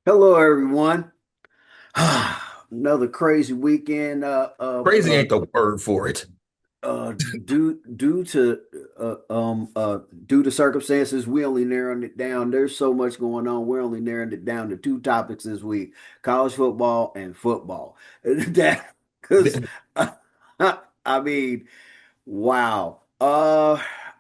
Hello, everyone. Another crazy weekend. Crazy ain't the word for it. Uh, due to due to circumstances, we only narrowed it down. There's so much going on. We're only narrowing it down to two topics this week: college football and football. That because I mean, wow.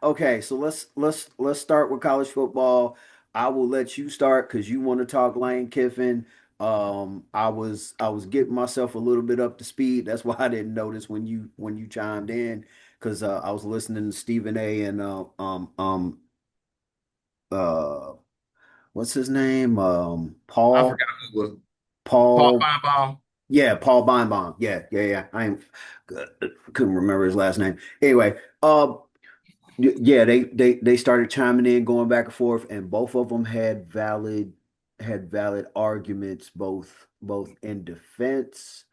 Okay, so let's start with college football. I will let you start because you want to talk Lane Kiffin. I was getting myself a little bit up to speed. That's why I didn't notice when you chimed in because I was listening to Stephen A. and uh what's his name? I Paul forgot who was Paul Paul Finebaum. yeah, Paul Beinbaum. Yeah. Couldn't remember his last name. Anyway, yeah, they started chiming in, going back and forth, and both of them had valid arguments, both in defense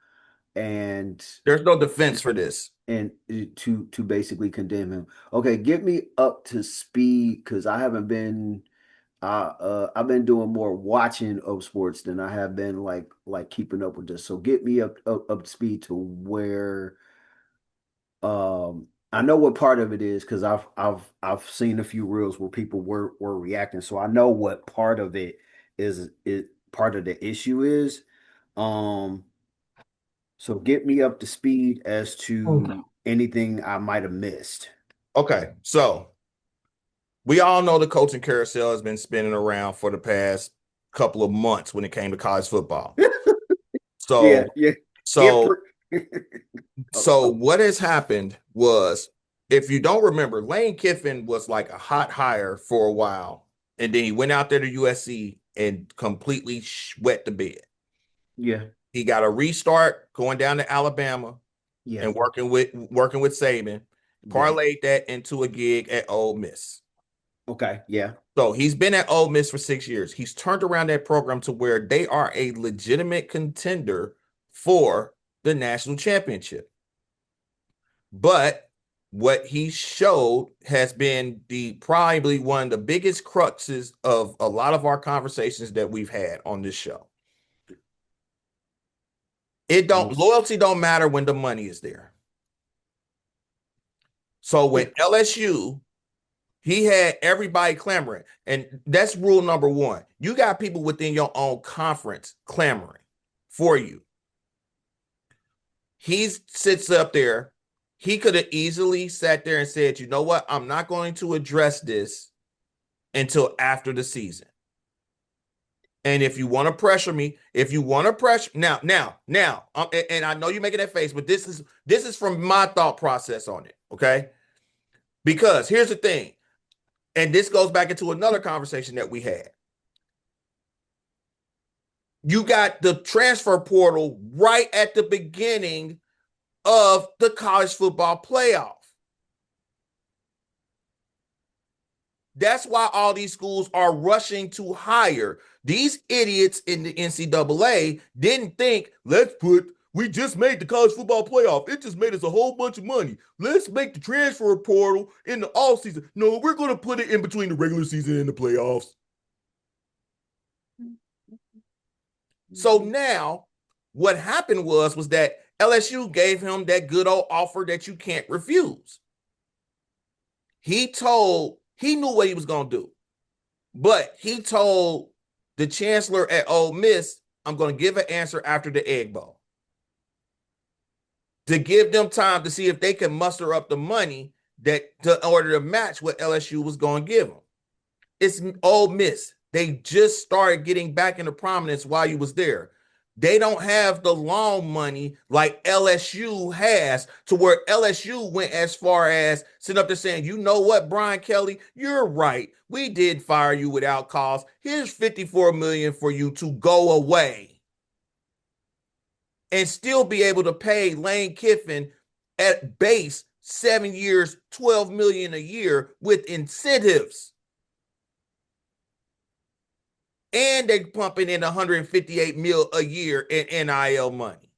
and There's no defense for this. to basically condemn him. Okay, get me up to speed because I haven't been I've been doing more watching of sports than I have been like keeping up with this. So get me up to speed to where I know what part of it is because I've seen a few reels where people were reacting. So I know what part of it part of the issue is. Um, so get me up to speed as Okay. to anything I might have missed. Okay, so we all know the coaching carousel has been spinning around for the past couple of months when it came to college football. Yeah, So, yeah, yeah. so, so what has happened was, if you don't remember, Lane Kiffin was like a hot hire for a while, and then he went out there to USC and completely wet the bed. Yeah, He got a restart going down to Alabama yeah, and working with Saban, yeah. parlayed that into a gig at Ole Miss. Okay, yeah, So he's been at Ole Miss for 6 years. He's turned around that program to where they are a legitimate contender for the national championship. But what he showed has been the probably one of the biggest cruxes of a lot of our conversations that we've had on this show. It don't um, loyalty don't matter when the money is there. So yeah, when LSU, he had everybody clamoring. And that's rule number one. You got people within your own conference clamoring for you. He sits up there. He could have easily sat there and said, you know what? I'm not going to address this until after the season. And if you want to pressure me, if you want to pressure now, and I know you're making that face, but this is from my thought process on it. Okay. Because here's the thing, and this goes back into another conversation that we had. You got the transfer portal right at the beginning of the college football playoff. That's why all these schools are rushing to hire. These idiots in the NCAA didn't think, we just made the college football playoff. It just made us a whole bunch of money. Let's make the transfer portal in the off season. No, we're going to put it in between the regular season and the playoffs. So now what happened was that LSU gave him that good old offer that you can't refuse. He knew what he was going to do, but he told the chancellor at Ole Miss, I'm going to give an answer after the Egg Bowl to give them time to see if they can muster up the money that to order to match what LSU was going to give them. It's Ole Miss. They just started getting back into prominence while you was there. They don't have the long money like LSU has, to where LSU went as far as sitting up there saying, you know what, Brian Kelly, you're right. We did fire you without cause. Here's 54 million for you to go away and still be able to pay Lane Kiffin at base 7 years, 12 million a year with incentives. And they pumping in 158 mil a year in NIL money.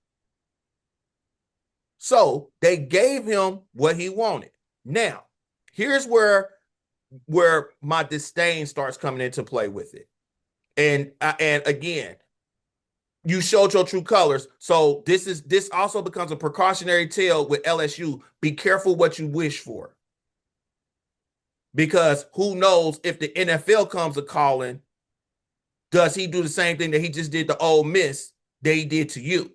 So they gave him what he wanted. Now, here's where my disdain starts coming into play with it. And again, you showed your true colors. So this also becomes a precautionary tale with LSU. Be careful what you wish for. Because who knows if the NFL comes a calling, does he do the same thing that he just did to Ole Miss that he did to you?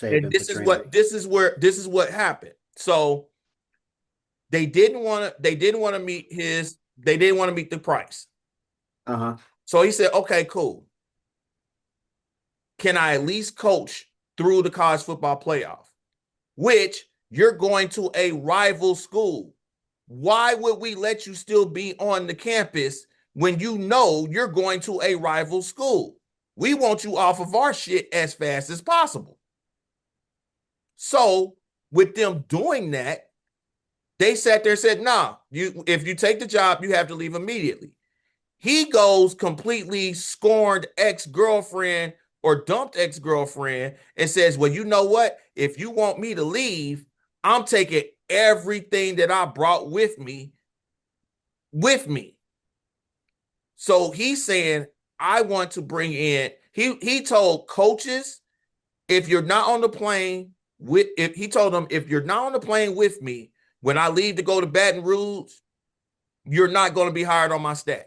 And Saving for training. this is what happened. So they didn't want to meet the price. Uh-huh. So he said, okay, cool. Can I at least coach through the college football playoff? Which you're going to a rival school. Why would we let you still be on the campus when you know you're going to a rival school? We want you off of our shit as fast as possible. So with them doing that, they sat there and said, nah, if you take the job, you have to leave immediately. He goes completely scorned ex-girlfriend or dumped ex-girlfriend and says, well, you know what? If you want me to leave, I'm taking everything that I brought with me. So he's saying, I want to bring in, he told coaches, if you're not on the plane he told them, if you're not on the plane with me, when I leave to go to Baton Rouge, you're not going to be hired on my staff.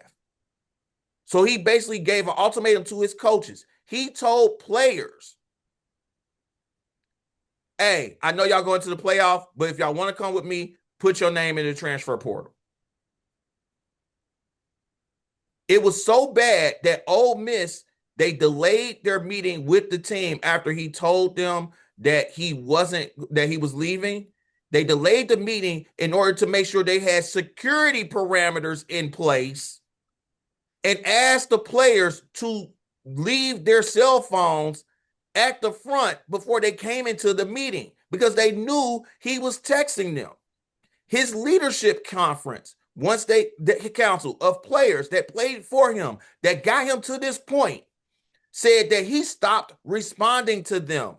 So he basically gave an ultimatum to his coaches. He told players, hey, I know y'all going to the playoff, but if y'all want to come with me, put your name in the transfer portal. It was so bad that Ole Miss, they delayed their meeting with the team after he told them that he was leaving. They delayed the meeting in order to make sure they had security parameters in place and asked the players to leave their cell phones at the front before they came into the meeting because they knew he was texting them. His leadership conference, the council of players that played for him, that got him to this point, said that he stopped responding to them.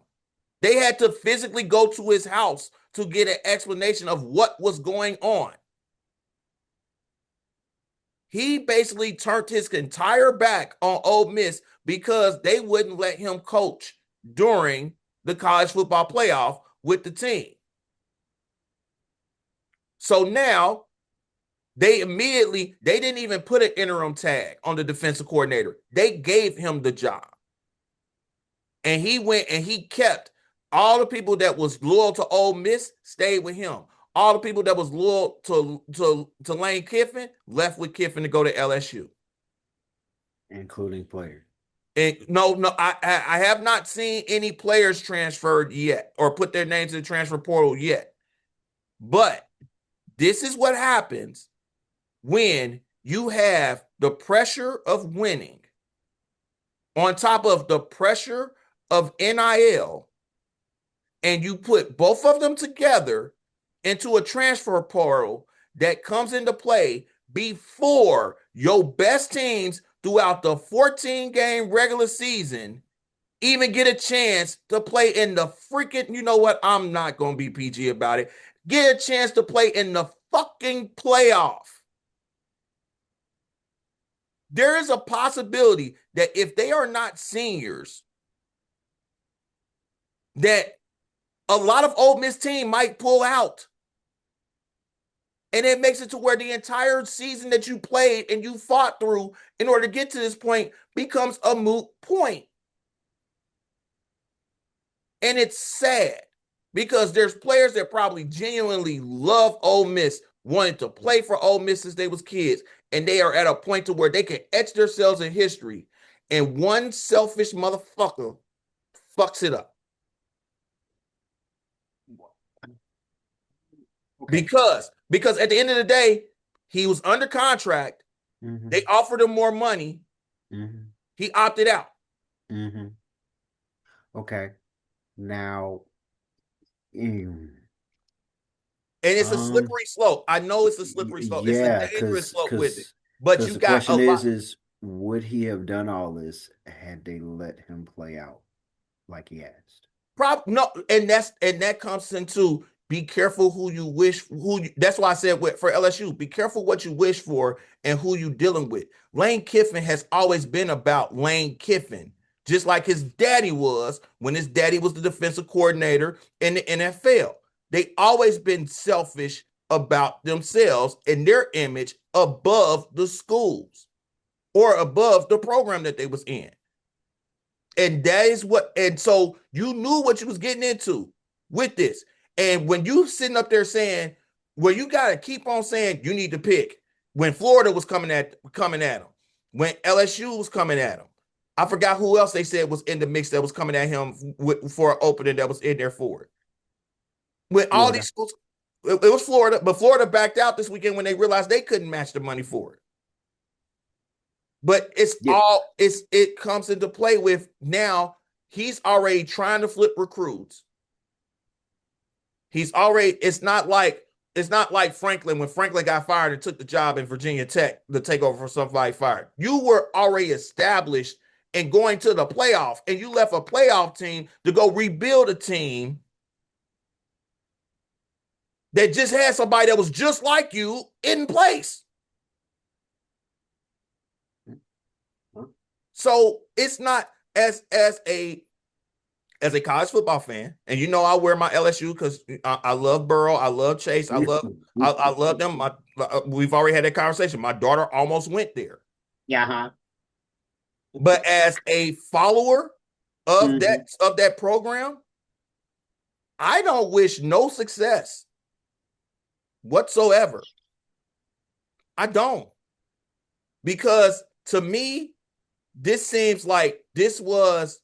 They had to physically go to his house to get an explanation of what was going on. He basically turned his entire back on Ole Miss because they wouldn't let him coach during the college football playoff with the team. So now they didn't even put an interim tag on the defensive coordinator. They gave him the job. And he went and he kept all the people that was loyal to Ole Miss stayed with him. All the people that was loyal to Lane Kiffin left with Kiffin to go to LSU. Including players. And I have not seen any players transferred yet or put their names in the transfer portal yet. But this is what happens when you have the pressure of winning on top of the pressure of NIL, and you put both of them together into a transfer portal that comes into play before your best teams throughout the 14-game regular season even get a chance to play in the freaking, you know what? I'm not going to be PG about it. Get a chance to play in the fucking playoff. There is a possibility that if they are not seniors, that a lot of Ole Miss team might pull out. And it makes it to where the entire season that you played and you fought through in order to get to this point becomes a moot point. And it's sad because there's players that probably genuinely love Ole Miss, wanted to play for Ole Miss since they was kids, and they are at a point to where they can etch themselves in history, and one selfish motherfucker fucks it up. Okay. Because at the end of the day, he was under contract. Mm-hmm. They offered him more money. Mm-hmm. He opted out. Mm-hmm. Okay. Now, and it's a slippery slope. I know it's a slippery slope. Yeah, it's a dangerous slope with it. But you the got question is would he have done all this had they let him play out like he asked? No, and that comes into be careful who you wish. That's why I said for LSU, be careful what you wish for and who you dealing with. Lane Kiffin has always been about Lane Kiffin. just like his daddy was when his daddy was the defensive coordinator in the NFL. They always been selfish about themselves and their image above the schools or above the program that they was in. And that is what, and so you knew what you was getting into with this. And when you sitting up there saying, well, you got to keep on saying you need to pick when Florida was coming at him, when LSU was coming at him. I forgot who else they said was in the mix that was coming at him for an opening that was in there for it. When all Florida. these schools, it was Florida, but Florida backed out this weekend when they realized they couldn't match the money for it. But Yeah. it comes into play with now he's already trying to flip recruits. It's not like Franklin when Franklin got fired and took the job in Virginia Tech to take over for somebody fired. You were already established and going to the playoff, and you left a playoff team to go rebuild a team that just had somebody that was just like you in place. So it's not as a college football fan, and you know I wear my LSU because I love Burrow, I love Chase, I love them. We've already had that conversation. My daughter almost went there. Yeah. But as a follower of that program, I don't wish no success whatsoever. I don't, because to me, this seems like this was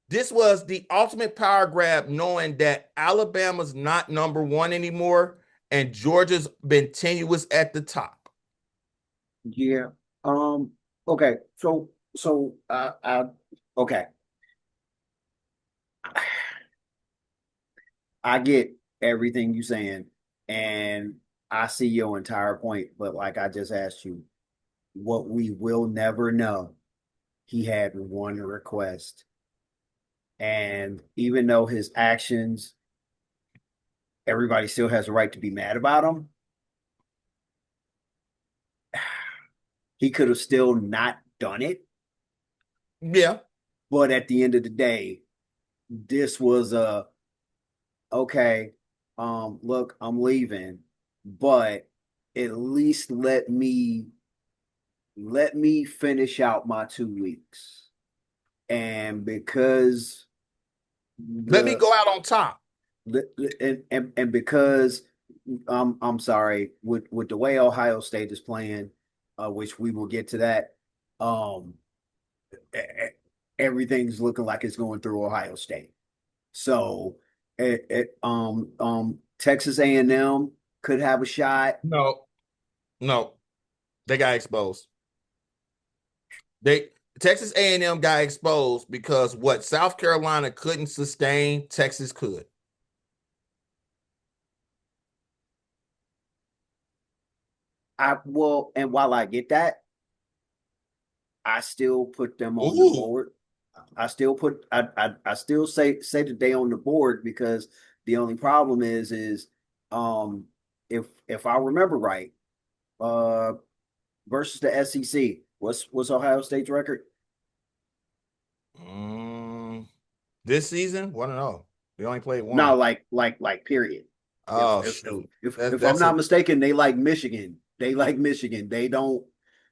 the ultimate power grab, knowing that Alabama's not number one anymore and Georgia's been tenuous at the top. Yeah. Okay. Okay. I get everything you're saying, and I see your entire point. But like I just asked you, what we will never know, he had one request. And even though his actions, everybody still has a right to be mad about him, he could have still not done it. Yeah. But at the end of the day, this was okay, look, I'm leaving, but at least let me finish out my 2 weeks. And because Let me the go out on top. and because I'm sorry, with the way Ohio State is playing, which we will get to that, um everything's looking like it's going through Ohio State. So Texas A&M could have a shot. No, no, they got exposed. They Texas A&M got exposed because what South Carolina couldn't sustain, Texas could. And while I get that, I still put them on the Ooh, board. I still say that they on the board because the only problem is um if I remember right, uh versus the SEC, what's Ohio State's record? mm, this season, 1-0. We only played No, one. like period. If Oh if shoot, if I'm that's not a mistaken, they like Michigan. They like Michigan. They don't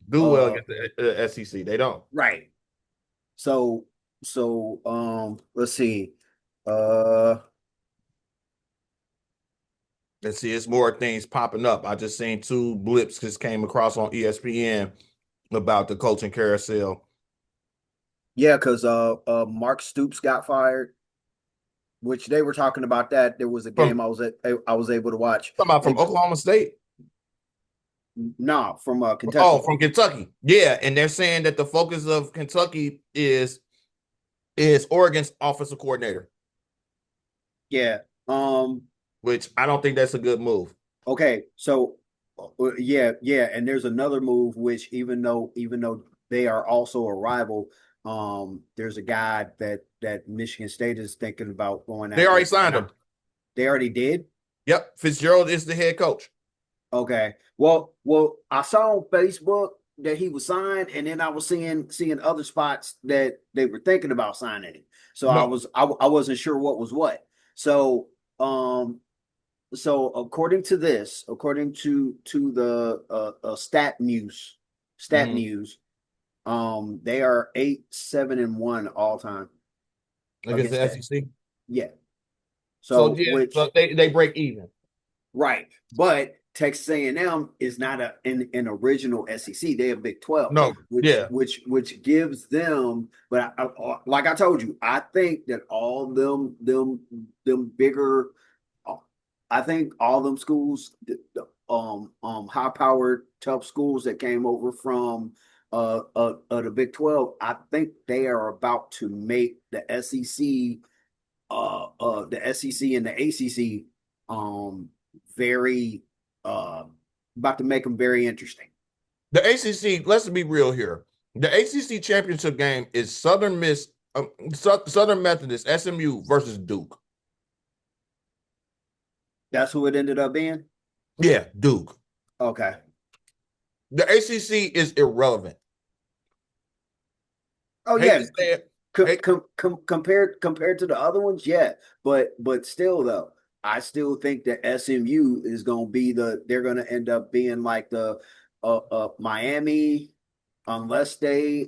do well uh against the SEC. They don't. right. So let's see. Uh Let's see, it's more things popping up. I just seen two blips just came across on ESPN about the coaching carousel. yeah, because Mark Stoops got fired, which they were talking about that. There was a From game I was able to watch. talking about from They Oklahoma State. nah from Oh, Kentucky. from Kentucky. Yeah, and they're saying that the focus of Kentucky is Oregon's offensive coordinator, Yeah. which I don't think that's a good move. Okay. So yeah, and there's another move which even though they are also a rival, there's a guy that Michigan State is thinking about going They already after, signed him. they already did. Yep, Fitzgerald is the head coach. Okay. Well, I saw on Facebook. that he was signed, and then I was seeing other spots that they were thinking about signing him. So No. I wasn't sure what was what. So um so according to the stat Mhm. news, they are 8-7-1 all time Against against the that. SEC. Yeah. So So yeah, so which they break even. right, but Texas A&M is not an original SEC. They're a Big 12, No, yeah. which gives them. But like I told you, I think that all them bigger. uh, I think all them schools, high powered tough schools that came over from the Big 12. I think they are about to make the SEC and the ACC very about to make them very interesting. The ACC, let's be real here. The ACC championship game is Southern Methodist SMU versus Duke. That's who it ended up being. Yeah, Duke. Okay. The ACC is irrelevant. Oh Hate yeah. to say it. Hate, Compared to the other ones, yeah. But still though, I still think that SMU is going to be they're going to end up being like the Miami unless they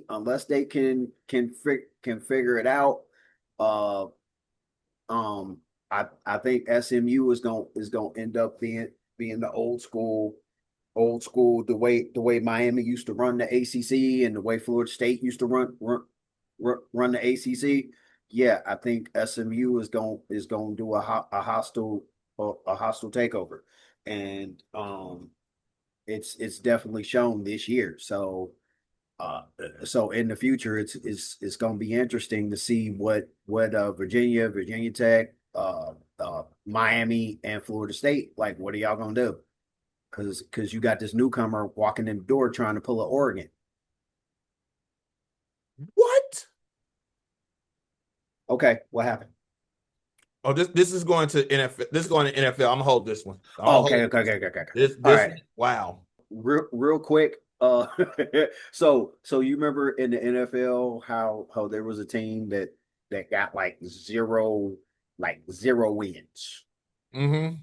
can figure it out. Uh, I think SMU is going to end up being the old school the way Miami used to run the ACC and the way Florida State used to run the ACC. Yeah, I think SMU is going to do a hostile takeover, and it's definitely shown this year. Uh, so in the future, it's going to be interesting to see what Virginia Tech, Miami, and Florida State, like. What are y'all going to do? Because you got this newcomer walking in the door trying to pull an Oregon. what? Okay, what happened? Oh, this is going to NFL. This is going to NFL. I'm gonna hold this one. Oh, I'll okay, hold okay, okay, okay, okay. All this right, one. Wow. real quick. So you remember in the NFL how there was a team that got like zero wins. Mm-hmm.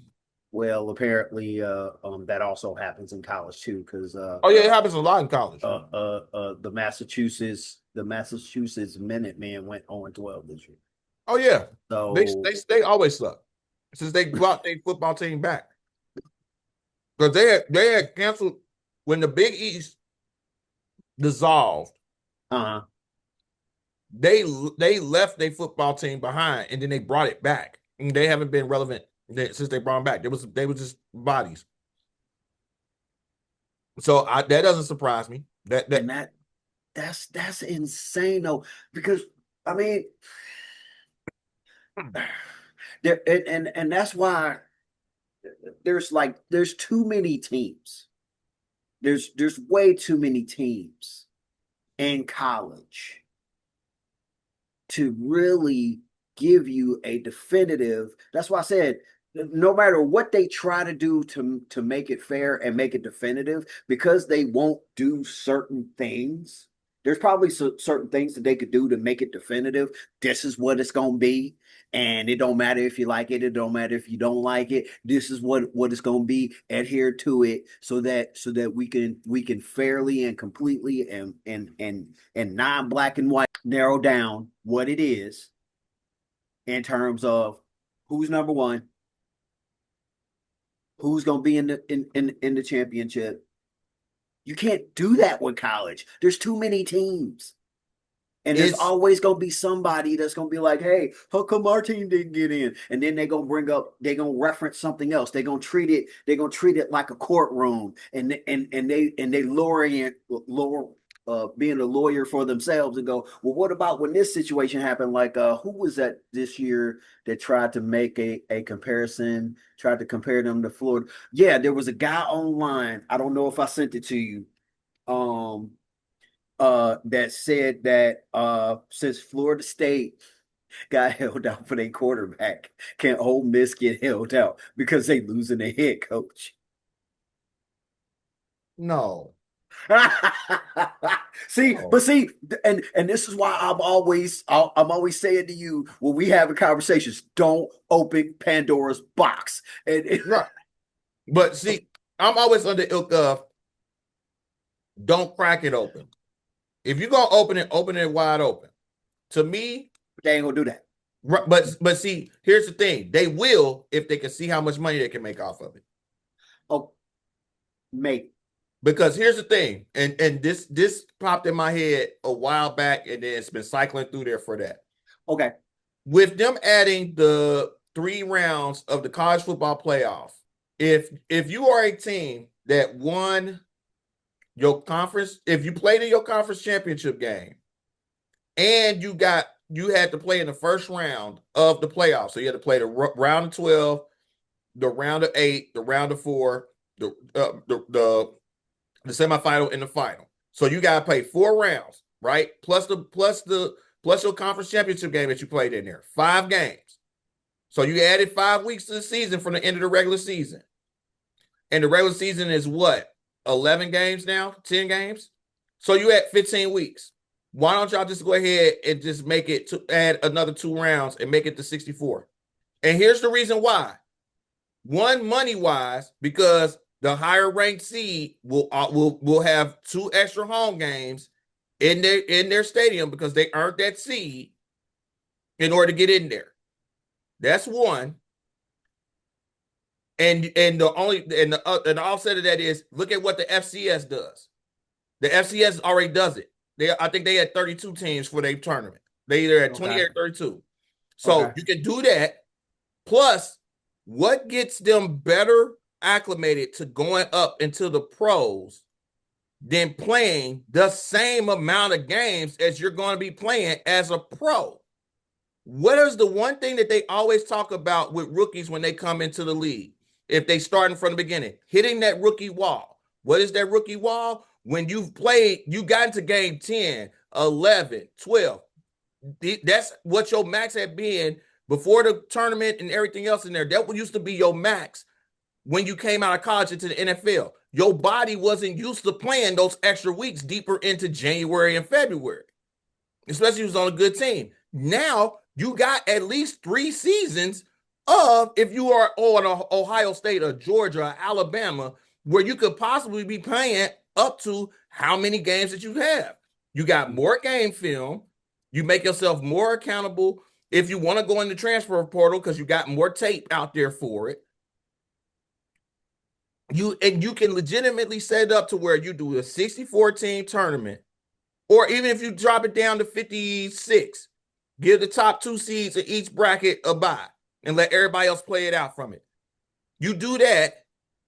Well, apparently, that also happens in college too, because Oh yeah, it happens a lot in college. the Massachusetts Minutemen went 0-12 this year. Oh yeah, So, they always suck since they brought their football team back because they had canceled when the Big East dissolved. uh, They left their football team behind and then they brought it back. And they haven't been relevant since they brought them back. They were just bodies. So that doesn't surprise me. That and that's insane though, because I mean, and that's why there's too many teams. There's way too many teams in college to really give you a definitive. That's why I said no matter what they try to do to make it fair and make it definitive, because they won't do certain things. There's probably certain things that they could do to make it definitive. This is what it's gonna be, and it don't matter if you like it. It don't matter if you don't like it. This is what it's gonna be. Adhere to it so that we can fairly and completely and non-black and white narrow down what it is in terms of who's number one, who's going to be in the championship. You can't do that with college. There's too many teams. And there's it's always gonna be somebody that's gonna be like, "Hey, how come our team didn't get in?" And then they're gonna reference something else. They're gonna treat it like a courtroom, and they lower being a lawyer for themselves and go, "Well, what about when this situation happened? Like, who was that this year that tried to make a comparison, tried to compare them to Florida? Yeah, there was a guy online. I don't know if I sent it to you. Um, that said that since Florida State got held out for their quarterback, can Ole Miss get held out because they losing their head coach? no. See, Oh, but see, and this is why I'm always saying to you when we having conversations, don't open Pandora's box. And right. But see, I'm always under ilk of don't crack it open. If you're gonna open it wide open. To me, they ain't gonna do that. but see, here's the thing: they will if they can see how much money they can make off of it. Oh, mate. Because here's the thing, and this popped in my head a while back, and then it's been cycling through there for that. Okay. With them adding the 3 rounds of the college football playoff, if you are a team that won your conference, if you played in your conference championship game, and you had to play in the first round of the playoffs, so you had to play the round of 12, the round of 8, the round of 4, the semifinal and the final. So you got to play 4 rounds, right? Plus your conference championship game that you played in there. 5 games. So you added 5 weeks to the season from the end of the regular season. And the regular season is what? 11 games now? 10 games? So you had 15 weeks. Why don't y'all just go ahead and just make it to add another 2 rounds and make it to 64? And here's the reason why. One, money wise, because the higher ranked seed will have 2 extra home games in their stadium because they earned that seed in order to get in there. That's one. And the offset of that is look at what the FCS does. The FCS already does it. I think they had 32 teams for their tournament. They either had 28 Okay. or 32. So Okay. you can do that. Plus, what gets them better acclimated to going up into the pros than playing the same amount of games as you're going to be playing as a pro? What is the one thing that they always talk about with rookies when they come into the league? If they starting from the beginning, hitting that rookie wall. What is that rookie wall? When you've played, you got into game 10, 11, 12. That's what your max had been before the tournament and everything else in there. That used to be your max when you came out of college into the NFL. Your body wasn't used to playing those extra weeks deeper into January and February, especially if you was on a good team. Now you got at least 3 seasons of, if you are on Ohio State or Georgia or Alabama, where you could possibly be playing up to how many games that you have. You got more game film. You make yourself more accountable if you want to go in the transfer portal because you got more tape out there for it. You can legitimately set it up to where you do a 64-team tournament, or even if you drop it down to 56, give the top 2 seeds in each bracket a bye and let everybody else play it out from it. You do that,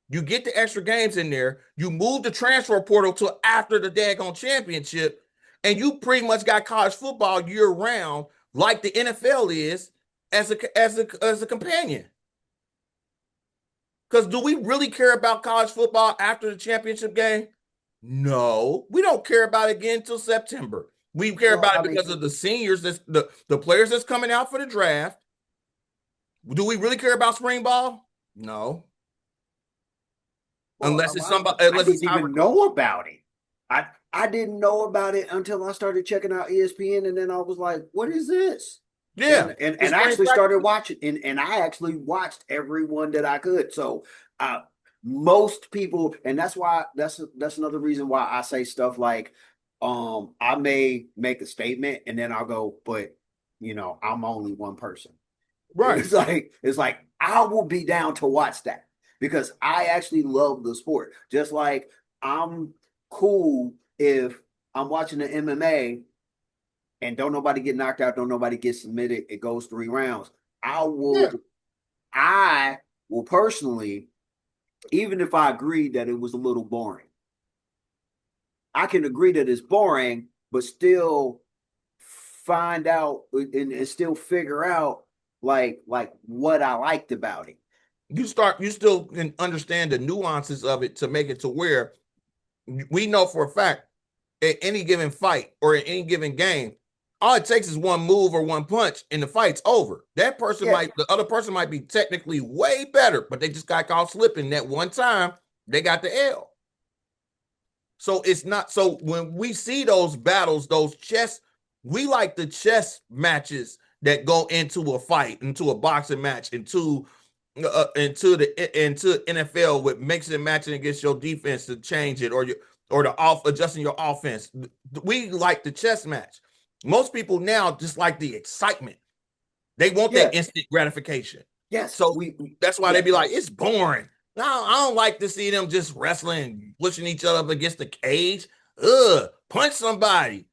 you get the extra games in there, you move the transfer portal to after the daggone championship, and you pretty much got college football year round like the NFL is as a companion. Because do we really care about college football after the championship game? No, we don't care about it again until September. We care Well, about it I mean, because of the seniors, the players that's coming out for the draft. Do we really care about spring ball? No, unless it's somebody, I unless it's didn't high even recruit. know about it. I didn't know about it until I started checking out ESPN, and then I was like, "What is this?" Yeah, the And I spring actually practice. started watching, and I actually watched every one that I could. So, uh, most people, and that's another reason why I say stuff like, I may make a statement, and then I'll go, but I'm only one person. Right. It's like I will be down to watch that because I actually love the sport. Just like I'm cool if I'm watching the MMA and don't nobody get knocked out, don't nobody get submitted, it goes 3 rounds. I Yeah. will I will personally, even if I agree that it was a little boring, I can agree that it's boring, but still find out and still figure out like what I liked about it. You still can understand the nuances of it to make it to where we know for a fact at any given fight or in any given game, all it takes is one move or one punch and the fight's over. Yeah, The other person might be technically way better, but they just got caught slipping that one time. They got the L. So it's not, so when we see those battles, those chess, we like the chess matches that go into a fight, into a boxing match, into NFL with mixing and matching against your defense to change it, or the off adjusting your offense. We like the chess match. Most people now just like the excitement. They want that Yes, instant gratification. yes, So that's why they yes. be like, it's boring. No, I don't like to see them just wrestling, pushing each other up against the cage. Ugh, punch somebody.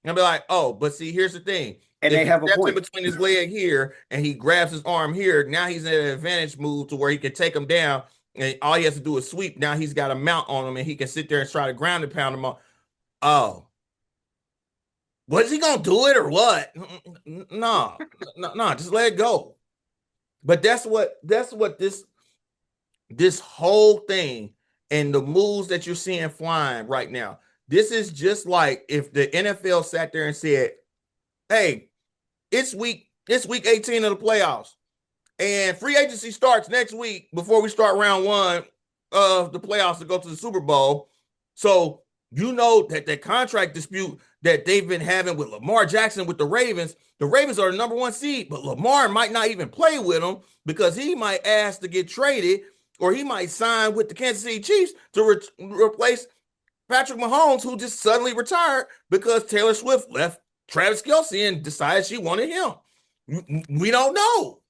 And be like, oh, but see, here's the thing. And If they he have a steps in point. between his leg here and he grabs his arm here, now he's in an advantage move to where he can take him down. And all he has to do is sweep. Now he's got a mount on him and he can sit there and try to ground and pound him on. Oh, what is he gonna do it or what? No, no, just let it go. But that's what this whole thing and the moves that you're seeing flying right now. This is just like if the NFL sat there and said, "Hey, it's week 18 of the playoffs, and free agency starts next week before we start round one of the playoffs to go to the Super Bowl." So you know that the contract dispute that they've been having with Lamar Jackson with the Ravens are the number one seed, but Lamar might not even play with them because he might ask to get traded or he might sign with the Kansas City Chiefs to replace Patrick Mahomes, who just suddenly retired because Taylor Swift left Travis Kelce and decided she wanted him. We don't know.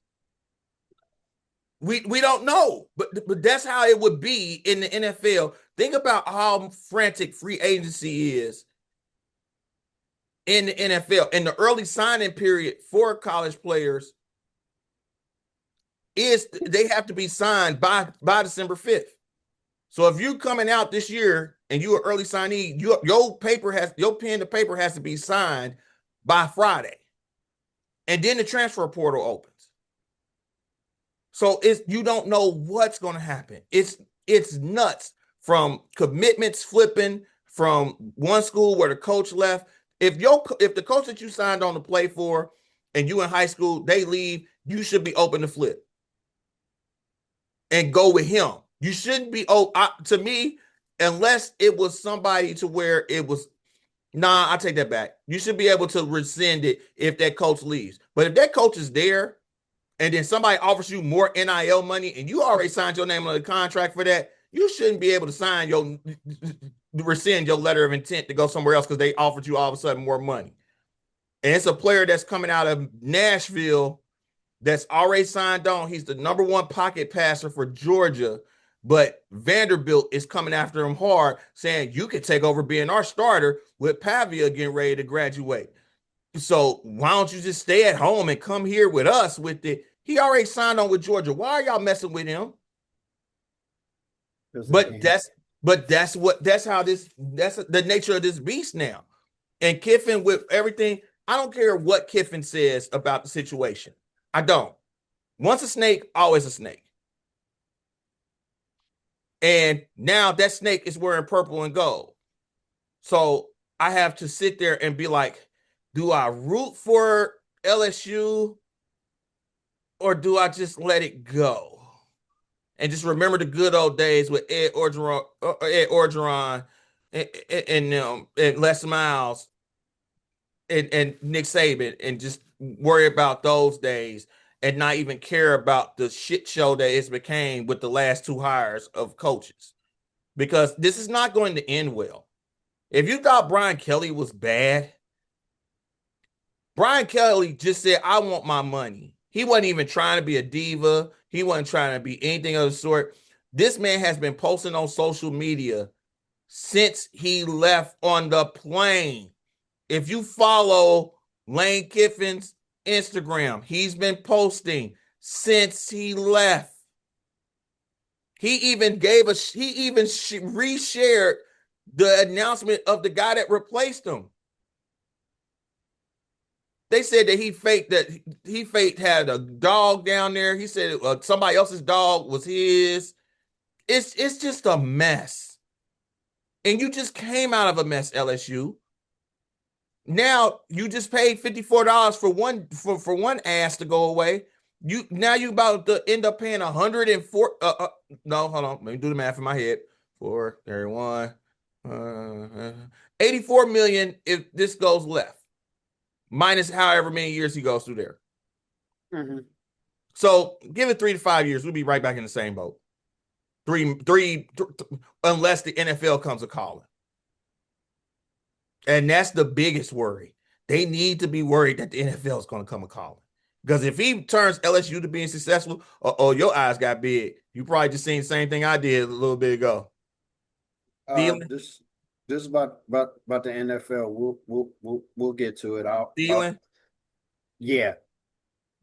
We don't know, but that's how it would be in the NFL. Think about how frantic free agency is in the NFL. And the early signing period for college players is they have to be signed by December 5th. So if you coming out this year and you're an early signee, your pen to paper has to be signed by Friday. And then the transfer portal opens. So you don't know what's going to happen. It's nuts, from commitments flipping from one school where the coach left. If the coach that you signed on to play for and you in high school, they leave, you should be open to flip and go with him. You shouldn't be, to me, unless it was somebody to where it was, nah, I take that back. You should be able to rescind it if that coach leaves. But if that coach is there and then somebody offers you more NIL money and you already signed your name on the contract for that, you shouldn't be able to rescind your letter of intent to go somewhere else because they offered you all of a sudden more money. And it's a player that's coming out of Nashville that's already signed on. He's the number one pocket passer for Georgia, but Vanderbilt is coming after him hard, saying you could take over being our starter with Pavia getting ready to graduate. So why don't you just stay at home and come here with us with it? He already signed on with Georgia. Why are y'all messing with him? But that's the nature of this beast now. And Kiffin, with everything, I don't care what Kiffin says about the situation. I don't. Once a snake, always a snake. And now that snake is wearing purple and gold. So I have to sit there and be like, do I root for LSU or do I just let it go? And just remember the good old days with Ed Orgeron and Les Miles and Nick Saban, and just worry about those days and not even care about the shit show that it's became with the last two hires of coaches. Because this is not going to end well. If you thought Brian Kelly was bad, Brian Kelly just said, I want my money. He wasn't even trying to be a diva. He wasn't trying to be anything of the sort. This man has been posting on social media since he left on the plane. If you follow Lane Kiffin's Instagram, he's been posting since he left. He even reshared the announcement of the guy that replaced him. They said that he faked had a dog down there. He said somebody else's dog was his. It's just a mess. And you just came out of a mess, LSU. Now you just paid $54 for one ass to go away. You about to end up paying 104. No, hold on. Let me do the math in my head. 4, 31, Uh, 84 million if this goes left, minus however many years he goes through there. Mm-hmm. So give it 3 to 5 years, we'll be right back in the same boat. Unless the NFL comes a calling. And that's the biggest worry. They need to be worried that the NFL is going to come a calling. Because if he turns LSU to being successful, your eyes got big. You probably just seen the same thing I did a little bit ago. Thielen, This is about the NFL. We'll get to it. Thielen. Yeah.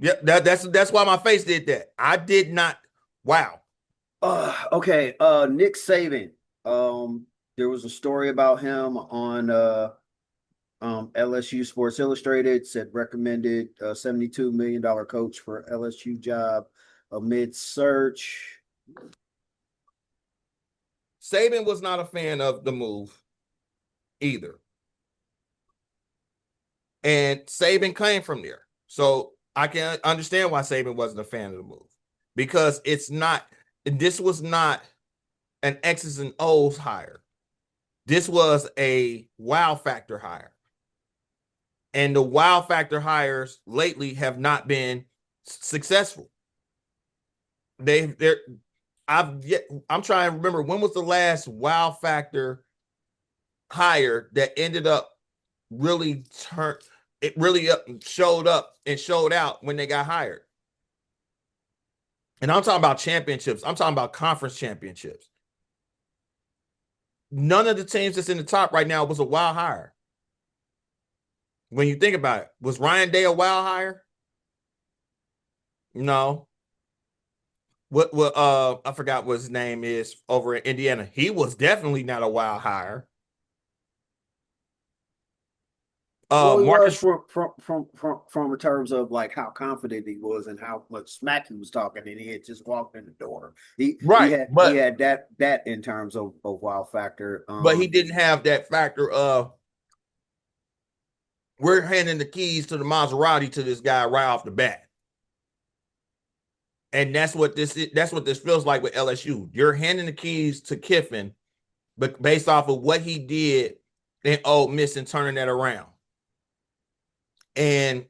Yep, that's why my face did that. I did not. Wow. Okay. Nick Saban. There was a story about him on LSU Sports Illustrated. Said recommended $72 million coach for LSU job amid search. Saban was not a fan of the move either. And Saban came from there. So I can understand why Saban wasn't a fan of the move. Because this was not an X's and O's hire. This was a wow factor hire. And the wow factor hires lately have not been successful. I'm trying to remember, when was the last wow factor hire that ended up really showed up and showed out when they got hired. And I'm talking about championships. I'm talking about conference championships. None of the teams that's in the top right now was a wild hire. When you think about it, was Ryan Day a wild hire? No. What I forgot what his name is over in Indiana. He was definitely not a wild hire. Well, he was Marcus from in terms of like how confident he was and how much smack he was talking, and he had just walked in the door. He right, he had that in terms of wow factor. But he didn't have that factor of we're handing the keys to the Maserati to this guy right off the bat. And that's what this feels like with LSU. You're handing the keys to Kiffin, but based off of what he did in Ole Miss and turning that around. And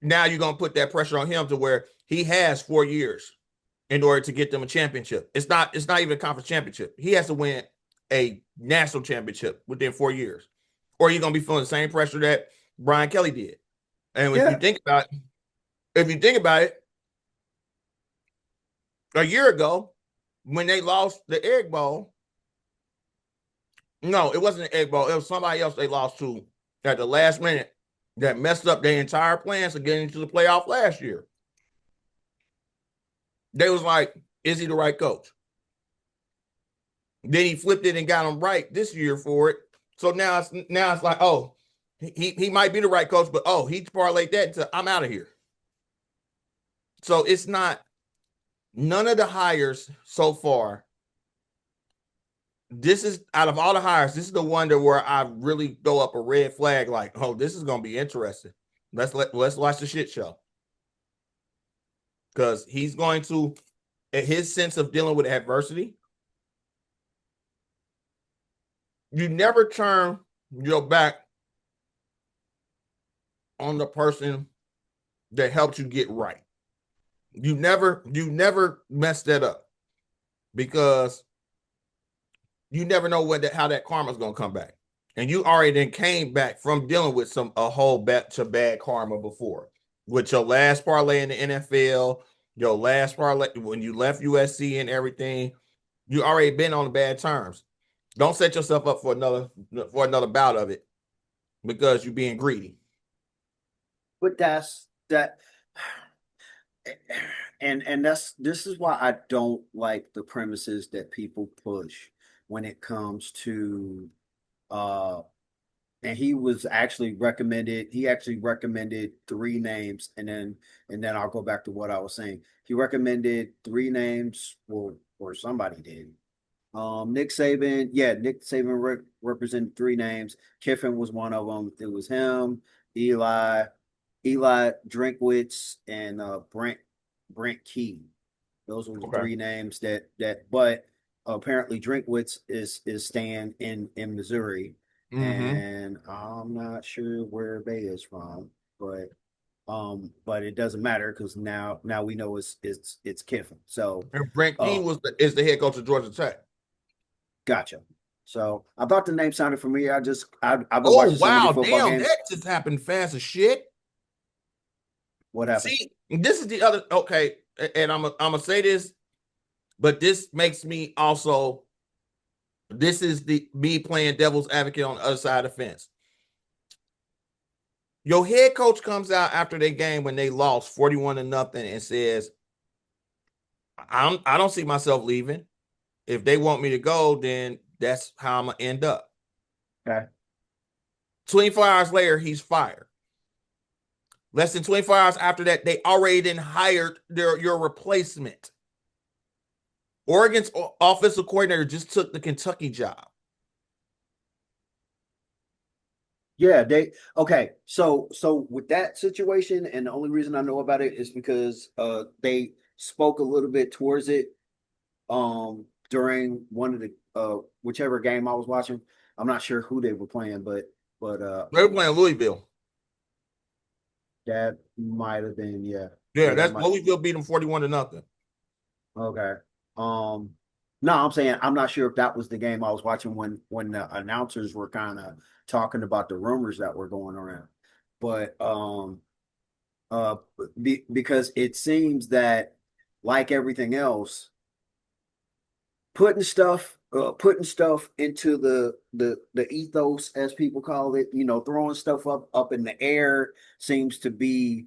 now you're going to put that pressure on him to where he has 4 years in order to get them a championship. It's not even a conference championship. He has to win a national championship within 4 years, or you're going to be feeling the same pressure that Brian Kelly did. And if you think about it, a year ago, when they lost the Egg Bowl, no, it wasn't the Egg Bowl. It was somebody else they lost to at the last minute that messed up their entire plans of getting into the playoff last year. They was like, is he the right coach? Then he flipped it and got him right this year for it. So now it's like, oh, he might be the right coach, but he parlayed that into I'm out of here. So it's not none of the hires so far. This is out of all the hires, this is the one where I really throw up a red flag, like, oh, this is gonna be interesting. Let's watch the shit show. Because he's going to, his sense of dealing with adversity. You never turn your back on the person that helped you get right. You never mess that up, because you never know how that karma is going to come back. And you already then came back from dealing with a whole batch of bad karma before. With your last parlay in the NFL, your last parlay when you left USC and everything, you already been on bad terms. Don't set yourself up for another bout of it because you're being greedy. But that's that, and this is why I don't like the premises that people push when it comes to and he actually recommended three names, and then I'll go back to what I was saying. He recommended three names, or somebody did. Nick Saban, Nick Saban represented three names. Kiffin was one of them. It was him, Eli Drinkwitz, and Brent Key. Those were the three names but apparently Drinkwitz is staying in Missouri, Mm-hmm. and I'm not sure where Bay is from, but it doesn't matter because now we know it's Kiffin. So, And Brent uh, Keen is the head coach of Georgia Tech. gotcha. So I thought the name sounded familiar. I've been Oh watching so many wow, football damn, games. that just happened fast as shit. What happened? See, this is the other okay, and I'm gonna say this, but this makes me also. This is the me playing devil's advocate on the other side of the fence. Your head coach comes out after their game when they lost 41-0 and says, I don't see myself leaving. If they want me to go, then that's how I'm gonna end up. Okay. 24 hours later, he's fired. Less than 24 hours after that, they already then hired your replacement. Oregon's offensive coordinator just took the Kentucky job. Yeah, they okay. So with that situation, and the only reason I know about it is because they spoke a little bit towards it during one of the whichever game I was watching. I'm not sure who they were playing, but They were playing Louisville. that might have been, yeah. Yeah, Yeah, that that's might. Louisville beat them 41-0. Okay. No, I'm saying I'm not sure if that was the game I was watching when the announcers were kind of talking about the rumors that were going around. But uh because it seems that, like everything else, putting stuff into the ethos, as people call it, throwing stuff up in the air seems to be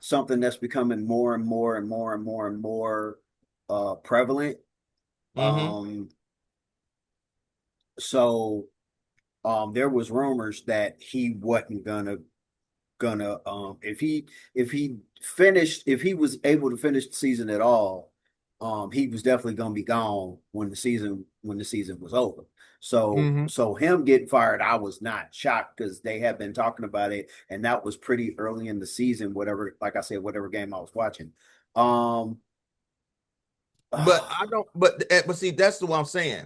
something that's becoming more and more and more and more and more prevalent. Mm-hmm. um so there was rumors that he wasn't gonna if he was able to finish the season at all, he was definitely gonna be gone when the season was over. Mm-hmm. So him getting fired, I was not shocked because they had been talking about it, and that was pretty early in the season, whatever, like I said, whatever game I was watching. um But I don't. But see, that's what I'm saying.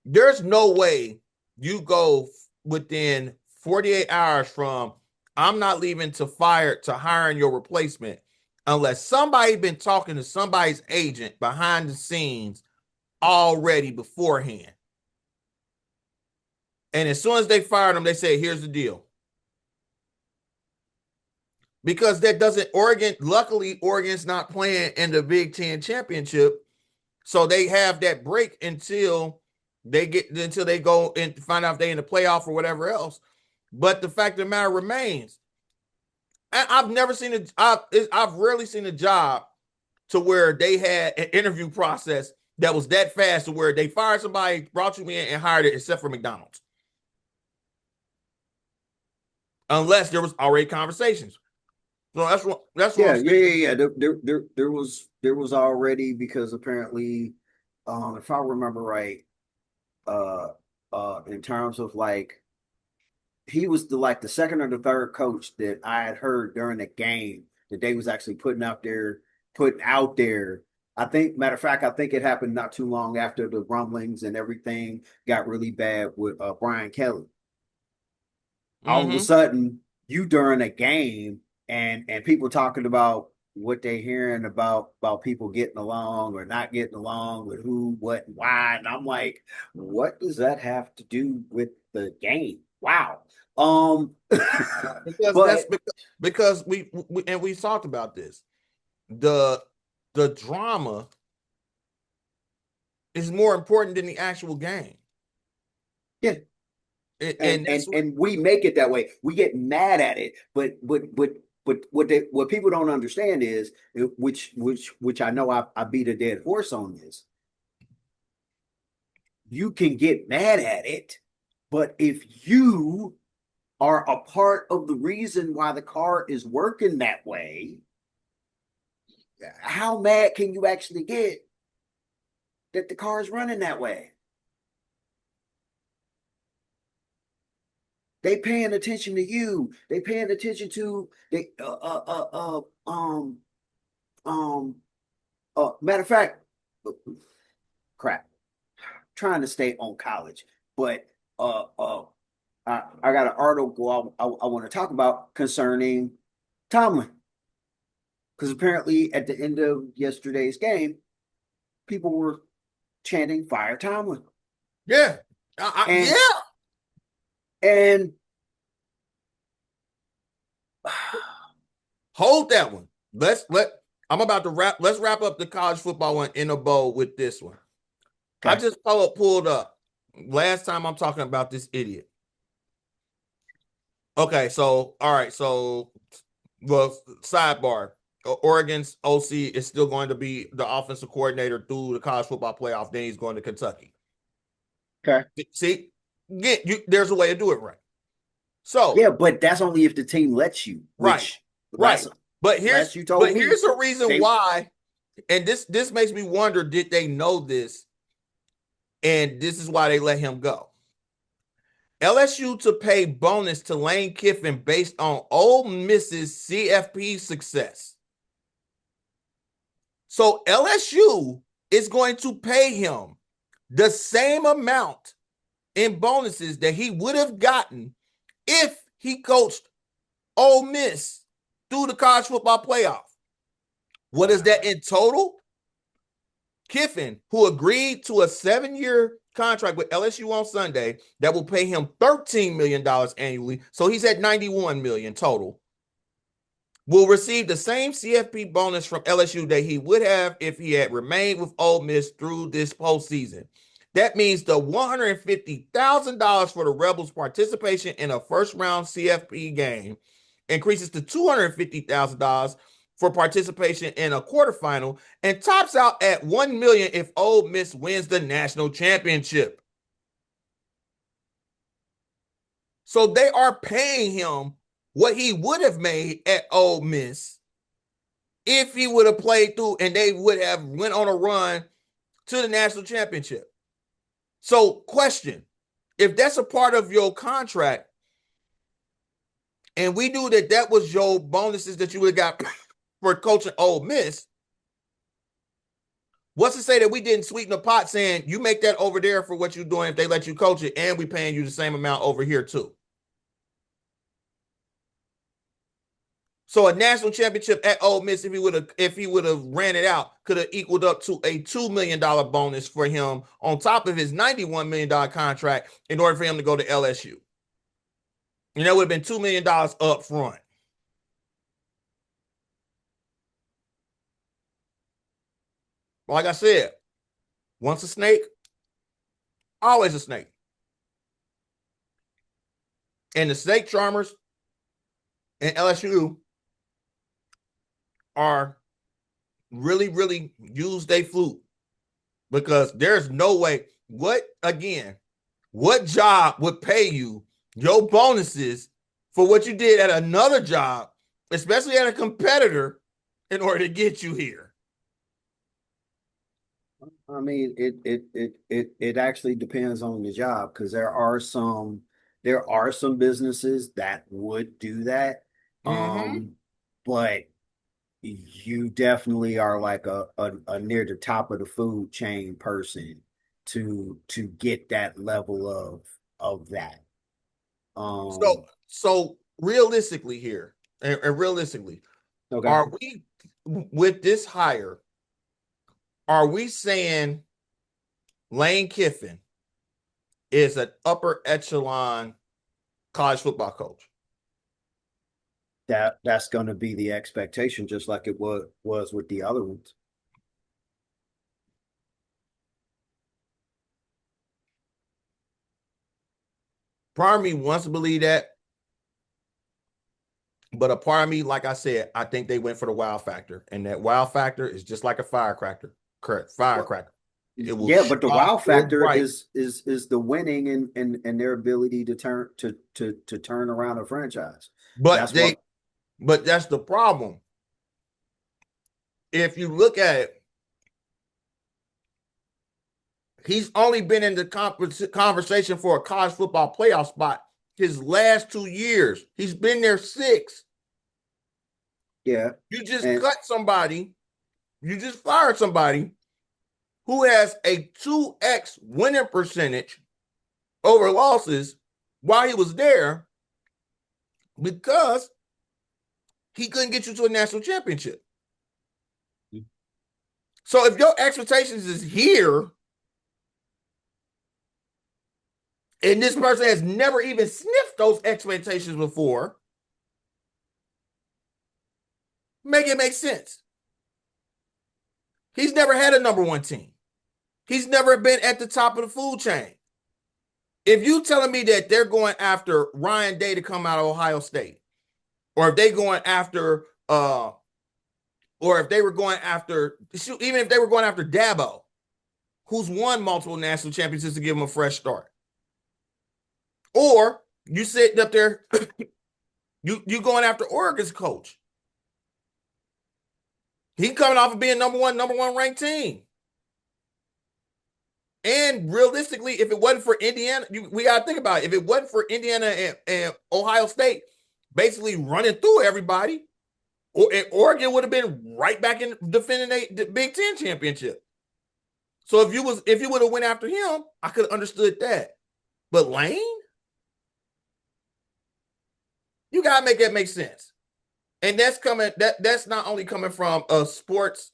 There's no way you go within 48 hours from I'm not leaving to fire to hiring your replacement unless somebody been talking to somebody's agent behind the scenes already beforehand. And as soon as they fired him, they say, "Here's the deal." Because that doesn't Oregon. Luckily, Oregon's not playing in the Big Ten championship, so they have that break until they go and find out if they in the playoff or whatever else. But the fact of the matter remains, I've never seen I've rarely seen a job to where they had an interview process that was that fast to where they fired somebody, brought you in, and hired it, except for McDonald's, unless there was already conversations. So that's what I'm yeah, yeah, saying. yeah, yeah. There was already, because apparently, if I remember right, uh in terms of, like, he was the second or the third coach that I had heard during the game that they was actually putting out there. I think, matter of fact, I think it happened not too long after the rumblings and everything got really bad with Brian Kelly. All of a Mm-hmm. sudden, you during a game, and people talking about what they hearing about people getting along or not getting along with who, what, and why, and I'm like, what does that have to do with the game? Wow. Because that's But because we talked about this. The the drama is more important than the actual game. yeah, and And that's and and we make it that way. We get mad at it, but what people don't understand is, which I know I beat a dead horse on this. You can get mad at it, but if you are a part of the reason why the car is working that way, how mad can you actually get that the car is running that way? They paying attention to you. They paying attention to they matter of fact, trying to stay on college, but I got an article I want to talk about concerning Tomlin because apparently at the end of yesterday's game, people were chanting "Fire Tomlin," Yeah. and Yeah. and Hold that one. I'm about to let's wrap up the college football one in a bow with this one. I okay, just pulled up last time I'm talking about this idiot. Okay, so all right, so well, sidebar. Oregon's OC is still going to be the offensive coordinator through the college football playoff. Then he's going to Kentucky. okay, See, there's a way to do it right. So yeah, but that's only if the team lets you. right, Which right. But last you told me, here's a reason they why, and this makes me wonder: did they know this? And this is why they let him go. LSU to pay bonus to Lane Kiffin based on Ole Miss's CFP success. So LSU is going to pay him the same amount in bonuses that he would have gotten if he coached Ole Miss through the college football playoff. What is that in total? Kiffin, who agreed to a 7-year contract with LSU on Sunday that will pay him $13 million annually, so he's at $91 million total, will receive the same CFP bonus from LSU that he would have if he had remained with Ole Miss through this postseason. That means the $150,000 for the Rebels' participation in a first-round CFP game increases to $250,000 for participation in a quarterfinal and tops out at $1 million if Ole Miss wins the national championship. So they are paying him what he would have made at Ole Miss if he would have played through and they would have went on a run to the national championship. So, question, if that's a part of your contract, and we knew that that was your bonuses that you would have got for coaching Ole Miss, what's to say that we didn't sweeten the pot saying you make that over there for what you're doing if they let you coach it, and we paying you the same amount over here too? So a national championship at Ole Miss, if he would have ran it out, could have equaled up to a $2 million bonus for him on top of his $91 million contract in order for him to go to LSU. And that would have been $2 million up front. Like I said, once a snake, always a snake. And the snake charmers and LSU are really, really use their flute because there's no way. What job would pay you your bonuses for what you did at another job, especially at a competitor, in order to get you here? I mean, it actually depends on the job because there are some businesses that would do that. Mm-hmm. But you definitely are like a near the top of the food chain person to get that level of that. So, Um, so realistically here, and realistically, okay. are we with this hire? Are we saying Lane Kiffin is an upper echelon college football coach? That's going to be the expectation, just like it was with the other ones. Part of me wants to believe that, but a part of me, like I said, I think they went for the wow factor, and that wow factor is just like a firecracker. Correct, Well, firecracker. It will yeah, shoot but the off wow so factor bright. is the winning and their ability to turn around a franchise. But That's what. that's the problem. If you look at it, he's only been in the conversation for a college football playoff spot his last 2 years. He's been there 6. Yeah, You just and cut somebody. You just fired somebody who has a 2x winning percentage over losses while he was there because he couldn't get you to a national championship. So if your expectations is here and this person has never even sniffed those expectations before, make it make sense. He's never had a number one team. He's never been at the top of the food chain. If you telling me that they're going after Ryan Day to come out of Ohio State, or if they going after or if they were going after, even if they were going after Dabo, who's won multiple national championships, to give him a fresh start. Or you sitting up there, you going after Oregon's coach. He coming off of being number one ranked team. And realistically, if it wasn't for Indiana, we got to think about it. If it wasn't for Indiana and Ohio State basically running through everybody, Oregon would have been right back in defending the Big Ten championship. So if you would have went after him, I could have understood that. But Lane, you gotta make that make sense. And that's not only coming from a sports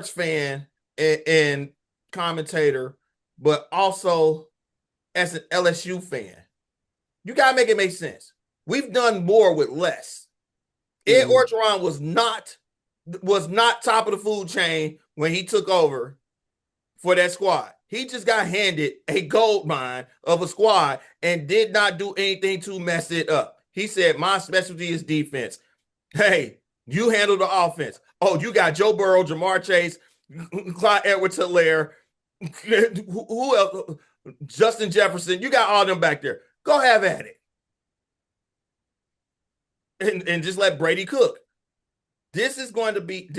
fan and commentator, but also as an LSU fan. You gotta make it make sense. We've done more with less. Ed Orgeron was not top of the food chain when he took over for that squad. He just got handed a gold mine of a squad and did not do anything to mess it up. He said, my specialty is defense. Hey, you handle the offense. Oh, you got Joe Burrow, Jamar Chase, Clyde Edwards-Helaire, who else? Justin Jefferson. You got all them back there. Go have at it. And just let Brady cook. This is going to be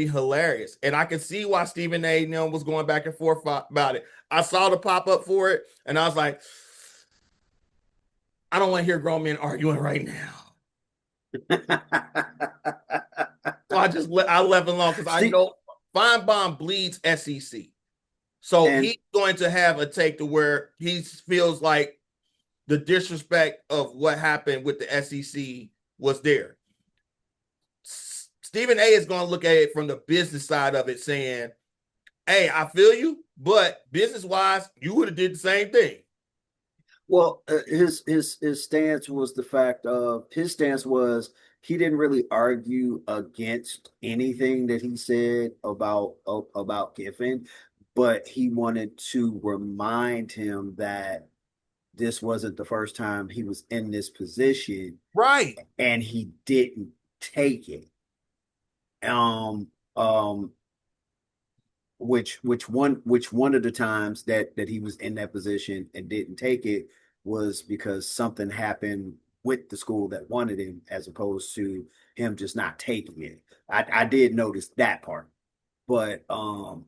hilarious. And I can see why Stephen A. was going back and forth about it. I saw the pop-up for it, and I was like, I don't want to hear grown men arguing right now. So I left it alone because I know Feinbaum bleeds SEC. So he's going to have a take to where he feels like the disrespect of what happened with the SEC was there. Stephen A. is going to look at it from the business side of it, saying, hey, I feel you, but business-wise, you would have did the same thing. Well, his stance was he didn't really argue against anything that he said about Kiffin, but he wanted to remind him that this wasn't the first time he was in this position, right? And he didn't take it. Which one of the times that he was in that position and didn't take it was because something happened with the school that wanted him, as opposed to him just not taking it. I did notice that part, but and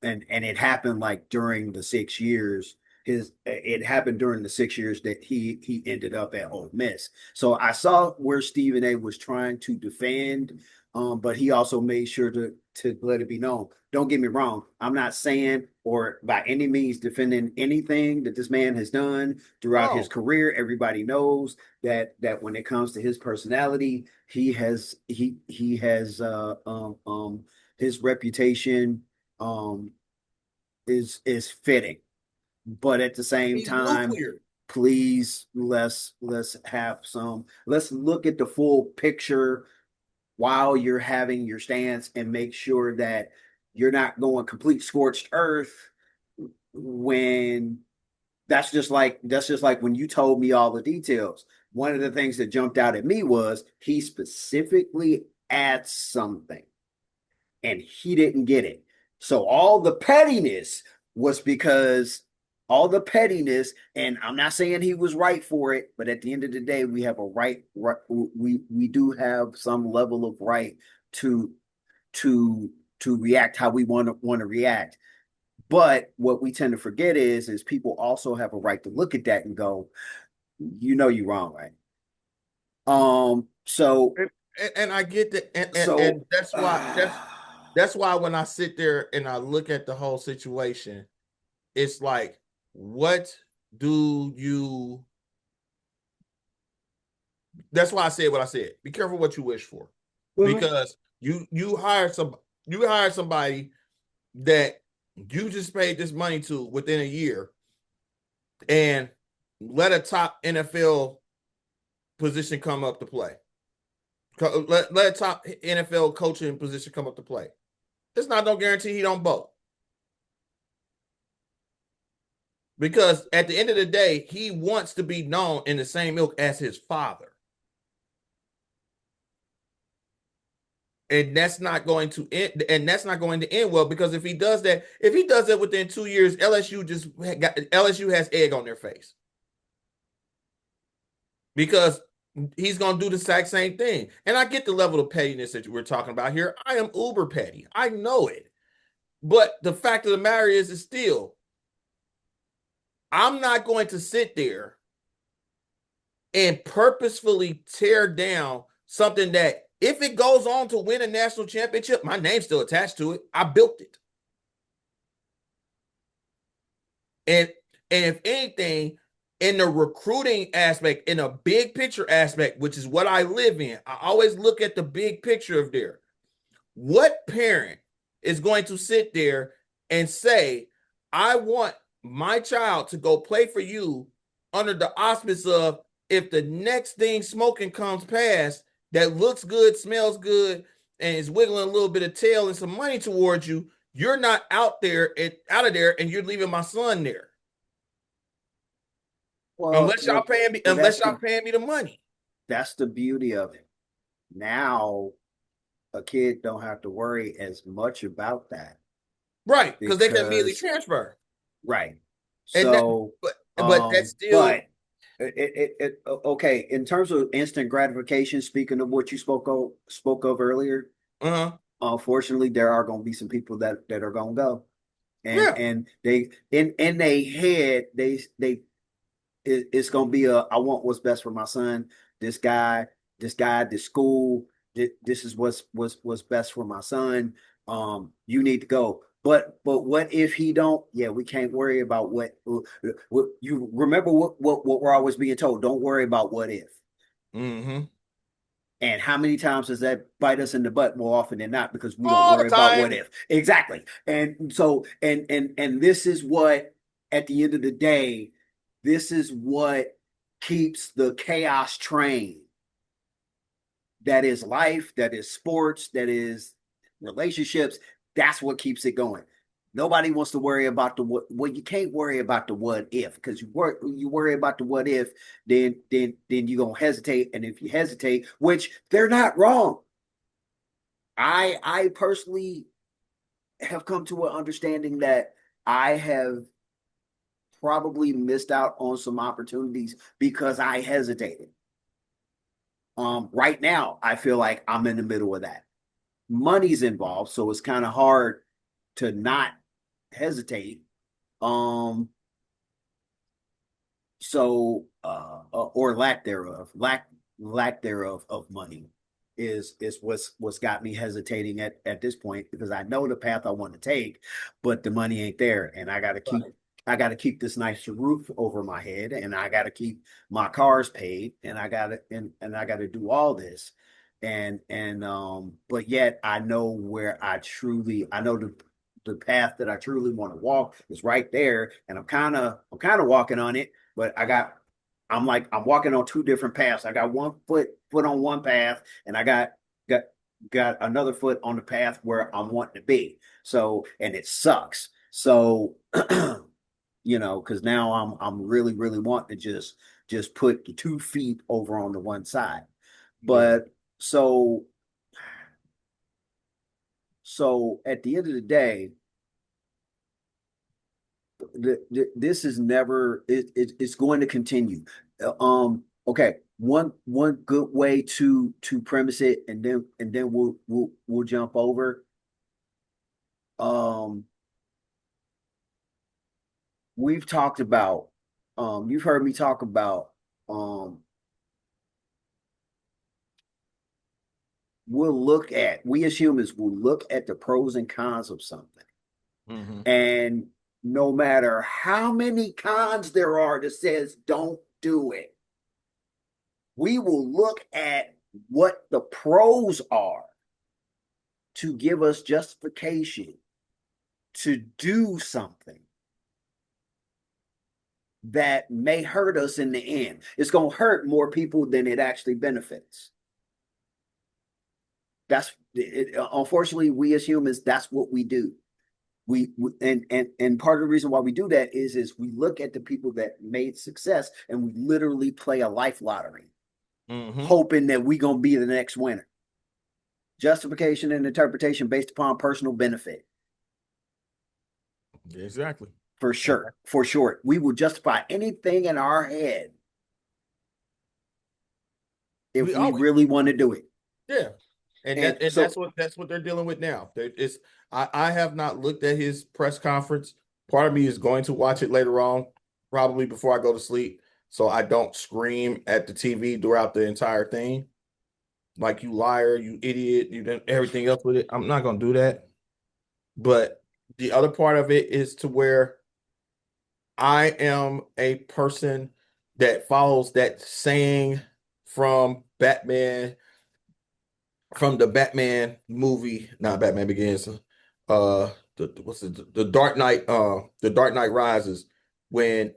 it happened like during the 6 years. It happened during the 6 years that he ended up at Ole Miss. So I saw where Stephen A. was trying to defend, but he also made sure to let it be known. Don't get me wrong. I'm not saying or by any means defending anything that this man has done throughout his career. Everybody knows that when it comes to his personality, his reputation is fitting. But at the same time, please let's look at the full picture while you're having your stance and make sure that you're not going complete scorched earth when that's just like when you told me all the details. One of the things that jumped out at me was he specifically asked something and he didn't get it. So all the pettiness, and I'm not saying he was right for it, but at the end of the day, we have a right we do have some level of right to react how we want to react. But what we tend to forget is people also have a right to look at that and go, you're wrong, right? So and I get that, and that's why that's why when I sit there and I look at the whole situation, it's like, what do you? That's why I said what I said. Be careful what you wish for, Well, because you hire somebody that you just paid this money to within a year, and let a top NFL position come up to play. Let a top NFL coaching position come up to play. It's not no guarantee he don't bowl. Because at the end of the day, he wants to be known in the same ilk as his father. And that's not going to end well, because if he does that within 2 years, LSU has egg on their face, because he's going to do the exact same thing. And I get the level of pettiness that we're talking about here. I am uber petty. I know it. But the fact of the matter is still, I'm not going to sit there and purposefully tear down something that, if it goes on to win a national championship, my name's still attached to it. I built it. And if anything, in the recruiting aspect, in a big picture aspect, which is what I live in, I always look at the big picture of there. What parent is going to sit there and say, I want my child to go play for you under the auspice of, if the next thing smoking comes past that looks good, smells good, and is wiggling a little bit of tail and some money towards you, you're not out of there, and you're leaving my son there. Unless y'all paying me, the money. That's the beauty of it. Now a kid don't have to worry as much about that. Right, because they can immediately transfer. Right. And So, but that's still. But okay. In terms of instant gratification, speaking of what you spoke of earlier, unfortunately, there are going to be some people that are going to go, and they in their head it's going to be I want what's best for my son. This guy, this school. This is what's best for my son. You need to go. But what if he don't? Yeah, we can't worry about what you remember. What we're always being told. Don't worry about what if. Mm-hmm. And how many times does that bite us in the butt? More often than not, because we don't All the worry about what time. if. Exactly. And so and this is what, at the end of the day, this is what keeps the chaos train. That is life, that is sports, that is relationships. That's what keeps it going. Nobody wants to worry about the what. Well, you can't worry about the what if, because you worry about the what if, then you're gonna hesitate, and if you hesitate, which they're not wrong. I personally have come to an understanding that I have probably missed out on some opportunities because I hesitated. Right now, I feel like I'm in the middle of that. Money's involved, so it's kind of hard to not hesitate. Um, or lack thereof of money is what's got me hesitating at this point, because I know the path I want to take, but the money ain't there, and I got to keep this nice roof over my head, and I got to keep my cars paid, and I got to do all this, but yet I know I know the path that I truly want to walk is right there, and I'm kind of walking on it, but I'm walking on two different paths. I got one foot on one path, and I got another foot on the path where I'm wanting to be. So, and it sucks. So, because now I'm really really wanting to just put the 2 feet over on the one side. Yeah. But so at the end of the day, this is never it's going to continue. Okay, one good way to premise it, and then we'll jump over. um we've talked about, you've heard me talk about, um we as humans will look at the pros and cons of something. Mm-hmm. And no matter how many cons there are that says don't do it, we will look at what the pros are to give us justification to do something that may hurt us in the end. It's going to hurt more people than it actually benefits. That's it, unfortunately, we as humans, that's what we do. And part of the reason why we do that is we look at the people that made success and we literally play a life lottery, hoping that we're gonna be the next winner. Justification and interpretation based upon personal benefit. Exactly. For sure. For sure. We will justify anything in our head if we really want to do it. Yeah. And that's what they're dealing with now. I have not looked at his press conference. Part of me is going to watch it later on, probably before I go to sleep, so I don't scream at the TV throughout the entire thing. Like, you liar, you idiot, you done everything else with it. I'm not gonna do that. But the other part of it is to where I am a person that follows that saying from Batman, from the Batman movie, not Batman Begins, the Dark Knight, the Dark Knight Rises, the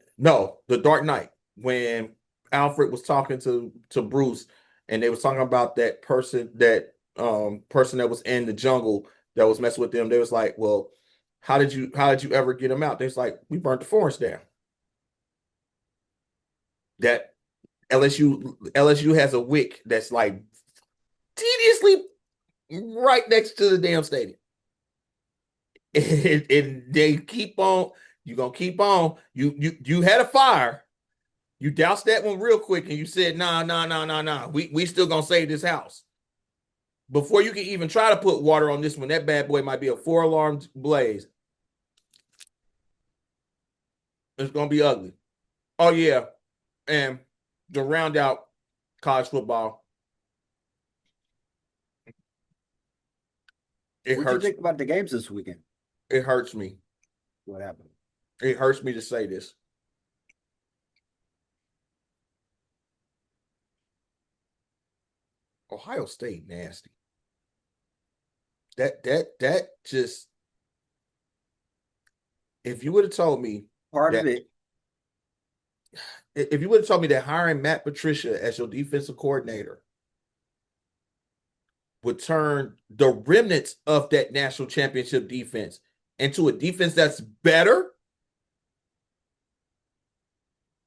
Dark Knight, when Alfred was talking to Bruce, and they was talking about that person that was in the jungle that was messing with them. They was like, well, how did you ever get him out? They was like, we burnt the forest down. That LSU has a wick that's like tediously right next to the damn stadium. And they keep on, you're gonna keep on. You had a fire, you doused that one real quick, and you said, nah. We still gonna save this house. Before you can even try to put water on this one, that bad boy might be a 4-alarm blaze. It's gonna be ugly. Oh yeah. And to round out college football, What you think about the games this weekend? It hurts me. What happened? It hurts me to say this. Ohio State nasty. That just, if you would have told me part of it, if you would have told me that hiring Matt Patricia as your defensive coordinator would turn the remnants of that national championship defense into a defense that's better,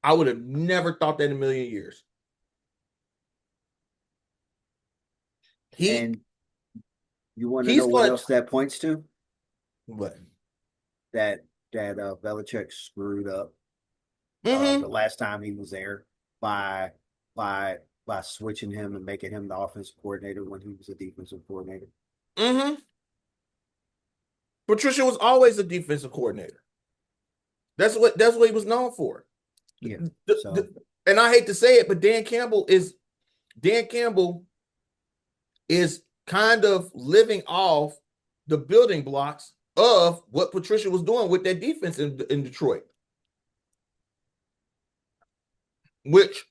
I would have never thought that in a million years. And you want to know what else that points to? What? That Belichick screwed up the last time he was there by switching him and making him the offensive coordinator when he was a defensive coordinator. Patricia was always a defensive coordinator. That's what he was known for. Yeah. And I hate to say it, but Dan Campbell is kind of living off the building blocks of what Patricia was doing with that defense in Detroit, which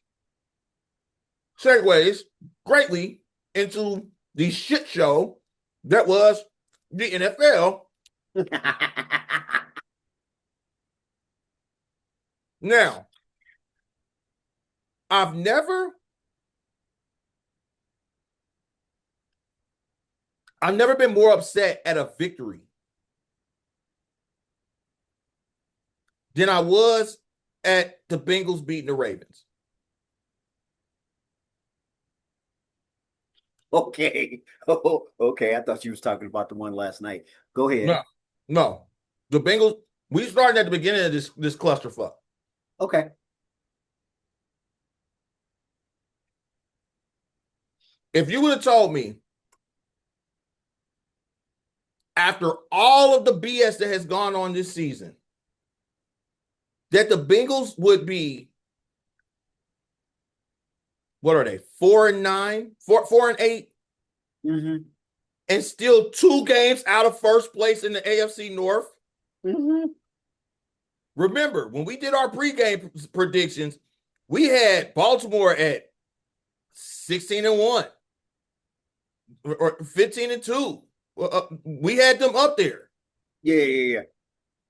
segues greatly into the shit show that was the NFL. Now, I've never been more upset at a victory than I was at the Bengals beating the Ravens. Okay. Oh, okay. I thought you was talking about the one last night. Go ahead. No. The Bengals, we started at the beginning of this clusterfuck. Okay. If you would have told me after all of the BS that has gone on this season that the Bengals would be, what are they, 4-9, 4-8, Mm-hmm. and still 2 games out of first place in the AFC North. Mm-hmm. Remember, when we did our pregame predictions, we had Baltimore at 16-1 or 15-2. We had them up there. Yeah, yeah, yeah.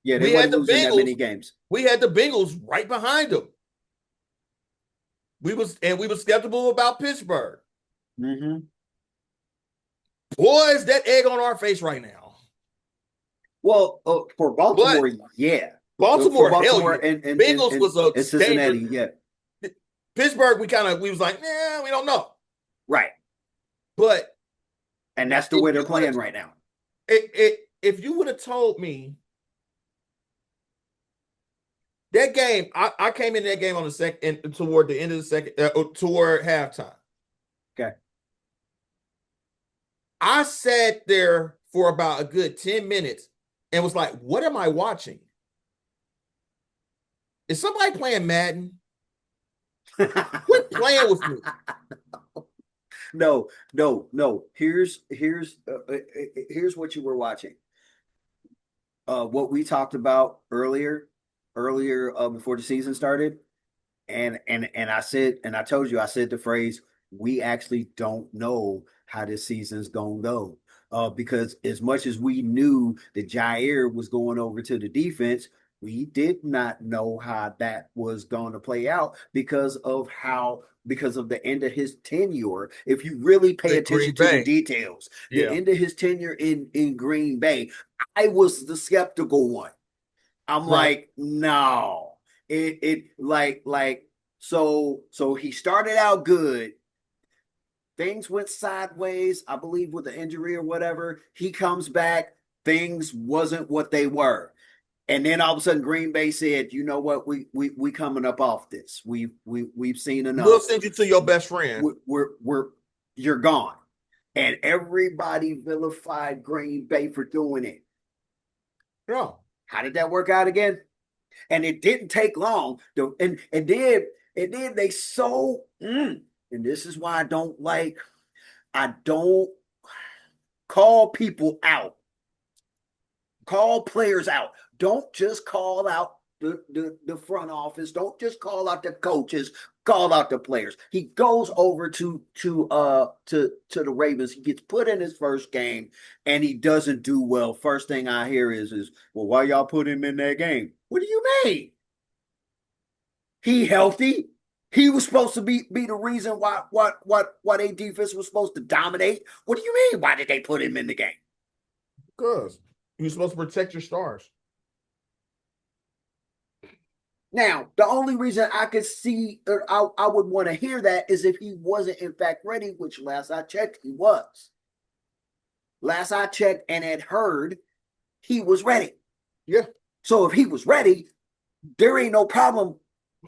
Yeah, they We had wasn't the losing that Bengals. many games. We had the Bengals right behind them. We was skeptical about Pittsburgh. Mm-hmm. Boy, is that egg on our face right now. Well, for But Baltimore, yeah. For Baltimore, hell Baltimore yeah. Bengals was a and dangerous. Cincinnati, yeah. Pittsburgh, we was like, we don't know. Right. But And that's the if way they're you would have playing right now. if you would have told me that game, I came in that game on the second toward the end of the second, toward halftime. Okay. I sat there for about a good 10 minutes and was like, what am I watching? Is somebody playing Madden? Quit playing with me. No, no, no. Here's what you were watching. What we talked about earlier before the season started, and I said, and I told you, I said the phrase, we actually don't know how this season's gonna go. Because as much as we knew that Jair was going over to the defense, we did not know how that was going to play out because of the end of his tenure. If you really pay In Green attention to the Bay. details, the Yeah. end of his tenure in Green Bay, I was the skeptical one. I'm Right. like, no. It like so he started out good. Things went sideways, I believe, with the injury or whatever. He comes back, things wasn't what they were. And then all of a sudden Green Bay said, you know what, we coming up off this. We've seen We'll enough. send you to your best friend. We're you're gone. And everybody vilified Green Bay for doing it. No. How did that work out again? And it didn't take long. And then they and this is why I don't call people out, call players out. Don't just call out the front office. Don't just call out the coaches. Call out the players. He goes over to the Ravens. He gets put in his first game, and he doesn't do well. First thing I hear is well, why y'all put him in that game? What do you mean? He healthy. He was supposed to be the reason why their defense was supposed to dominate. What do you mean? Why did they put him in the game? Because you're supposed to protect your stars. Now, the only reason I could see or I would want to hear that is if he wasn't in fact ready, which last I checked, he was. Last I checked and had heard, he was ready. Yeah. So if he was ready, there ain't no problem.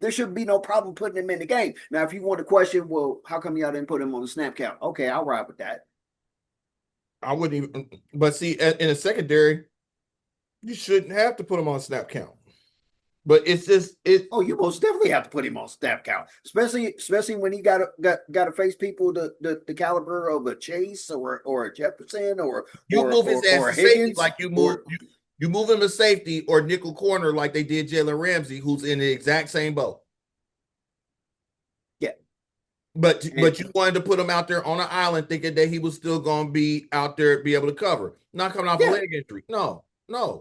There should be no problem putting him in the game. Now, if you want to question, well, how come y'all didn't put him on the snap count? Okay, I'll ride with that. I wouldn't even, but see, in a secondary, you shouldn't have to put him on snap count. But it's just it. Oh, you most definitely have to put him on snap count, especially when he got to face people the caliber of a Chase or a Jefferson You move his ass or to a safety Higgins like you move or you move him to safety or nickel corner like they did Jalen Ramsey, who's in the exact same boat. yeah. But you wanted to put him out there on an island thinking that he was still going to be out there, be able to cover, not coming off a Yeah, leg injury. No,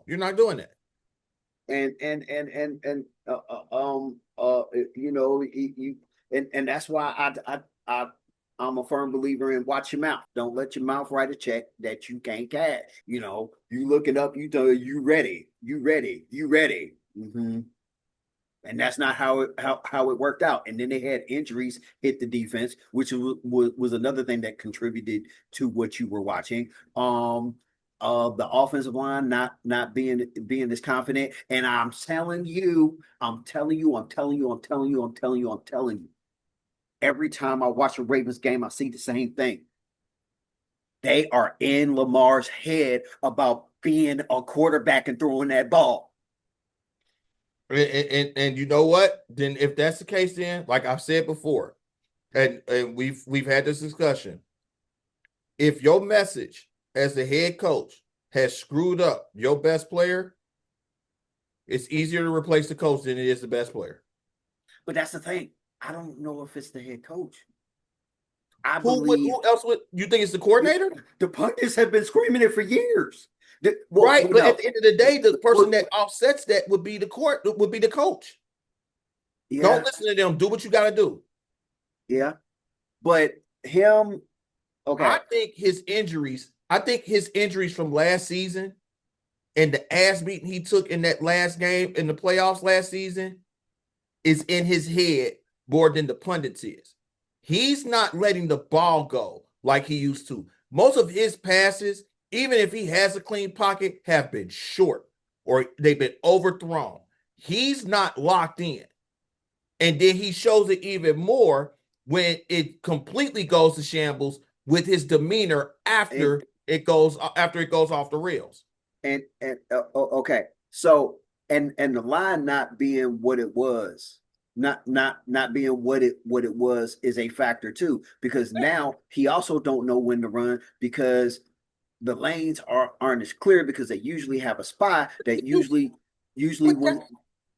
you're not doing that. and you know you and that's why I'm a firm believer in watch your mouth. Don't let your mouth write a check that you can't cash. You know, you look it up. You ready? You ready? You ready? Mm-hmm. And that's not how it worked out. And then they had injuries hit the defense, which was another thing that contributed to what you were watching. The offensive line not being this confident. And I'm telling you, I'm telling you, I'm telling you, I'm telling you, I'm telling you. Every time I watch a Ravens game, I see the same thing. They are in Lamar's head about being a quarterback and throwing that ball. And you know what? Then if that's the case, then like I've said before, and we've had this discussion. if your message as the head coach has screwed up your best player, it's easier to replace the coach than it is the best player. But that's the thing. I don't know if it's the head coach. I believe Who else would you think it's the coordinator? the pundits have been screaming it for years. Right, but no. at the end of the day, the person that offsets that would be the coach. Yeah. Don't listen to them. Do what you got to do. Yeah, but him. Okay. I think his injuries from last season and the ass beating he took in that last game in the playoffs last season is in his head more than the pundits is. He's not letting the ball go like he used to. Most of his passes, even if he has a clean pocket, have been short or they've been overthrown. He's not locked in. And then he shows it even more when it completely goes to shambles with his demeanor after it goes off the rails. And okay, so and the line not being what it was, not being what it was is a factor too, because now he also don't know when to run because the lanes aren't as clear because they usually have a spy that usually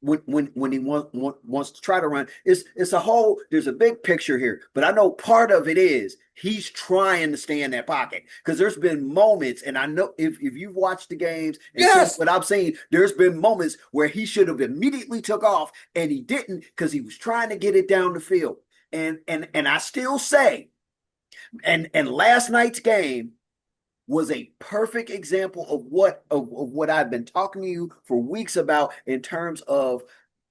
when he wants to try to run, it's a whole. There's a big picture here, but I know part of it is he's trying to stay in that pocket because there's been moments, and I know if you've watched the games and seen what I've seen, there's been moments where he should have immediately took off and he didn't because he was trying to get it down the field. And I still say, and last night's game was a perfect example of what I've been talking to you for weeks about in terms of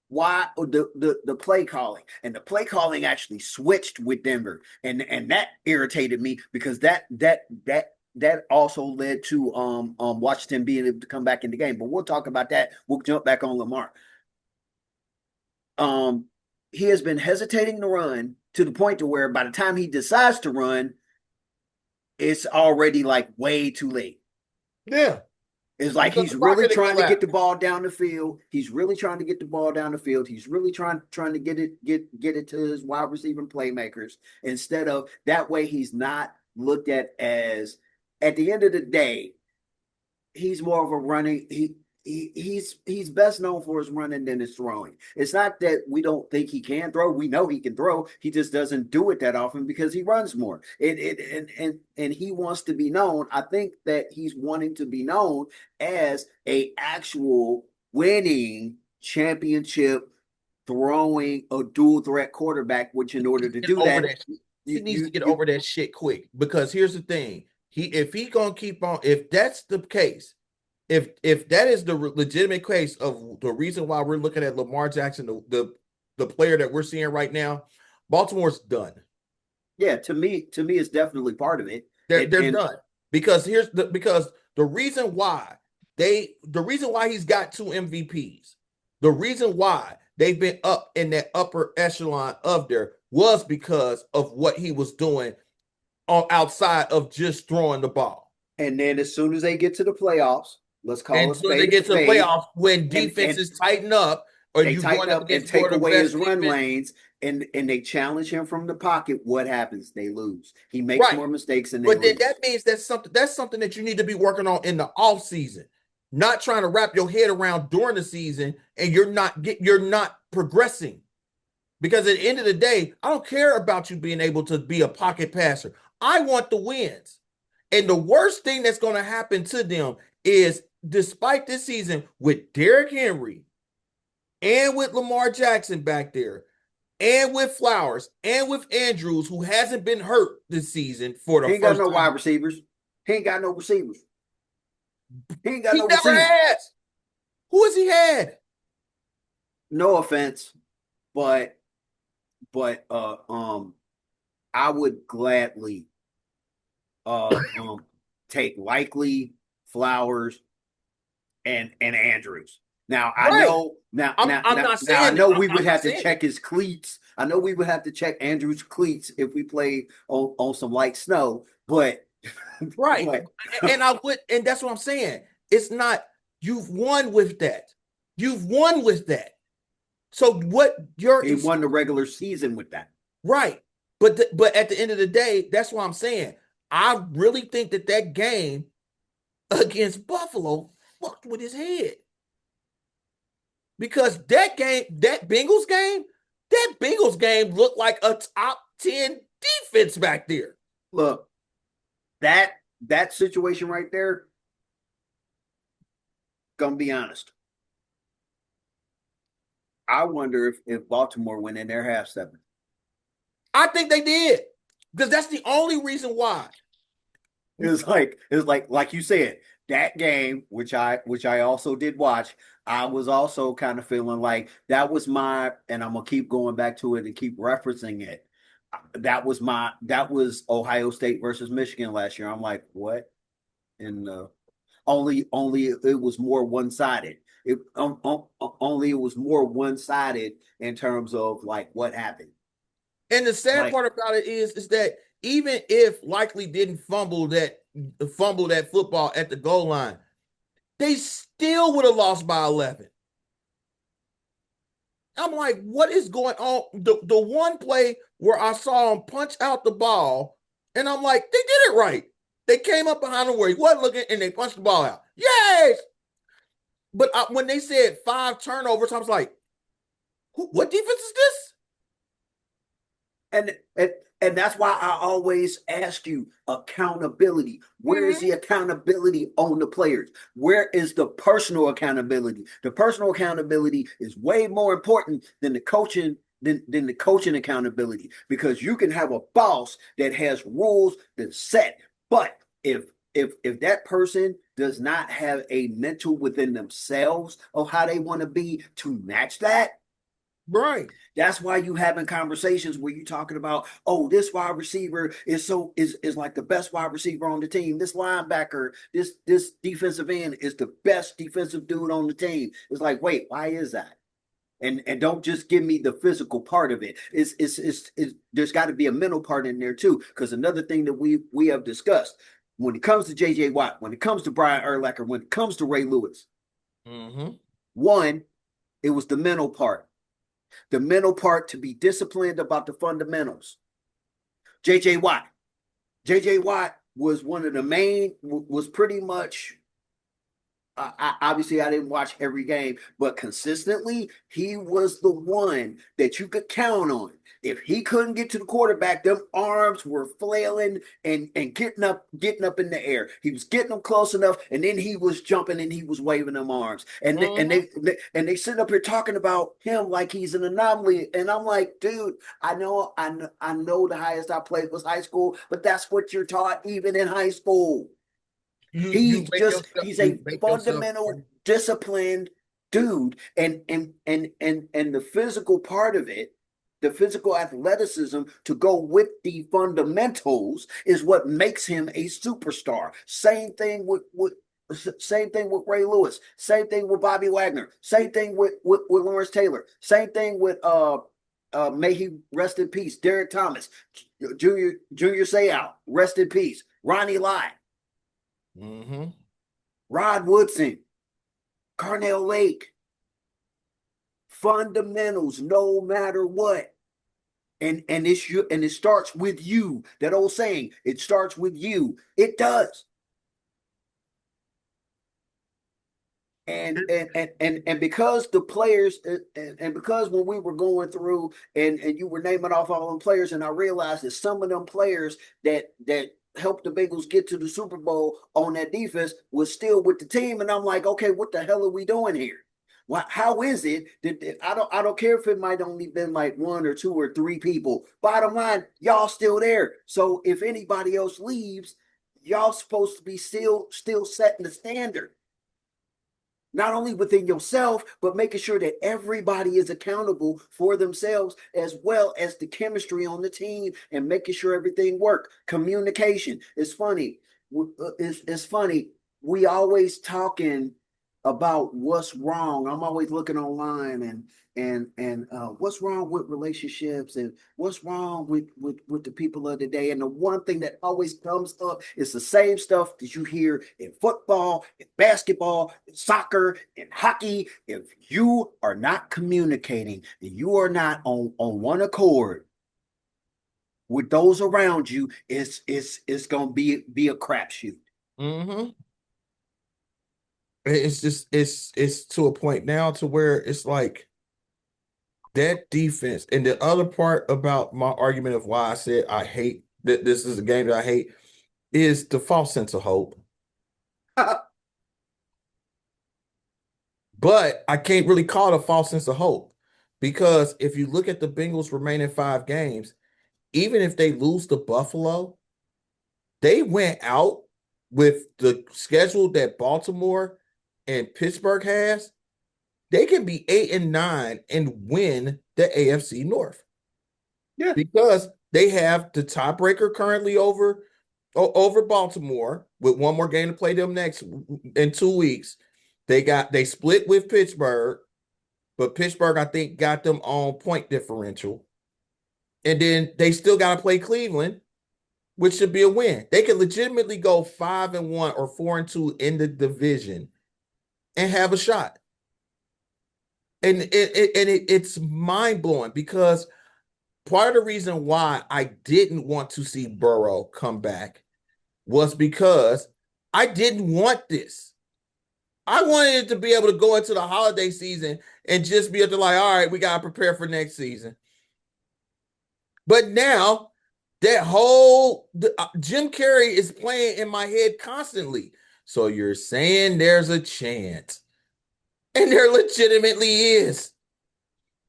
why the play calling, and the play calling actually switched with Denver, and that irritated me because that also led to Washington being able to come back in the game. But we'll talk about that. We'll jump back on Lamar. He has been hesitating to run to the point to where by the time he decides to run, it's already like way too late. Yeah. It's like he's really trying to get the ball down the field. He's really trying to get the ball down the field. He's really trying to get it to his wide receiver playmakers. Instead of that way, he's not looked at as, at the end of the day, he's more of a running. He's best known for his running than his throwing. It's not that we don't think he can throw. We know he can throw. He just doesn't do it that often because he runs more. And he wants to be known. I think that he's wanting to be known as a actual winning championship throwing a dual threat quarterback, which in order to do that, he needs to get over that shit quick. Because here's the thing. If that's the case, if that is the legitimate case of the reason why we're looking at Lamar Jackson, the player that we're seeing right now, Baltimore's done. Yeah, to me, it's definitely part of it. They're done because the reason why he's got 2 MVPs, the reason why they've been up in that upper echelon of there was because of what he was doing outside of just throwing the ball. And then as soon as they get to the playoffs, let's call it. They get to the playoffs when defenses tighten up, or you tighten up and take away his run lanes, and they challenge him from the pocket. What happens? They lose. He makes more mistakes, and then that means that's something that you need to be working on in the off season, not trying to wrap your head around during the season, and you're not progressing. Because at the end of the day, I don't care about you being able to be a pocket passer. I want the wins. And the worst thing that's going to happen to them is, despite this season with Derrick Henry and with Lamar Jackson back there and with Flowers and with Andrews, who hasn't been hurt this season for the first time. He ain't got no wide receivers. He ain't got no receivers. He never has. Who has he had? No offense, but I would gladly take Likely, Flowers, and Andrews. Now I know I know we would have to check his cleats. I know we would have to check Andrews' cleats if we played on some light snow, but right. And that's what I'm saying. It's not, you've won with that. So he won the regular season with that. Right. But at the end of the day, that's what I'm saying. I really think that game against Buffalo fucked with his head. Because that Bengals game looked like a top 10 defense back there. Look, that situation right there, gonna be honest. I wonder if Baltimore went in there half stepping. I think they did. Because that's the only reason why. Like you said, that game, which I also did watch, I was also kind of feeling like that was my, and I'm gonna keep going back to it and keep referencing it. That was Ohio State versus Michigan last year. I'm like, what? And only it was more one sided. Only it was more one sided in terms of like what happened. And the sad Like, part about it is that even if Likely didn't fumble that football at the goal line, they still would have lost by 11. I'm like, what is going on? The one play where I saw him punch out the ball, and I'm like, they did it right. They came up behind him where he wasn't looking, and they punched the ball out. Yes! But when they said 5 turnovers, I was like, what defense is this? and that's why I always ask you accountability. Where is Mm-hmm. the accountability on the players? Where is the personal accountability? The personal accountability is way more important than the coaching accountability, because you can have a boss that has rules that set, but if that person does not have a mental within themselves of how they want to be to match that, Right. that's why you having conversations where you talking about, oh, this wide receiver is like the best wide receiver on the team. This linebacker, this defensive end is the best defensive dude on the team. It's like, wait, why is that? And don't just give me the physical part of it. It's there's got to be a mental part in there too. Because another thing that we have discussed, when it comes to J.J. Watt, when it comes to Brian Urlacher, when it comes to Ray Lewis, Mm-hmm. one, it was the mental part. The mental part to be disciplined about the fundamentals. JJ Watt. JJ Watt was one of the main, was pretty much obviously I didn't watch every game, but consistently he was the one that you could count on. If he couldn't get to the quarterback, them arms were flailing and getting up in the air. He was getting them close enough, and then he was jumping and he was waving them arms. And they, and Mm-hmm. they sit up here talking about him like he's an anomaly. And I'm like, dude, I know the highest I played was high school, but that's what you're taught even in high school. He's You a make yourself. fundamental disciplined dude. And the physical part of it, the physical athleticism to go with the fundamentals is what makes him a superstar. Same thing with Ray Lewis. Same thing with Bobby Wagner. Same thing with Lawrence Taylor. Same thing with may he rest in peace, Derek Thomas, Junior Seau, rest in peace, Ronnie Lott, Mm-hmm. Rod Woodson, Carnell Lake. Fundamentals, no matter what. And it starts with you. That old saying, it starts with you. It does. And because the players and because when we were going through and you were naming off all them players, and I realized that some of them players that helped the Bengals get to the Super Bowl on that defense was still with the team, and I'm like, okay, what the hell are we doing here? How is it that I don't care if it might only been like 1 or 2 or 3 people. Bottom line, y'all still there. So if anybody else leaves, y'all supposed to be still setting the standard, not only within yourself, but making sure that everybody is accountable for themselves, as well as the chemistry on the team and making sure everything works. Communication. It's funny. It's funny. We always talking about what's wrong. I'm always looking online and what's wrong with relationships and what's wrong with the people of the day. And the one thing that always comes up is the same stuff that you hear in football, in basketball, in soccer, in hockey. If you are not communicating and you are not on one accord, with those around you, it's gonna be a crapshoot. Mm-hmm. It's just it's to a point now to where it's like that defense. And the other part about my argument of why I said I hate that this is a game that I hate is the false sense of hope. But I can't really call it a false sense of hope because if you look at the Bengals' remaining 5 games, even if they lose to Buffalo, they went out with the schedule that Baltimore and Pittsburgh has. They can be 8-9 and win the AFC North Yeah, because they have the tiebreaker currently over Baltimore with one more game to play them next in 2 weeks. They split with Pittsburgh, but Pittsburgh I think got them on point differential, and then they still got to play Cleveland, which should be a win. They could legitimately go 5-1 or 4-2 in the division and have a shot. And it's mind blowing because part of the reason why I didn't want to see Burrow come back was because I didn't want this. I wanted it to be able to go into the holiday season and just be able to like, all right, we got to prepare for next season. But now that whole Jim Carrey is playing in my head constantly. So you're saying there's a chance. And there legitimately is.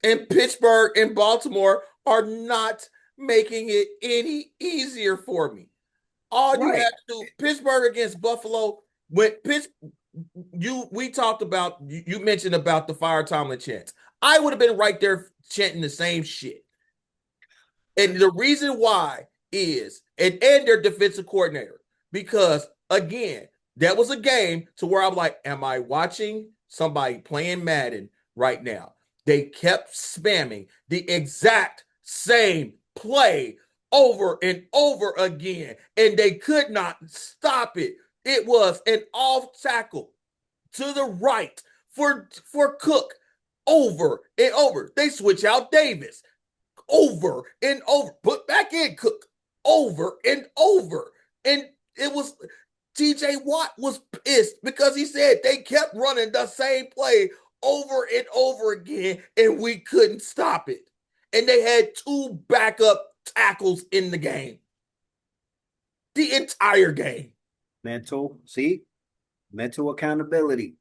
And Pittsburgh and Baltimore are not making it any easier for me. All you right. have to do, Pittsburgh against Buffalo, when we talked about, you mentioned about the Fire Tomlin chants. I would have been right there chanting the same shit. And the reason why is, and their defensive coordinator, because again, that was a game to where I'm like, am I watching somebody playing Madden right now? They kept spamming the exact same play over and over again, and they could not stop it. It was an off tackle to the right for Cook over and over. They switch out Davis over and over, put back in Cook over and over. And it was TJ Watt was pissed because he said they kept running the same play over and over again, and we couldn't stop it. And they had 2 backup tackles in the game. The entire game. Mental accountability.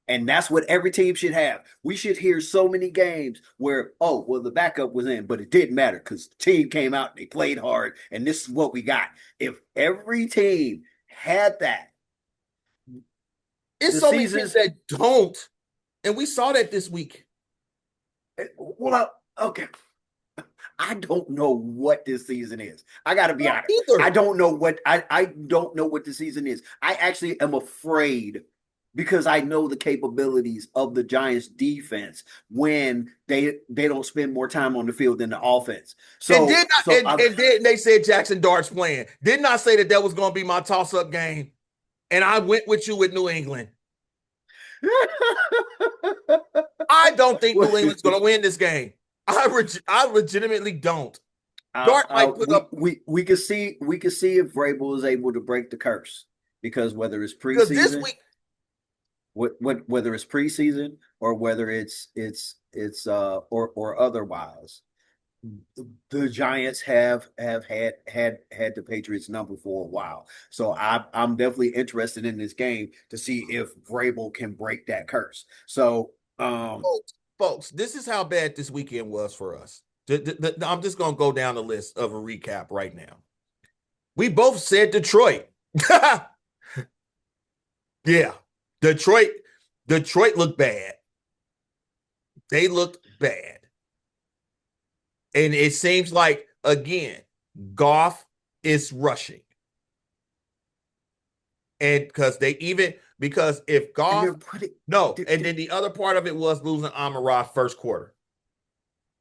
And that's what every team should have. We should hear so many games where, oh, well, the backup was in, but it didn't matter because the team came out and they played hard, and this is what we got. If every team had that, It's the so many teams seasons, that don't. And we saw that this week. well, okay. I don't know what this season is. I got to be honest. Either. I don't know what the season is. I actually am afraid because I know the capabilities of the Giants defense when they don't spend more time on the field than the offense. And So did not, and then they said Jackson Dart's playing. Did not say that was going to be my toss-up game. And I went with you with New England. I don't think New England's going to win this game. I legitimately don't. Dart might put up we could see if Vrabel is able to break the curse because whether it's because this preseason, week whether it's preseason or whether or otherwise, the Giants have had the Patriots number for a while. So I'm definitely interested in this game to see if Vrabel can break that curse. So folks, this is how bad this weekend was for us. I'm just going to go down the list of a recap right now. We both said Detroit. Yeah. Detroit looked bad. They looked bad. And it seems like, again, Goff is rushing. And because if Goff, and then the other part of it was losing Amon-Ra first quarter.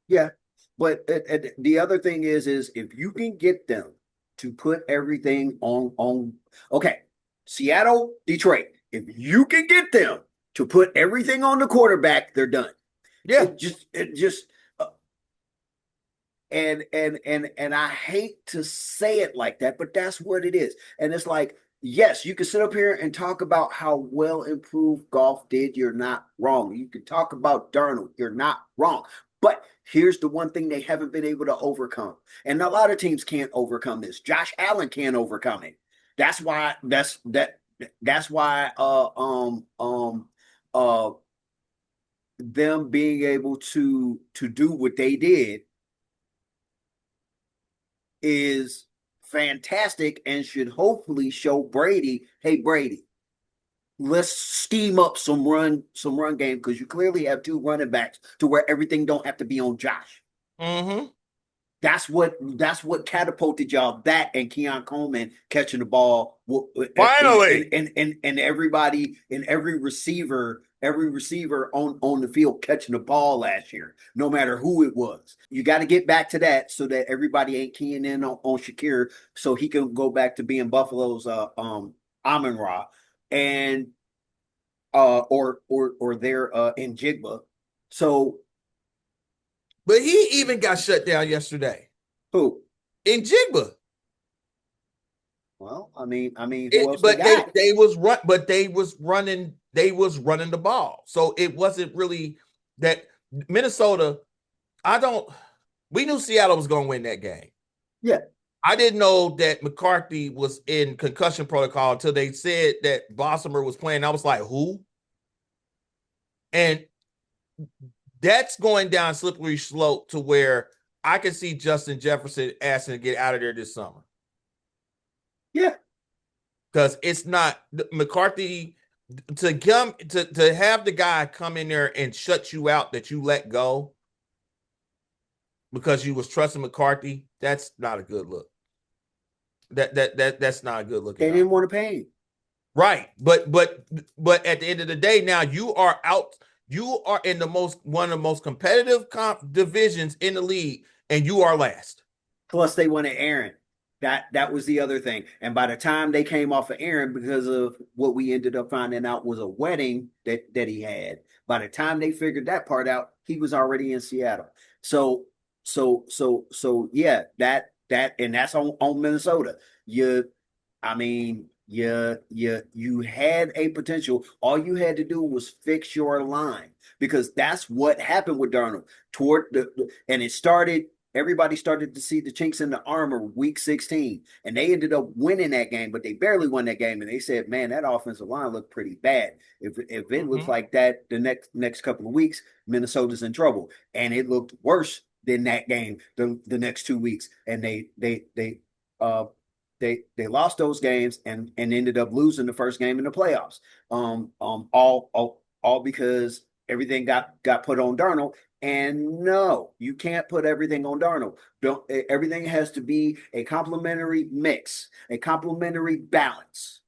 Yeah. But the other thing is if you can get them to put everything on, okay, Seattle, Detroit, if you can get them to put everything on the quarterback, they're done. Yeah. It just and I hate to say it like that, but that's what it is. And it's like, yes, you can sit up here and talk about how well improved golf did. You're not wrong. You can talk about Darnold. You're not wrong. But here's the one thing they haven't been able to overcome. And a lot of teams can't overcome this. Josh Allen can't overcome it. That's why uh them being able to do what they did is fantastic and should hopefully show Brady, hey Brady, let's scheme up some run game because you clearly have two running backs to where everything don't have to be on Josh. Mm-hmm. That's what catapulted y'all. That and Keon Coleman catching the ball, Finally. and everybody and every receiver on the field catching the ball last year, no matter who it was. You got to get back to that so that everybody ain't keying in on Shakir, so he can go back to being Buffalo's Amon Ra and or their in Jigba. So But he even got shut down yesterday who? in Jigba. Well, who else they But got? they was running the ball. So it wasn't really that Minnesota. We knew Seattle was going to win that game. Yeah. I didn't know that McCarthy was in concussion protocol until they said that Bossomer was playing. I was like, who? And that's going down slippery slope to where I can see Justin Jefferson asking to get out of there this summer. Yeah. Because it's not McCarthy to have the guy come in there and shut you out that you let go because you was trusting McCarthy. That's not a good look. That's not a good look. They didn't want to pay him. Right. But at the end of the day, now you are out. You are in one of the most competitive divisions in the league, and you are last. Plus, they wanted Aaron. That was the other thing. And by the time they came off of Aaron, because of what we ended up finding out was a wedding that he had, by the time they figured that part out, he was already in Seattle. So yeah, and that's on Minnesota. You had a potential. All you had to do was fix your line because that's what happened with Darnold and it started. Everybody started to see the chinks in the armor week 16, and they ended up winning that game, but they barely won that game. And they said, "Man, that offensive line looked pretty bad. If it looks like that the next couple of weeks, Minnesota's in trouble." And it looked worse than that game the next 2 weeks, and uh they lost those games and ended up losing the first game in the playoffs. All because everything got put on Darnold. And no, you can't put everything on Darnold. Everything has to be a complementary mix, a complementary balance.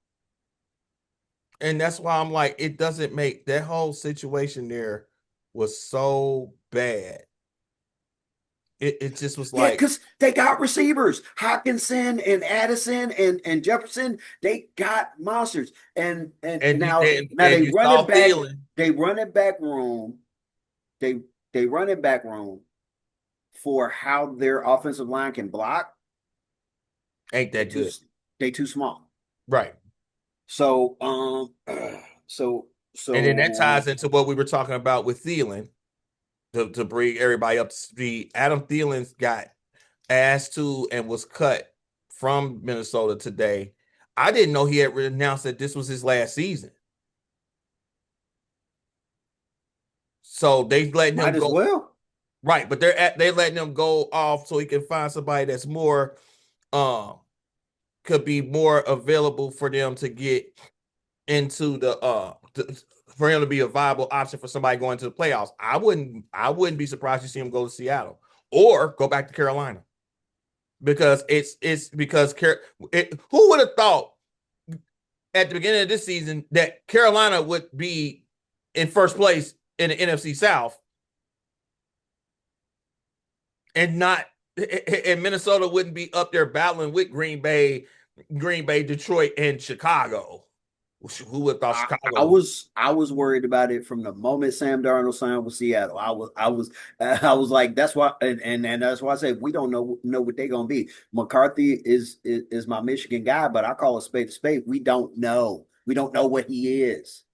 And that's why I'm like, it doesn't make that whole situation there was so bad. It just was Yeah, like, because they got receivers. Hawkinson and Addison and Jefferson, they got monsters. And now they you run saw it back. Thielen. They run it back room. They they run it back room for how their offensive line can block. Ain't They that too good. they too small. Right. So so And then that so ties into what we were talking about with Thielen to bring everybody up to speed. Adam Thielen's got asked to and was cut from Minnesota today. I didn't know he had announced that this was his last season. So they letting him might as go. well. Right, but they letting him go off so he can find somebody that's more could be more available for them to get into for him to be a viable option for somebody going to the playoffs. I wouldn't be surprised to see him go to Seattle or go back to Carolina because it's because who would have thought at the beginning of this season that Carolina would be in first place in the NFC South and not and Minnesota wouldn't be up there battling with Green Bay, Detroit, and Chicago. Who would have thought I Chicago? was worried about it from the moment Sam Darnold signed with Seattle. I was like, that's why, and that's why I say we don't know what they're gonna be. McCarthy is my Michigan guy, but I call a spade a spade. We don't know. We don't know what he is.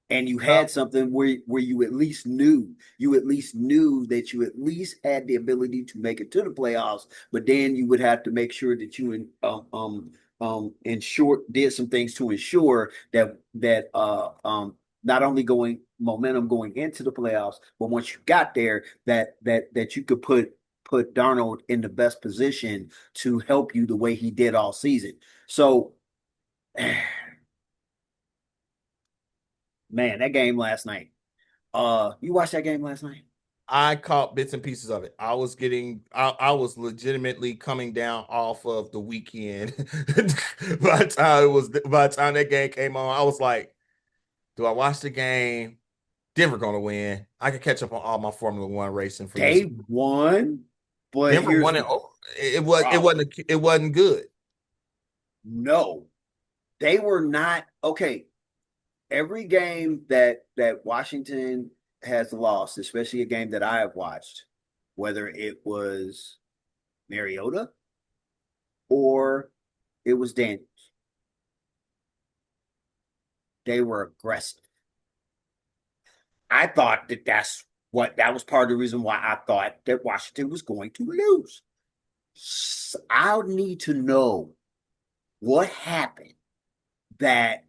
And you Uh, had something where you at least knew that you at least had the ability to make it to the playoffs, but then you would have to make sure that you ensure did some things to ensure that not only going momentum going into the playoffs, but once you got there, that you could put Darnold in the best position to help you the way he did all season. So man, that game last night. You watched that game last night? I caught bits and pieces of it. I was legitimately coming down off of the weekend. By the time that game came on, I was like, do I watch the game? Denver gonna win. I could catch up on all my Formula One racing for this. They won, but Denver here's won the it. problem. It wasn't good. No, they were not okay. Every game that Washington has lost, especially a game that I have watched, whether it was Mariota or it was Daniels, they were aggressive. I thought that was part of the reason why I thought that Washington was going to lose. I'll need to know what happened that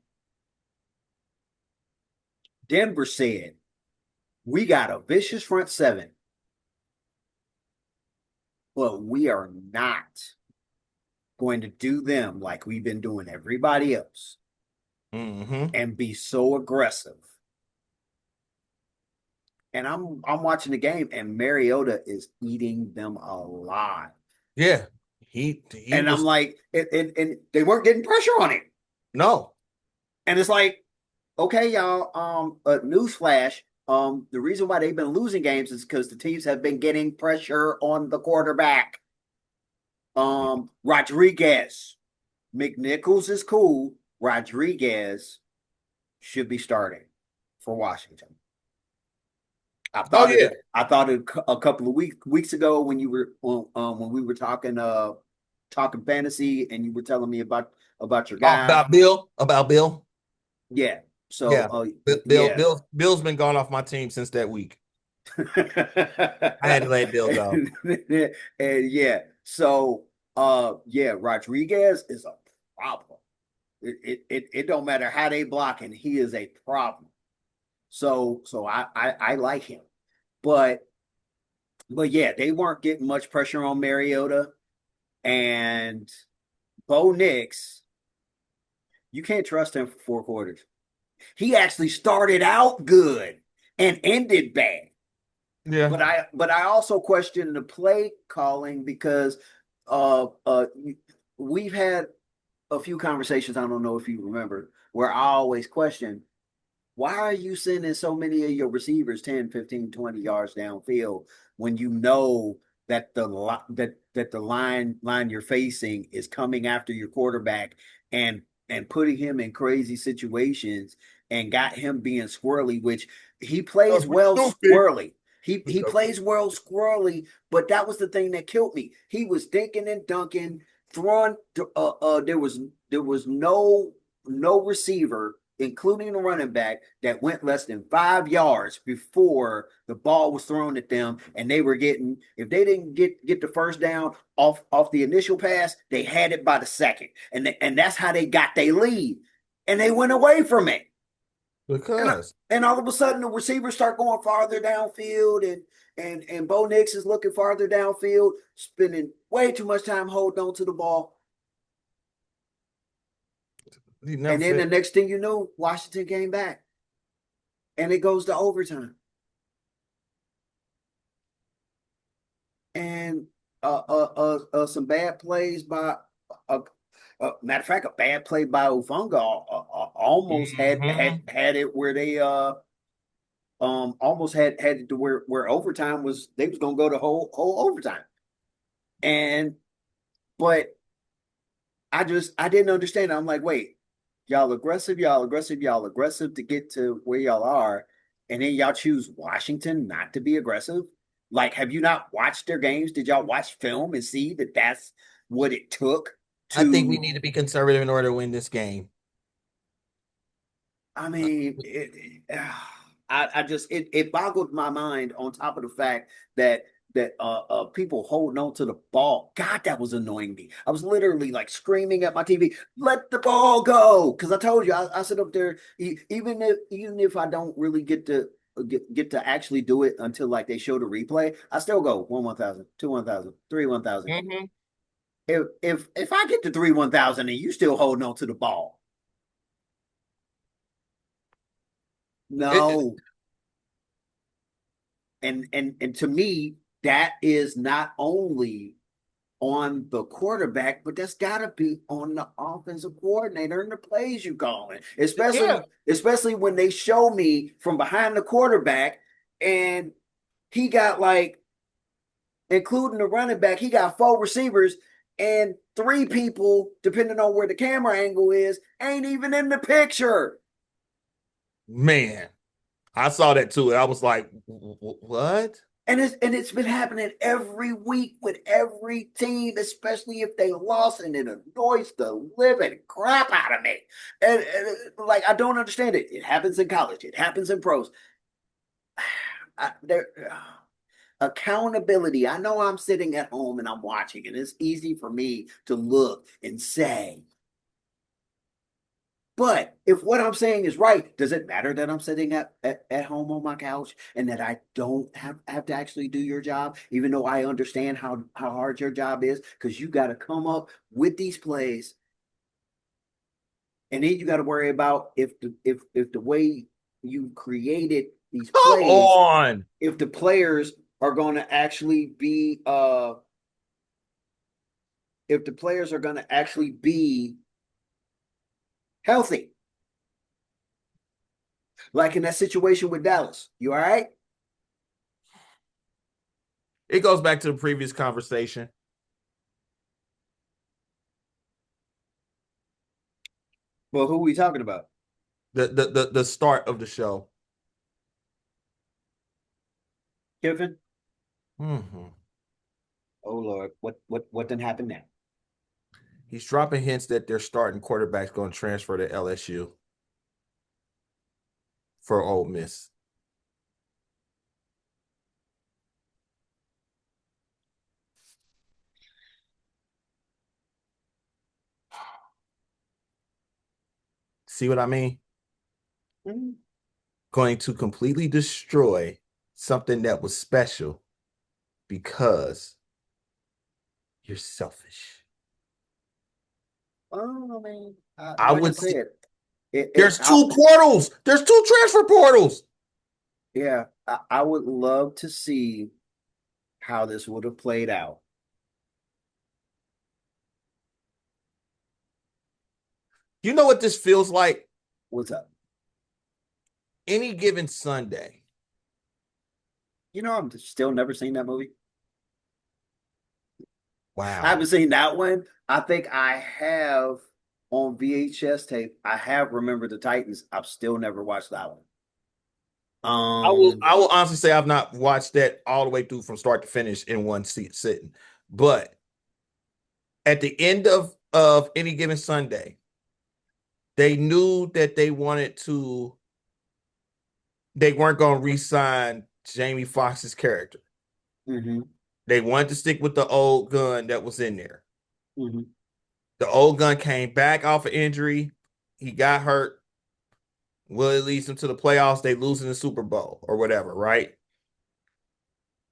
Denver said, we got a vicious front seven, but we are not going to do them like we've been doing everybody else Hmm. and be so aggressive. And I'm watching the game and Mariota is eating them alive. Yeah, he And I'm was like, and they weren't getting pressure on him. no. And it's like, okay, y'all, newsflash. The reason why they've been losing games is because the teams have been getting pressure on the quarterback. Rodriguez, McNichols is cool. Rodriguez should be starting for Washington. I Oh thought yeah, it. I thought it a couple of weeks ago when you were when we were talking fantasy and you were telling me about your guy. About Bill. Yeah. So Yeah, yeah. Bill's been gone off my team since that week. I had to let Bill go. and yeah. So yeah, Rodriguez is a problem. It don't matter how they blocking, he is a problem. So I like him. But but yeah, they weren't getting much pressure on Mariota and Bo Nix. You can't trust him for 4 quarters. He actually started out good and ended bad. Yeah. But I also question the play calling because we've had a few conversations. I don't know if you remember where I always question why are you sending so many of your receivers 10, 15, 20 yards downfield when you know that the line you're facing is coming after your quarterback and putting him in crazy situations and got him being squirrely, which he plays Because we well stupid. squirrely. He plays well squirrely, but that was the thing that killed me. He was dinking and dunking, throwing. There was no receiver, including the running back, that went less than 5 yards before the ball was thrown at them, and they were getting. If they didn't get the first down off the initial pass, they had it by the second, and that's how they got their lead, and they went away from it. And Because and all of a sudden, the receivers start going farther downfield, and Bo Nix is looking farther downfield, spending way too much time holding on to the ball. he never And then the fit. next thing you know, Washington came back, and it goes to overtime. And some bad plays by uh, matter of fact, a bad play by Ufunga almost Mhm. had it where they almost had it to where overtime was they was gonna go to whole overtime. And but I didn't understand. I'm like, wait, y'all aggressive, y'all aggressive, y'all aggressive to get to where y'all are, and then y'all choose Washington not to be aggressive. Like, have you not watched their games? Did y'all watch film and see that that's what it took I think we to? need to be conservative in order to win this game. I mean, I just it boggled my mind. On top of the fact that people holding on to the ball, God, that was annoying me. I was literally like screaming at my TV, "Let the ball go!" Because I told you, I sit up there, even if I don't really get to actually do it until like they show the replay, I still go 1,000, 2 1,000, 3 1,000. Mm-hmm. If I get to 3 1,000 and you still holding on to the ball, It, no. And to me, that is not only on the quarterback, but that's got to be on the offensive coordinator and the plays you calling, yeah, especially when they show me from behind the quarterback, and he got like, including the running back, he got four receivers and three people, depending on where the camera angle is, ain't even in the picture. man, I saw that too. And I was like, what? And it's been happening every week with every team, especially if they lost, and it annoys the living crap out of me. Like, I don't understand it. It happens in college. It happens in pros. There, accountability. I know I'm sitting at home and I'm watching, and it's easy for me to look and say, but if what I'm saying is right, does it matter that I'm sitting at home on my couch and that I don't have to actually do your job, even though I understand how hard your job is? Because you got to come up with these plays, and then you got to worry about if the way you created these Come plays, on. if the players are going to actually be if the players are going to actually be healthy. Like in that situation with Dallas. You all right? It goes back to the previous conversation. Well, who are we talking about? The start of the show. Kiffin? Mm-hmm. Oh Lord, what done happened now? He's dropping hints that their starting quarterback's going to transfer to LSU for Ole Miss. See what I mean? Mm-hmm. Going to completely destroy something that was special because you're selfish. Oh man, I like I would see, said, it, it there's I, two portals. There's two transfer portals. yeah, I would love to see how this would have played out. You know what this feels like? What's up? Any given Sunday. I'm still never seen that movie. I Wow. haven't seen that one. I think I have on VHS tape. I have Remember the Titans. I've still never watched that one. I will Um, I will honestly say I've not watched that all the way through from start to finish in one sitting. But at the end of any given Sunday, they knew that they weren't going to re-sign Jamie Foxx's character. hmm They wanted to stick with the old gun that was in there. hmm The old gun came back off of injury. He got hurt. Will it leads them to the playoffs? They lose in the Super Bowl or whatever, right?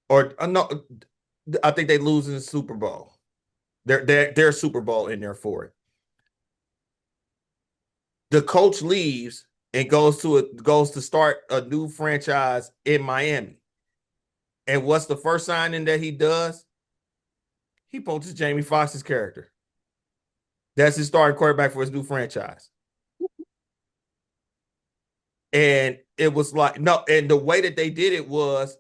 Or no, I think they lose in the Super Bowl. Their Super Bowl in there for it. The coach leaves and goes to start a new franchise in Miami. And what's the first signing that he does? He poaches Jamie Foxx's character. That's his starting quarterback for his new franchise. And it was like, no, and the way that they did it was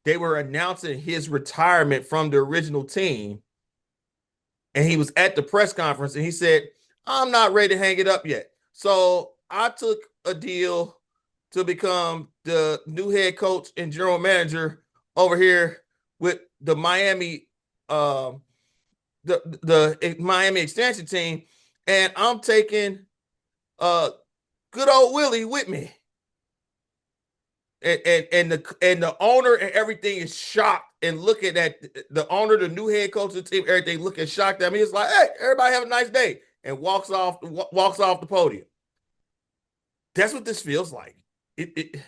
they were announcing his retirement from the original team. And he was at the press conference and he said, I'm not ready to hang it up yet. So I took a deal to become the new head coach and general manager over here with the um the Miami extension team, and I'm taking uh good old Willie with me. And the owner and everything is shocked and looking at the owner, the new head coach of the team, everything looking shocked at me. It's like, hey, everybody have a nice day, and walks off the podium. That's what this feels like. It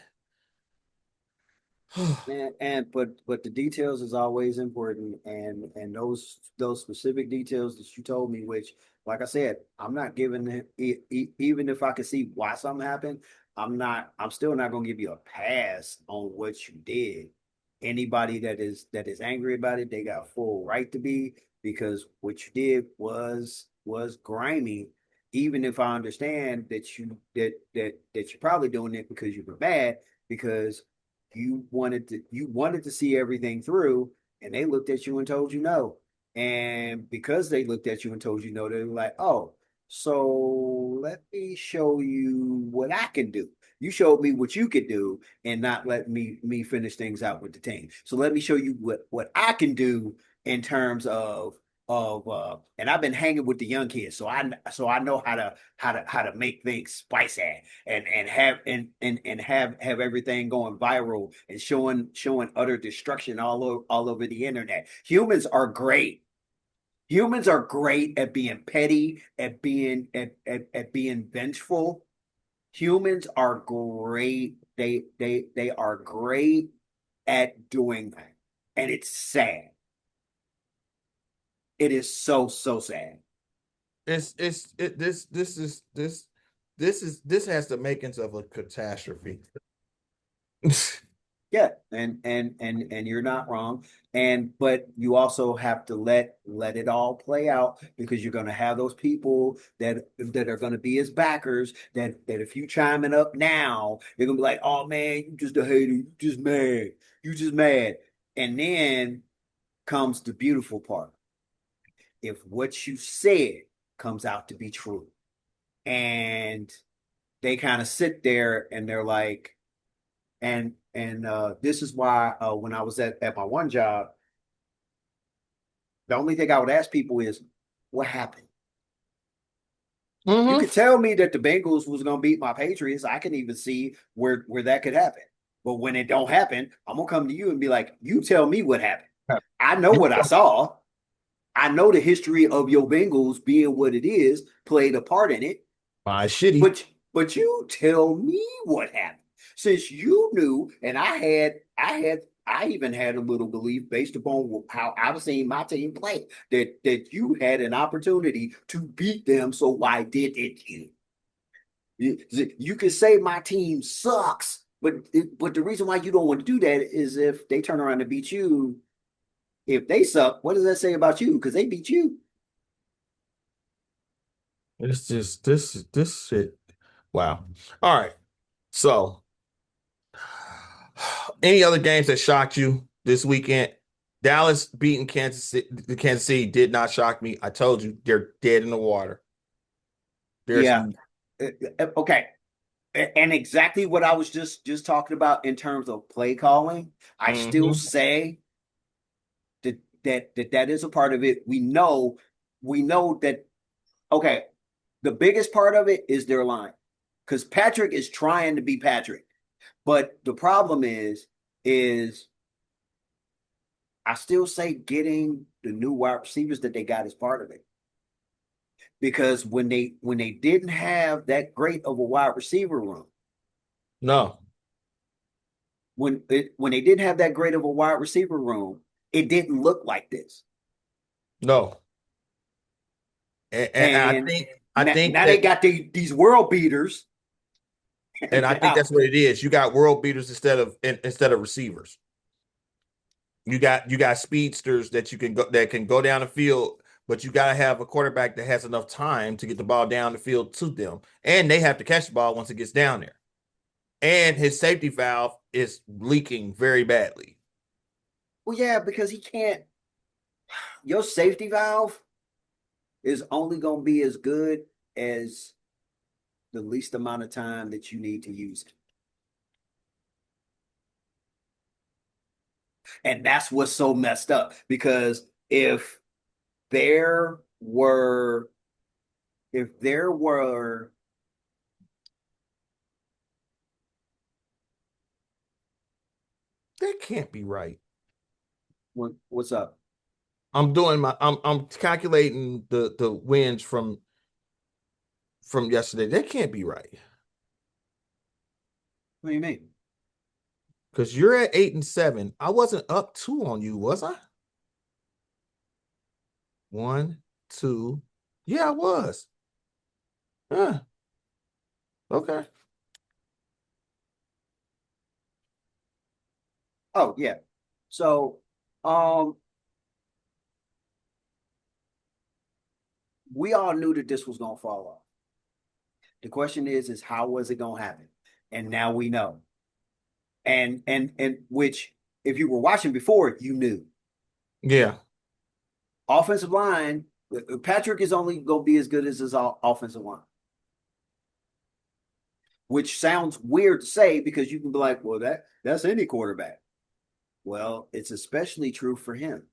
But the details is always important, and those specific details that you told me, which, like I said, I'm not giving it, even if I could see why something happened, I'm still not gonna give you a pass on what you did. Anybody that is angry about it, they got full right to be, because what you did was grimy. Even if I understand that you're probably doing it because you were mad, because you wanted to see everything through, and they looked at you and told you no. And because they looked at you and told you no, they were like, oh, so let me show you what I can do. You showed me what you could do and not let me finish things out with the team. So let me show you what I can do in terms of and I've been hanging with the young kids, so I know how to make things spicy and have everything going viral and showing utter destruction all over the internet. Humans are great at being petty, at being vengeful. Humans are great. They are great at doing that. And it's sad. It is so sad. it's it this has the makings of a catastrophe. Yeah, and you're not wrong. But you also have to let it all play out, because you're going to have those people that are going to be as backers, that if you chiming up now, they're going to be like, "Oh man, you just a hater, you just mad." And then comes the beautiful part. If what you said comes out to be true, and they kind of sit there and they're like, and this is why, when I was at my one job, the only thing I would ask people is, what happened? You Mm-hmm. could tell me that the Bengals was going to beat my Patriots. I can even see where that could happen. But when it don't happen, I'm gonna come to you and be like, you tell me what happened. I know what I saw. I know the history of your Bengals being what it is played a part in it. My shitty. But you tell me what happened. Since you knew, and I even had a little belief based upon how I've seen my team play, that you had an opportunity to beat them. So why didn't you? You can say my team sucks, but the reason why you don't want to do that is if they turn around and beat you. If they suck, what does that say about you? Because they beat you. It's just this shit. Wow. All right. So, any other games that shocked you this weekend? Dallas beating Kansas City. Kansas City did not shock me. I told you they're dead in the water. There's Yeah. Okay. And exactly what I was just talking about in terms of play calling, I still Mhm. say that is a part of it. We know that. Okay, the biggest part of it is their line, because Patrick is trying to be Patrick, but the problem is I still say getting the new wide receivers that they got is part of it, because when they didn't have that great of a wide receiver room, No, when they didn't have that great of a wide receiver room, it didn't look like this. no. And I And think I now, think now they that got these world beaters. and I think Now, that's what it is. You got world beaters instead of receivers. You got speedsters that can go down the field, but you got to have a quarterback that has enough time to get the ball down the field to them, and they have to catch the ball once it gets down there. And his safety valve is leaking very badly. well, yeah, because he can't. Your safety valve is only going to be as good as the least amount of time that you need to use it. And that's what's so messed up because there were if there were That can't be right. what's up? I'm calculating the wins from yesterday. That can't be right. What do you mean? Because you're at 8-7. I wasn't up two on you, was I? One, two. Yeah, I was. Huh. Okay. Oh yeah. So um we all knew that this was gonna fall off. The question is how was it gonna happen? And now we know. And which if you were watching before, you knew. Yeah. Offensive line, Patrick is only gonna be as good as his offensive line. Which sounds weird to say because you can be like, well, that's any quarterback. Well, it's especially true for him.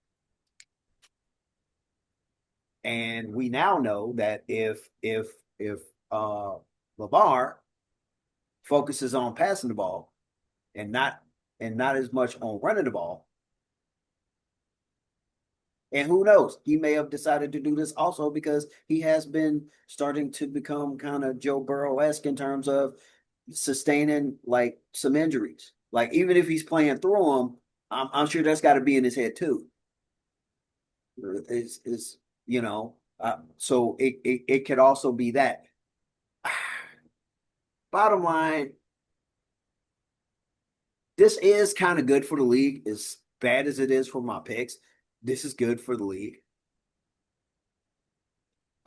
And we now know that if Lamar focuses on passing the ball and not as much on running the ball, and who knows, he may have decided to do this also because he has been starting to become kind of Joe Burrow-esque in terms of sustaining like some injuries. Like even if he's playing through them, I'm sure that's got to be in his head too. Is so it could also be that. Bottom line, this is kind of good for the league. As bad as it is for my picks, this is good for the league.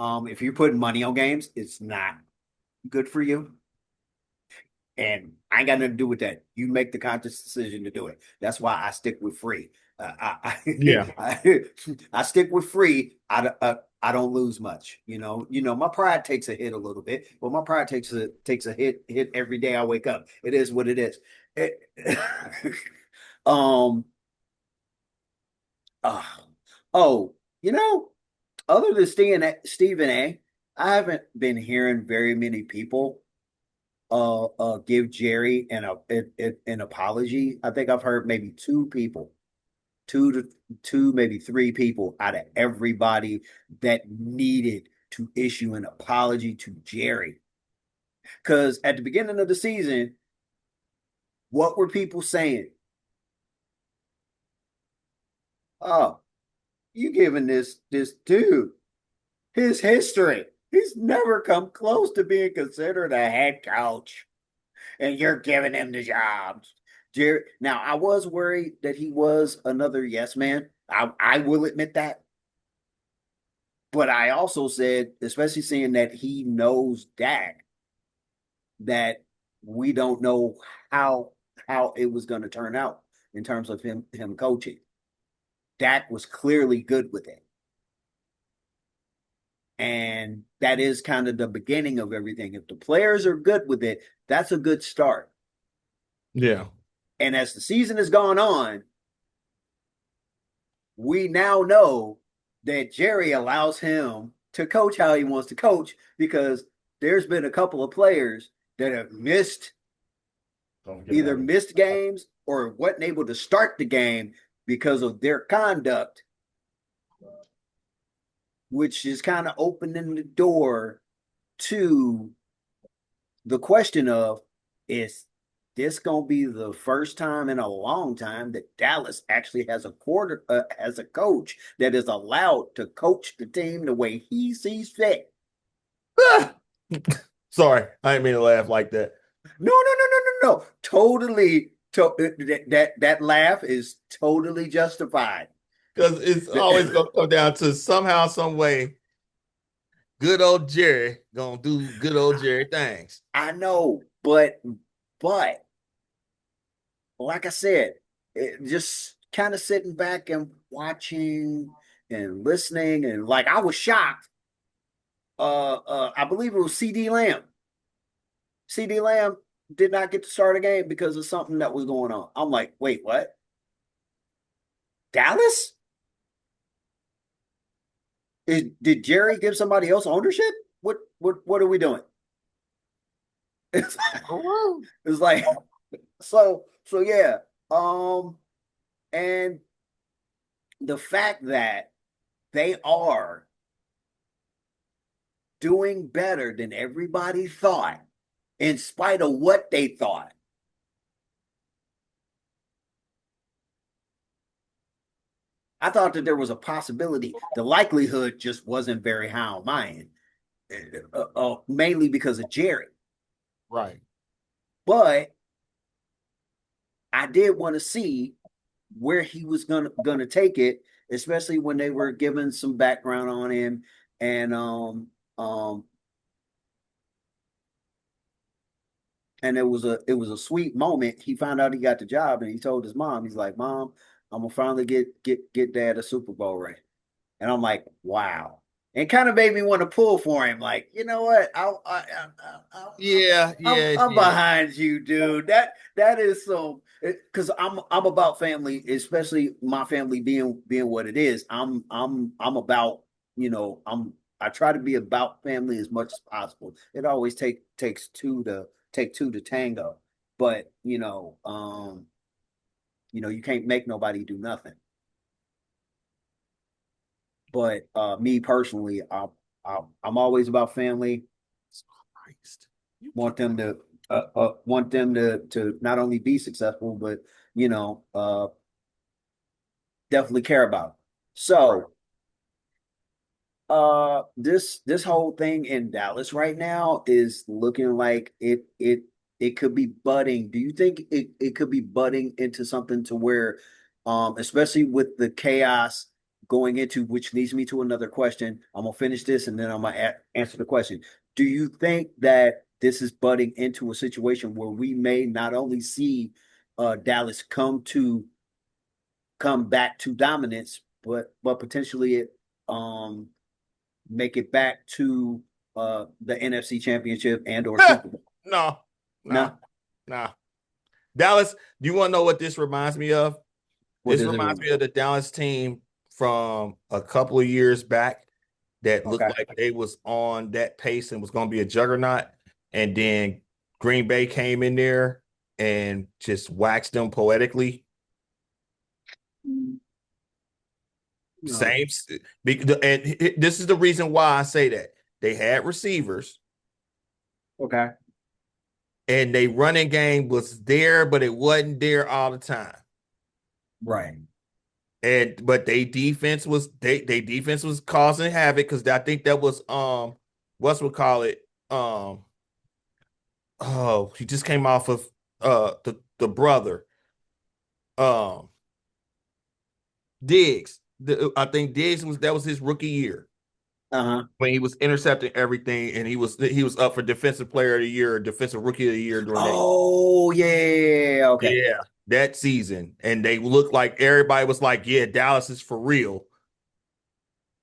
If you're putting money on games, it's not good for you. And I ain't got nothing to do with that. You make the conscious decision to do it. That's why I stick with free. Yeah. I stick with free. I don't lose much. My pride takes a hit a little bit, but my pride takes a hit every day I wake up. It is what it is. um. Uh, oh, you know, other than Stephen A, I haven't been hearing very many people give Jerry an apology. I think I've heard maybe two people, two maybe three people out of everybody that needed to issue an apology to Jerry. Because at the beginning of the season, what were people saying? Oh, you giving this dude his history. He's never come close to being considered a head coach, and you're giving him the job. Jerry. Now, I was worried that he was another yes man. I will admit that. But I also said, especially seeing that he knows Dak, that we don't know how how it was going to turn out in terms of him coaching. Dak was clearly good with it. And that is kind of the beginning of everything. If the players are good with it, that's a good start. Yeah. And as the season has gone on, we now know that Jerry allows him to coach how he wants to coach because there's been a couple of players that have either missed games or wasn't able to start the game because of their conduct, which is kind of opening the door to the question of is this going to be the first time in a long time that Dallas actually has a coach that is allowed to coach the team the way he sees fit? Sorry, I didn't mean to laugh like that. No, no, no, no, no, no. Totally. That laugh is totally justified. Because it's always gonna come down to somehow, some way, good old Jerry gonna do good old Jerry things. I know, but like I said, just kind of sitting back and watching and listening, and like I was shocked. I believe it was CD Lamb. CD Lamb did not get to start a game because of something that was going on. I'm like, wait, what? Dallas? Did Jerry give somebody else ownership? What are we doing? It's, Oh, it's like so yeah. And the fact that they are doing better than everybody thought, in spite of what they thought. I thought that there was a possibility. The likelihood just wasn't very high on my end, mainly because of Jerry. right. But I did want to see where he was gonna take it, especially when they were giving some background on him, and um and it was a sweet moment. He found out he got the job, and he told his mom, he's like, "Mom, I'm gonna finally get Dad a Super Bowl ring." And I'm like, wow. And kind of made me want to pull for him. Like, you know what? Yeah, yeah, it I'm did. behind you, dude. That is so because I'm about family, especially my family being what it is. I'm about, I try to be about family as much as possible. It always takes two to tango. But you can't make nobody do nothing. But me personally, I'm always about family. Christ. You Want keep them to not only be successful, but definitely care about. Them. right. So this whole thing in Dallas right now is looking like it could be budding. Do you think it could be budding into something to where especially with the chaos going into, which leads me to another question. I'm gonna finish this and then I'm gonna answer the question. Do you think that this is budding into a situation where we may not only see Dallas come back to dominance, but potentially it um make it back to the NFC Championship and or Super Bowl. No, no, No, no. Dallas, do you want to know what this reminds me of? what This does it reminds remind? me of the Dallas team from a couple of years back that looked Okay. like they was on that pace and was going to be a juggernaut. And then Green Bay came in there and just waxed them poetically. No. Same. And this is the reason why I say that. They had receivers Okay. and they running game was there, but it wasn't there all the time. Right. And but they defense was causing havoc because I think that was what's we call it oh he just came off of the brother um Diggs. I think Diggs was his rookie year Uh-huh. when he was intercepting everything and he was up for defensive player of the year, defensive rookie of the year during that. Oh yeah. Okay. Yeah, that season. And they looked like everybody was like, yeah, Dallas is for real.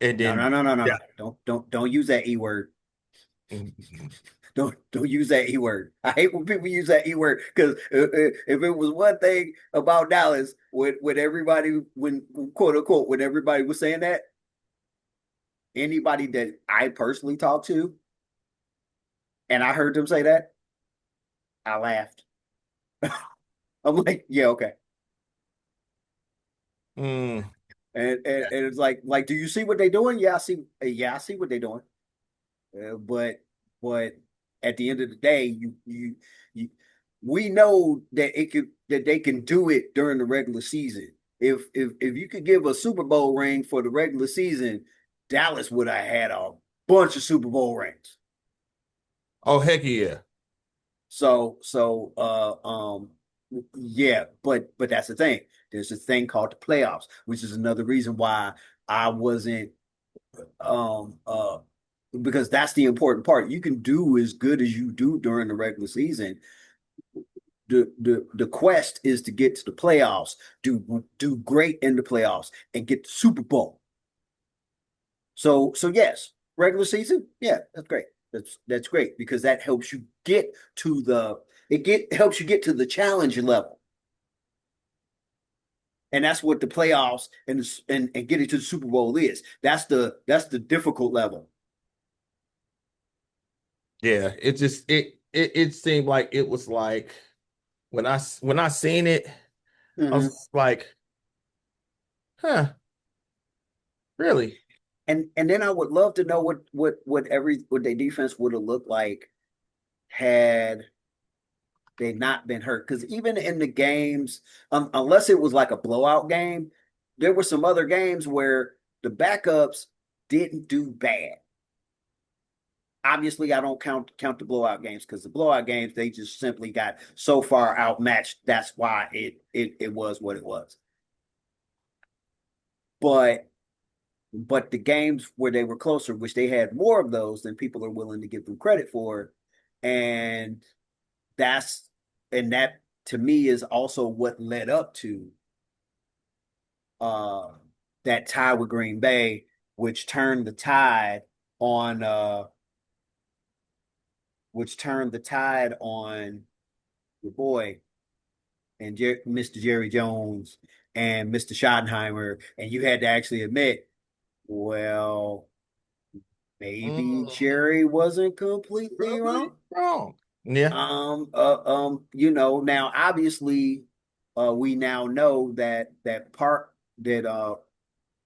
And No, no, then no, no, no, yeah. no. Don't use that E word. Don't use that E word. I hate when people use that E word because if it was one thing about Dallas, when everybody when quote unquote when everybody was saying that, anybody that I personally talked to and I heard them say that, I laughed. I'm like, yeah, okay. Mm, And it's like, do you see what they're doing? Yeah, I see. Yeah, I see what they're doing. But at the end of the day, you we know that they can do it during the regular season. If you could give a Super Bowl ring for the regular season, Dallas would have had a bunch of Super Bowl rings. oh heck yeah. So yeah, but that's the thing. There's a thing called the playoffs, which is another reason why I wasn't um uh because that's the important part. You can do as good as you do during the regular season. The quest is to get to the playoffs, do great in the playoffs, and get the Super Bowl. So yes, regular season, yeah, that's great. That's great because that helps you get to the helps you get to the challenge level. And that's what the playoffs and getting to the Super Bowl is. That's the difficult level. Yeah, it just it seemed like it was like when I seen it, I Hmm. was like, huh, really? And then I would love to know what their defense would have looked like had they not been hurt. Because even in the games, unless it was like a blowout game, there were some other games where the backups didn't do bad. Obviously, I don't count the blowout games because the blowout games they just simply got so far outmatched. That's why it was what it was. But but the games where they were closer, which they had more of those than people are willing to give them credit for, and that's that to me is also what led up to uh that tie with Green Bay, which turned the tide on your boy and Mr. Jerry Jones and Mr. Schottenheimer, and you had to actually admit, well, maybe Mhm. Jerry wasn't completely Completely wrong. wrong. Yeah. Now obviously, we now know that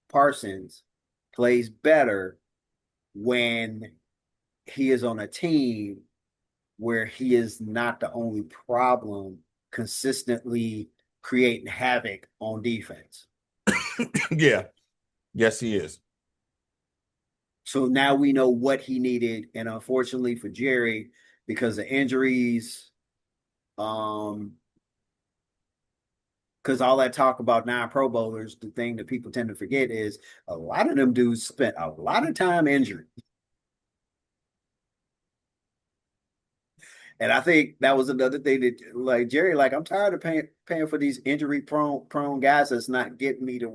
Parsons plays better when he is on a team where he is not the only problem consistently creating havoc on defense. Yeah. Yes, he is. So now we know what he needed, and unfortunately for Jerry, because of injuries, um, because all that talk about non-Pro bowlers, the thing that people tend to forget is a lot of them dudes spent a lot of time injured. And I think that was another thing that, like Jerry, like I'm tired of paying for these injury prone guys that's not getting me to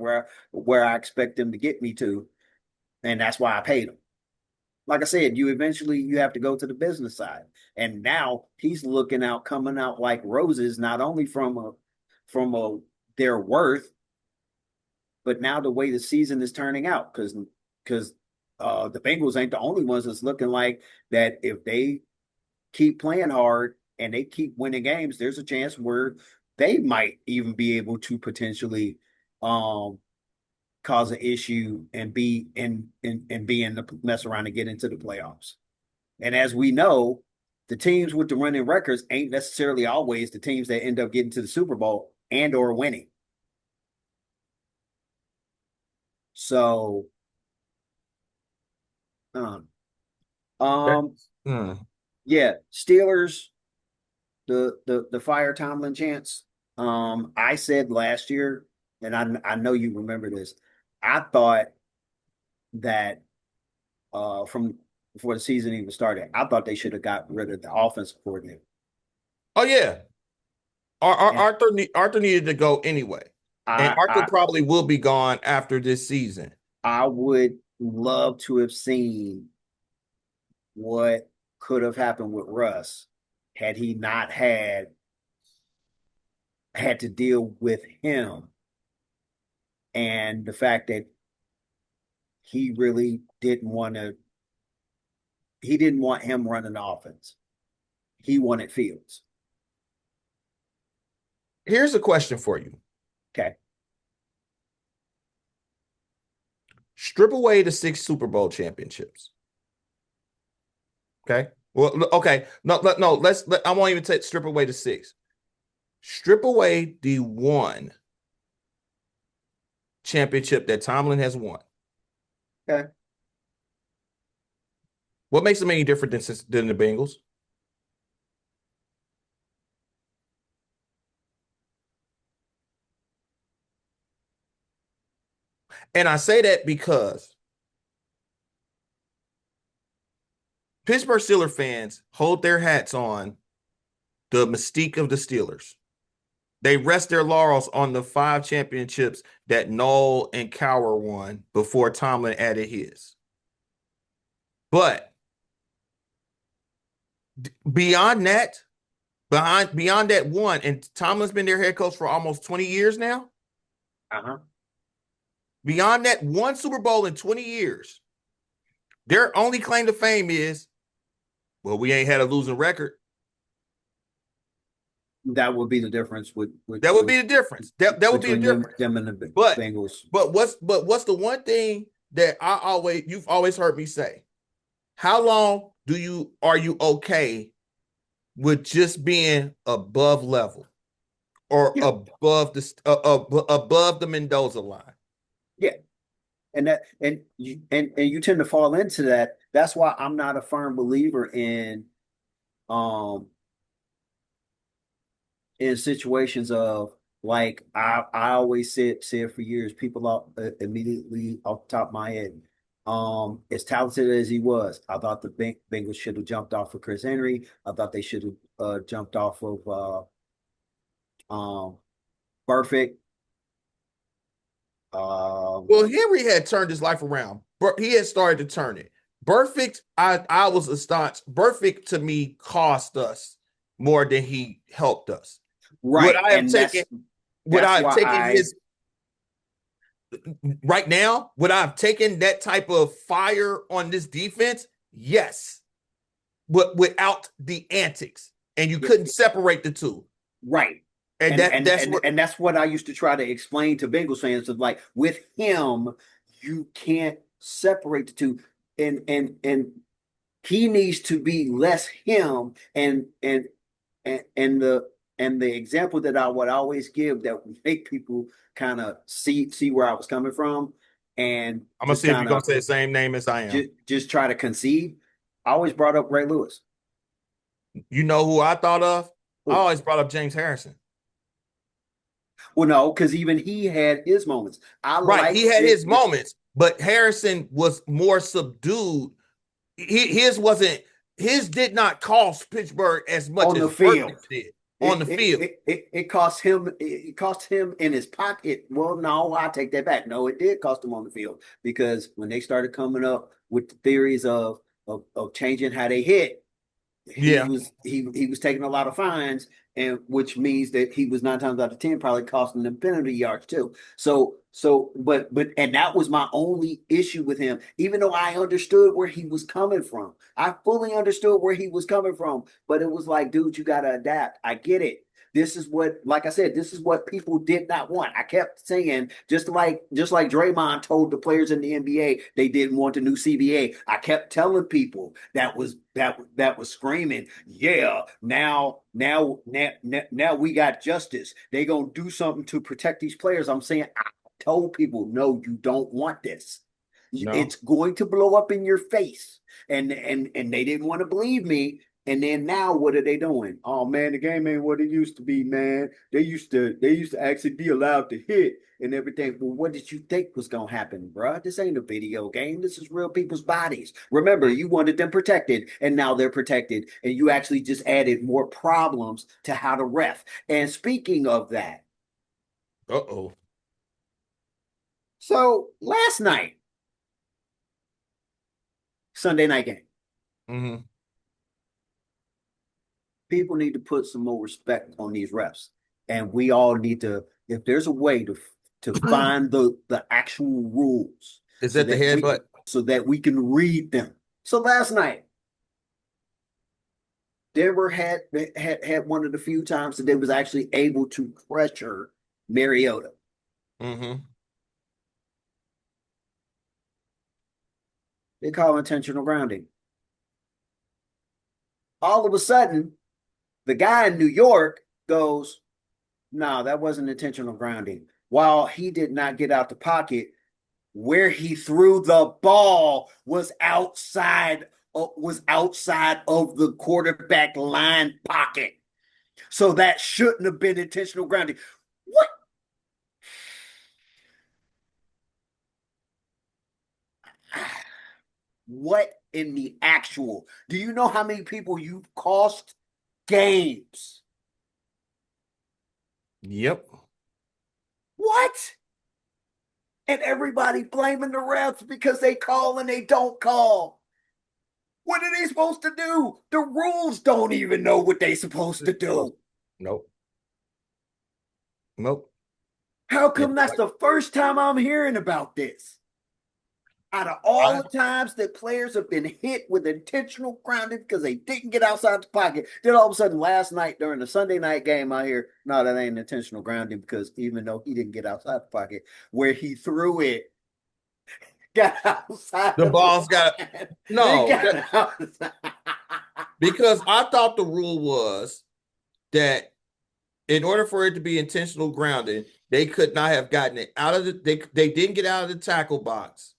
where I expect them to get me to, and that's why I paid them. Like I said, you have to go to the business side, and now he's looking out, coming out like roses, not only from their worth, but now the way the season is turning out, because the Bengals ain't the only ones that's looking like that. If they keep playing hard and they keep winning games, there's a chance where they might even be able to potentially um cause an issue and be in the mess around and get into the playoffs. And as we know, the teams with the running records ain't necessarily always the teams that end up getting to the Super Bowl and or winning. So um um That's, mm. yeah, Steelers, the fire Tomlin chance. I said last year, and I know you remember this. I thought that from before the season even started, I thought they should have got rid of the offensive coordinator. Oh yeah. And Arthur needed to go anyway. And I Arthur I probably will be gone after this season. I would love to have seen what could have happened with Russ had he not had to deal with him and the fact that he really didn't want him running the offense. He wanted Fields. Here's a question for you. Okay. Strip away the 6 Super Bowl championships. Okay. Well, okay. No, I won't even take strip away the six. Strip away the one championship that Tomlin has won. Okay. What makes them any different than the Bengals? And I say that because Pittsburgh Steelers fans hold their hats on the mystique of the Steelers. They rest their laurels on the 5 championships that Noel and Cower won before Tomlin added his. But Beyond that, beyond that one, and Tomlin's been their head coach for almost 20 years now. Uh-huh. Beyond that one Super Bowl in 20 years, their only claim to fame is, well, we ain't had a losing record. That would be the difference That would be the difference. That would be a between them difference. them and the But Bengals. what's the one thing that you've always heard me say? How long are you okay with just being above level or Yeah, above the Mendoza line? yeah. And you tend to fall into that. That's why I'm not a firm believer um in situations of like I always said for years, people immediately off the top of my head, as talented as he was, I thought the Bengals should have jumped off of Chris Henry. I thought they should have jumped off of Perfect. Well, Henry had turned his life around. But he had started to turn it. Perfect, I was astonished. Perfect to me cost us more than he helped us. Would Right, I have and taken would that's I have why taken I his right now? Would I have taken that type of fire on this defense? Yes. But without the antics. And you couldn't separate the two. right. And that's what And that's what I used to try to explain to Bengals fans of like with him, you can't separate the two. And he needs to be less him and the example that I would always give that would make people kind of see where I was coming from and I'm gonna just see if you're kind gonna of say the same name as I am. just try to concede. I always brought up Ray Lewis. You know who I thought of? I Oh, always brought up James Harrison. well, no, because even he had his moments. I Right. He liked had it his moments, but Harrison was more subdued. His wasn't his did not cost Pittsburgh as much on as the field. Burfict did on the field. It cost him in his pocket. Well, no, I take that back. No, it did cost him on the field because when they started coming up with the theories of changing how they hit, Yeah. he was taking a lot of fines, and which means that he was 9 times out of 10 probably costing them penalty yards too. But and that was my only issue with him. Even though I understood where he was coming from, I fully understood where he was coming from. But it was like, dude, you got to adapt. I get it. This is what, like I said, this is what people did not want. I kept saying, just like Draymond told the players in the NBA they didn't want the new CBA. I kept telling people that was screaming, yeah, now we got justice. They gonna do something to protect these players. I'm saying I told people, no, you don't want this. No. It's going to blow up in your face. And they didn't want to believe me. And then now what are they doing? Oh man, the game ain't what it used to be, man. They used to actually be allowed to hit and everything. Well, what did you think was gonna happen, bro? This ain't a video game. This is real people's bodies. Remember, you wanted them protected, and now they're protected, and you actually just added more problems to how to ref. And speaking of that, Uh-oh. so last night, Sunday night game, Mm-hmm. people need to put some more respect on these refs, and we all need to. If there's a way to find the actual rules, Is that the headbutt? so that we can read them. So last night, Denver had one of the few times that they was actually able to pressure Mariota. Mm-hmm. They call intentional grounding. All of a sudden, the guy in New York goes, "No, that wasn't intentional grounding." While he did not get out the pocket, where he threw the ball was outside of the quarterback line pocket. So that shouldn't have been intentional grounding. What? What in the actual? Do you know how many people you've cost games? Yep. What? And everybody blaming the refs because they call and they don't call. What are they supposed to do? The rules don't even know what they supposed to do. Nope. Nope. How And come that's the first time I'm hearing about this? Out of all I the times that players have been hit with intentional grounding because they didn't get outside the pocket, then all of a sudden last night during the Sunday night game, I hear, no, that ain't intentional grounding because even though he didn't get outside the pocket, where he threw it, got outside the of the balls got line. It no got outside. because I thought the rule was that in order for it to be intentional grounding, they could not have gotten it out of they didn't get out of the tackle box,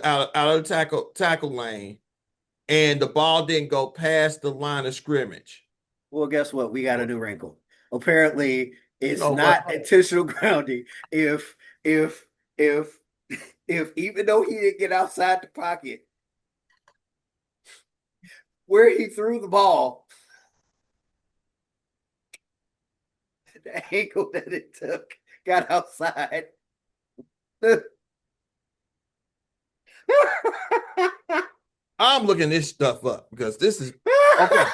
out of the tackle lane, and the ball didn't go past the line of scrimmage. Well, guess what? We got a new wrinkle. Apparently, You it's know what? not intentional grounding if if if if even though he didn't get outside the pocket where he threw the ball, the angle that it took got outside. I'm looking this stuff up because this is okay.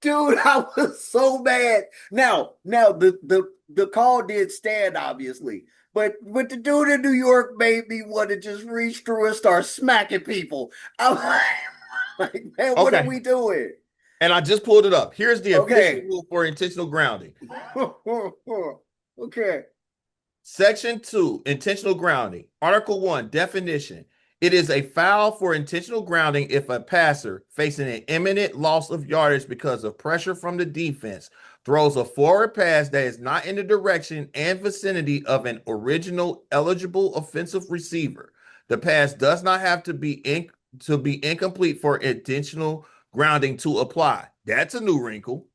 Dude, I was so mad. Now the call did stand, obviously, but the dude in New York made me want to just reach through and start smacking people. I'm like, man, what are Okay. we doing? And I just pulled it up. Here's the official Okay. rule for intentional grounding. Okay. Section 2, intentional grounding. Article 1, definition. It is a foul for intentional grounding if a passer facing an imminent loss of yardage because of pressure from the defense throws a forward pass that is not in the direction and vicinity of an original eligible offensive receiver. The pass does not have to be incomplete for intentional grounding to apply. That's a new wrinkle.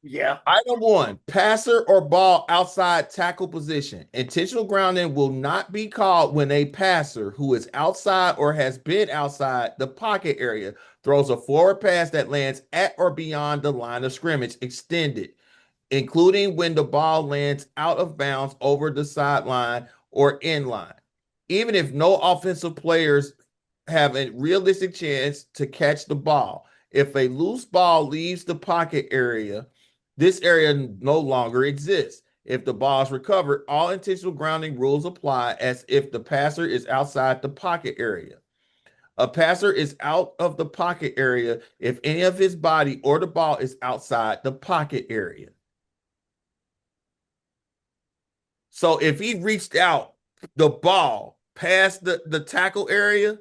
Yeah. Item 1, passer or ball outside tackle position. Intentional grounding will not be called when a passer who is outside or has been outside the pocket area throws a forward pass that lands at or beyond the line of scrimmage extended, including when the ball lands out of bounds over the sideline or end line. Even if no offensive players have a realistic chance to catch the ball, if a loose ball leaves the pocket area, this area no longer exists. If the ball is recovered, all intentional grounding rules apply as if the passer is outside the pocket area. A passer is out of the pocket area if any of his body or the ball is outside the pocket area. So if he reached out the ball past the tackle area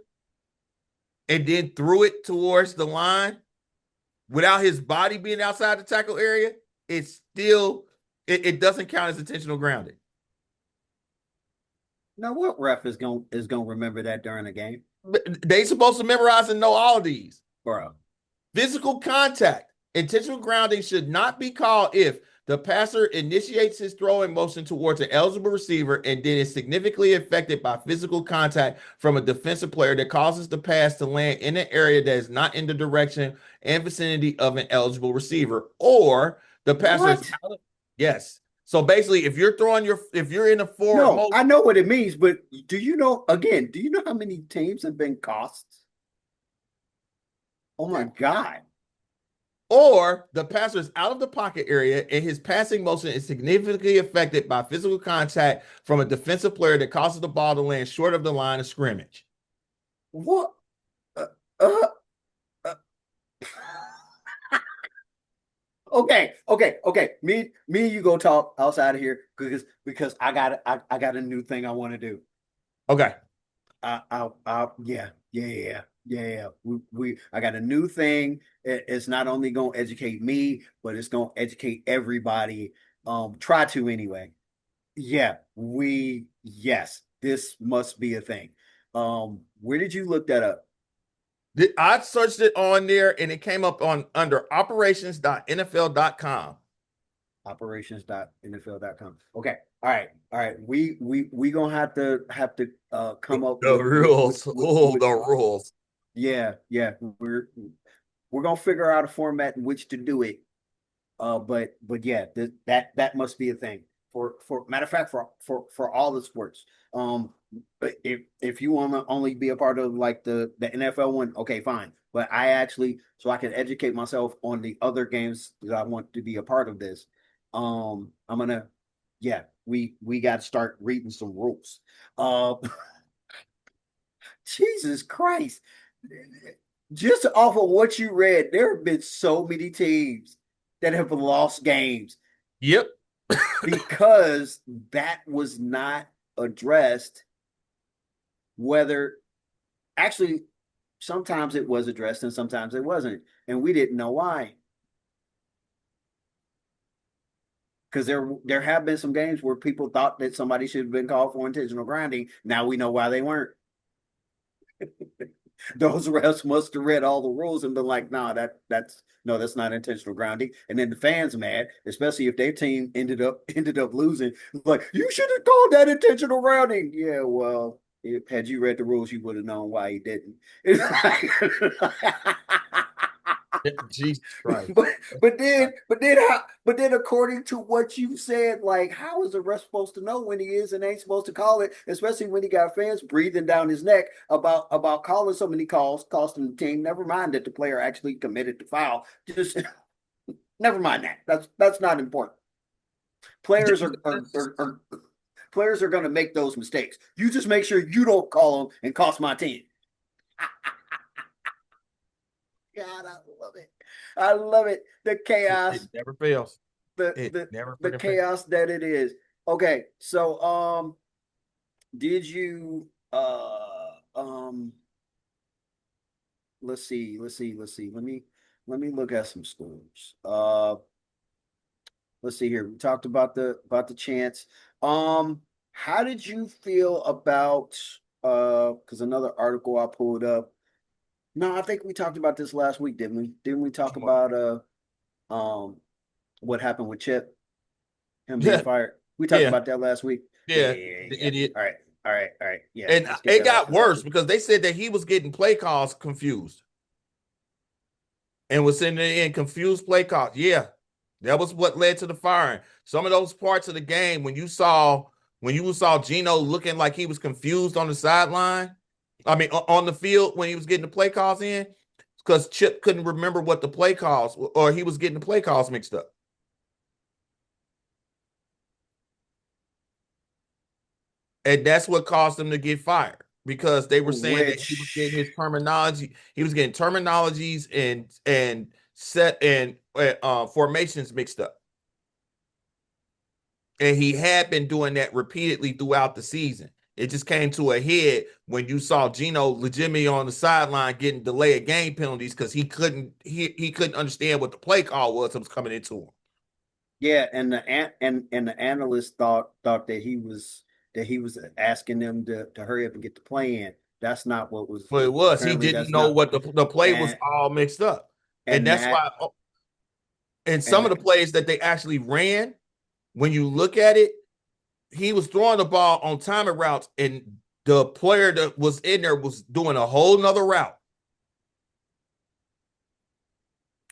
and then threw it towards the line without his body being outside the tackle area, it's still it doesn't count as intentional grounding. Now what ref is gonna remember that during the game? They supposed to memorize and know all of these. Bro. Physical contact. Intentional grounding should not be called if the passer initiates his throwing motion towards an eligible receiver and then is significantly affected by physical contact from a defensive player that causes the pass to land in an area that is not in the direction and vicinity of an eligible receiver, or the passer is What? out of, yes. So basically, if you're in a forward No, I motion, know what it means, but do you know how many teams have been cost? Oh my God. or the passer is out of the pocket area and his passing motion is significantly affected by physical contact from a defensive player that causes the ball to land short of the line of scrimmage. What? Uh, uh, uh. Okay. Me and you go talk outside of here because I got a new thing I want to do. Okay. Yeah. I got a new thing. It's not only going to educate me, but it's going to educate everybody. Try to anyway. Yes, this must be a thing. Where did you look that up? I searched it on there and it came up on under operations.nfl.com. Operations.nfl.com. Okay. All right. We gonna have to come up The rules. Oh, with the rules. yeah. We're gonna figure out a format in which to do it. But yeah, that must be a thing for matter of fact for all the sports. But if you want to only be a part of like the NFL one, okay, fine. But I actually, so I can educate myself on the other games that I want to be a part of this. I'm gonna, yeah, we got to start reading some rules. Uh, Jesus Christ, just off of what you read, there have been so many teams that have lost games Yep. because that was not addressed. Whether actually sometimes it was addressed and sometimes it wasn't, and we didn't know why. Because there have been some games where people thought that somebody should have been called for intentional grounding. Now we know why they weren't. Those refs must have read all the rules and been like, "Nah, that's no, that's not intentional grounding." And then the fans mad, especially if their team ended up losing. Like, you should have called that intentional grounding. Yeah, well, had you read the rules, you would have known why he didn't. It's like, Jesus Christ. but but then according to what you said, like, how is the ref supposed to know when he is and ain't supposed to call it, especially when he got fans breathing down his neck about calling so many calls, costing the team. Never mind that the player actually committed the foul. Just never mind that. That's not important. Players are players are going to make those mistakes. You just make sure you don't call them and cost my team. God, I love it. I love it. The It chaos, never fails. the It the never the freaking fails. chaos that it is. Okay, so did you let's see. Let me look at some scores. Let's see here. We talked about the chance. How did you feel about because another article I pulled up. No, I think we talked about this last week, didn't we? Didn't we talk about um what happened with Chip, him being Yeah, fired? We talked yeah, about that last week. Yeah, yeah. yeah, yeah, The yeah. idiot. All right, all right, all right. Yeah, And let's get it that off got the worse record. because they said that he was getting play calls confused and was sitting there in confused play calls. Yeah, that was what led to the firing. Some of those parts of the game when you saw Gino looking like he was confused on the sideline, I mean on the field when he was getting the play calls in, because Chip couldn't remember what the play calls or he was getting the play calls mixed up. And that's what caused him to get fired because they were saying that he was getting his Which, terminology, he was getting terminologies and set and formations mixed up. And he had been doing that repeatedly throughout the season. It just came to a head when you saw Gino legitimately on the sideline getting delayed game penalties because he couldn't understand what the play call was that was coming into him. yeah, and the analyst thought that he was asking them to hurry up and get the play in. That's not what was But it was he apparently didn't that's know not what the play was and all mixed up, and and that's that why. And some of and the plays that they actually ran, when you look at it, he was throwing the ball on timing routes, and the player that was in there was doing a whole nother route.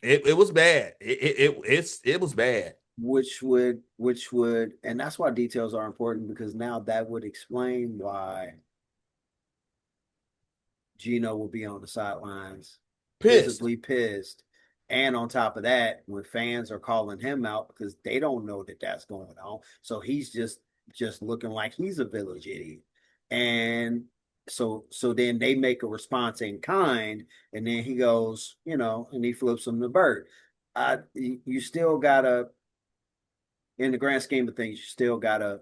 It was bad. It was bad. which would and that's why details are important because now that would explain why Gino will be on the sidelines Pissed. visibly pissed. And on top of that, when fans are calling him out because they don't know that that's going on, so he's just looking like he's a village idiot. And so then they make a response in kind, and then he goes, and he flips him the bird. You still gotta, in the grand scheme of things, you still gotta,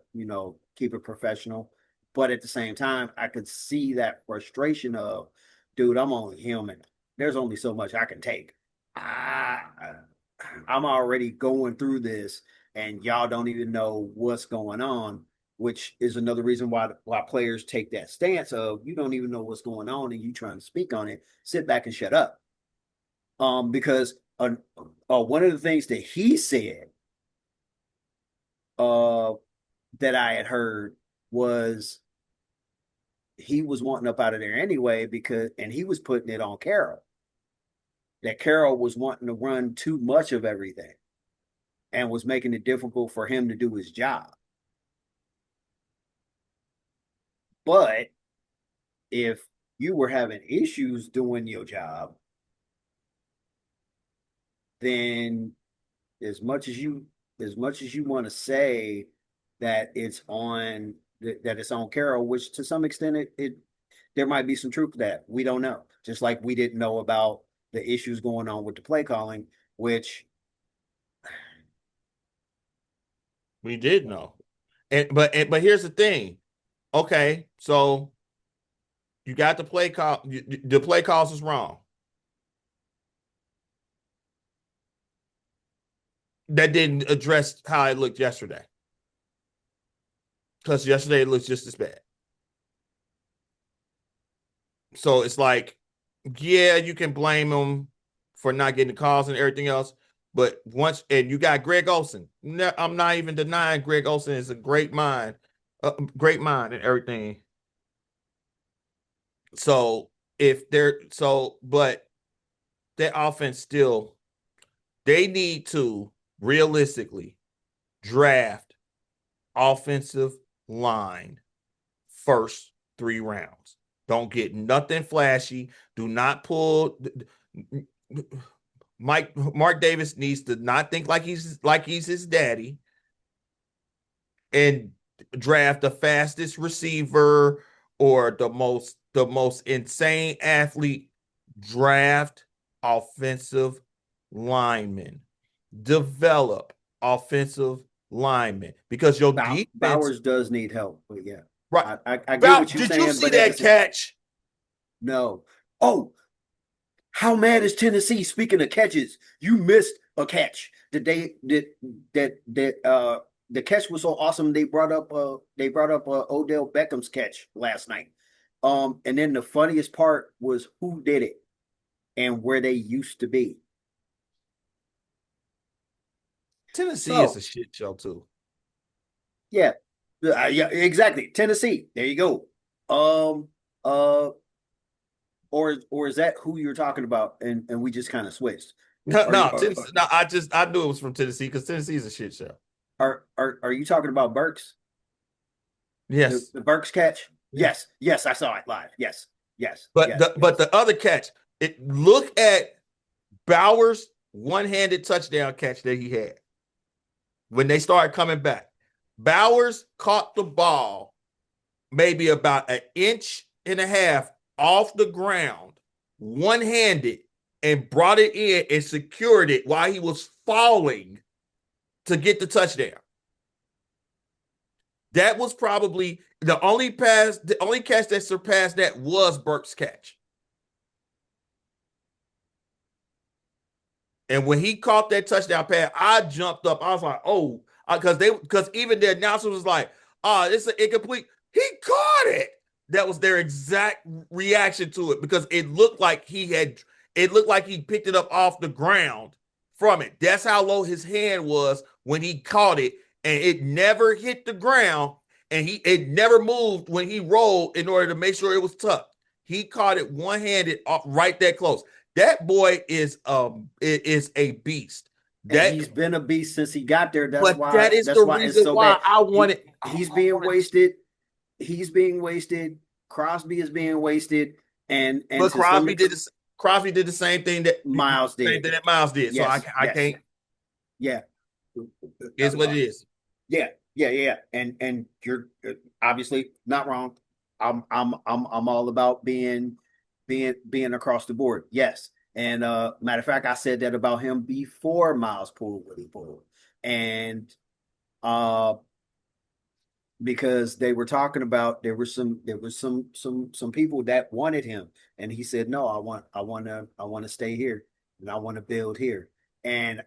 keep it professional. But at the same time, I could see that frustration of, dude, I'm only human. There's only so much I can take. I, I'm already going through this, and y'all don't even know what's going on, which is another reason why players take that stance of you don't even know what's going on and you trying to speak on it. Sit back and shut up. Because one of the things that he said uh that I had heard was he was wanting up out of there anyway because and he was putting it on Carroll. That Carroll was wanting to run too much of everything and was making it difficult for him to do his job. But if you were having issues doing your job, then as much as you want to say that it's on Carroll, which to some extent it there might be some truth to that. We don't know. Just like we didn't know about the issues going on with the play calling, which We did know. But here's the thing. Okay, so you got the play call. The play calls is wrong. That didn't address how it looked yesterday. Because yesterday it looks just as bad. So it's like, yeah, you can blame them for not getting the calls and everything else. But and you got Greg Olsen. No, I'm not even denying Greg Olsen is a great mind and everything. So but that offense still, they need to realistically draft offensive line first 3 rounds. Don't get nothing flashy. Do not pull. Mark Davis needs to not think like he's his daddy and draft the fastest receiver or the most insane athlete. Draft offensive linemen. Develop offensive linemen because your defense. Bowers does need help. But yeah, Right. I get what you're Did you saying, see but at the that same, catch? no. Oh, how mad is Tennessee? Speaking of catches, you missed a catch. The catch was so awesome. They brought up Odell Beckham's catch last night. And then the funniest part was who did it and where they used to be. Tennessee is a So shit show too. yeah, yeah, exactly. Tennessee. There you go. Um, uh, or is that who you're talking about? And we just kind of switched. No, Are you no, Tennessee, no. I knew it was from Tennessee because Tennessee is a shit show. are you talking about Burks? The Yes, the Burks catch? yeah. Yes, yes, I saw it live. Yes, yes, But yes, the yes. other catch, look at Bowers' one-handed touchdown catch that he had when they started coming back. Bowers caught the ball maybe about an inch and a half off the ground, one-handed, and brought it in and secured it while he was falling to get the touchdown. That was probably the only catch that surpassed that was Burke's catch. And when he caught that touchdown pass, I jumped up. I was like, oh, because even the announcer was like, oh, it's an incomplete. He caught it. That was their exact reaction to it because it looked like he picked it up off the ground from it. That's how low his hand was when he caught it, and it never hit the ground, and it never moved when he rolled in order to make sure it was tucked. He caught it one-handed right that close. That boy is a beast. And That he's been a beast since he got there. That's but why that is the that's why it's reason so why bad. I wanted. He's being wasted. He's being wasted. Crosby is being wasted. And But to some Crosby did the same thing Miles did. Miles did. So Yes, I yes, can't. yeah. Is what it is. Yeah, yeah, yeah. And you're obviously not wrong. I'm all about being across the board. Yes. And matter of fact, I said that about him before Miles pulled what he pulled. And uh because they were talking about there was some people that wanted him and he said no, I want to stay here and I want to build here. And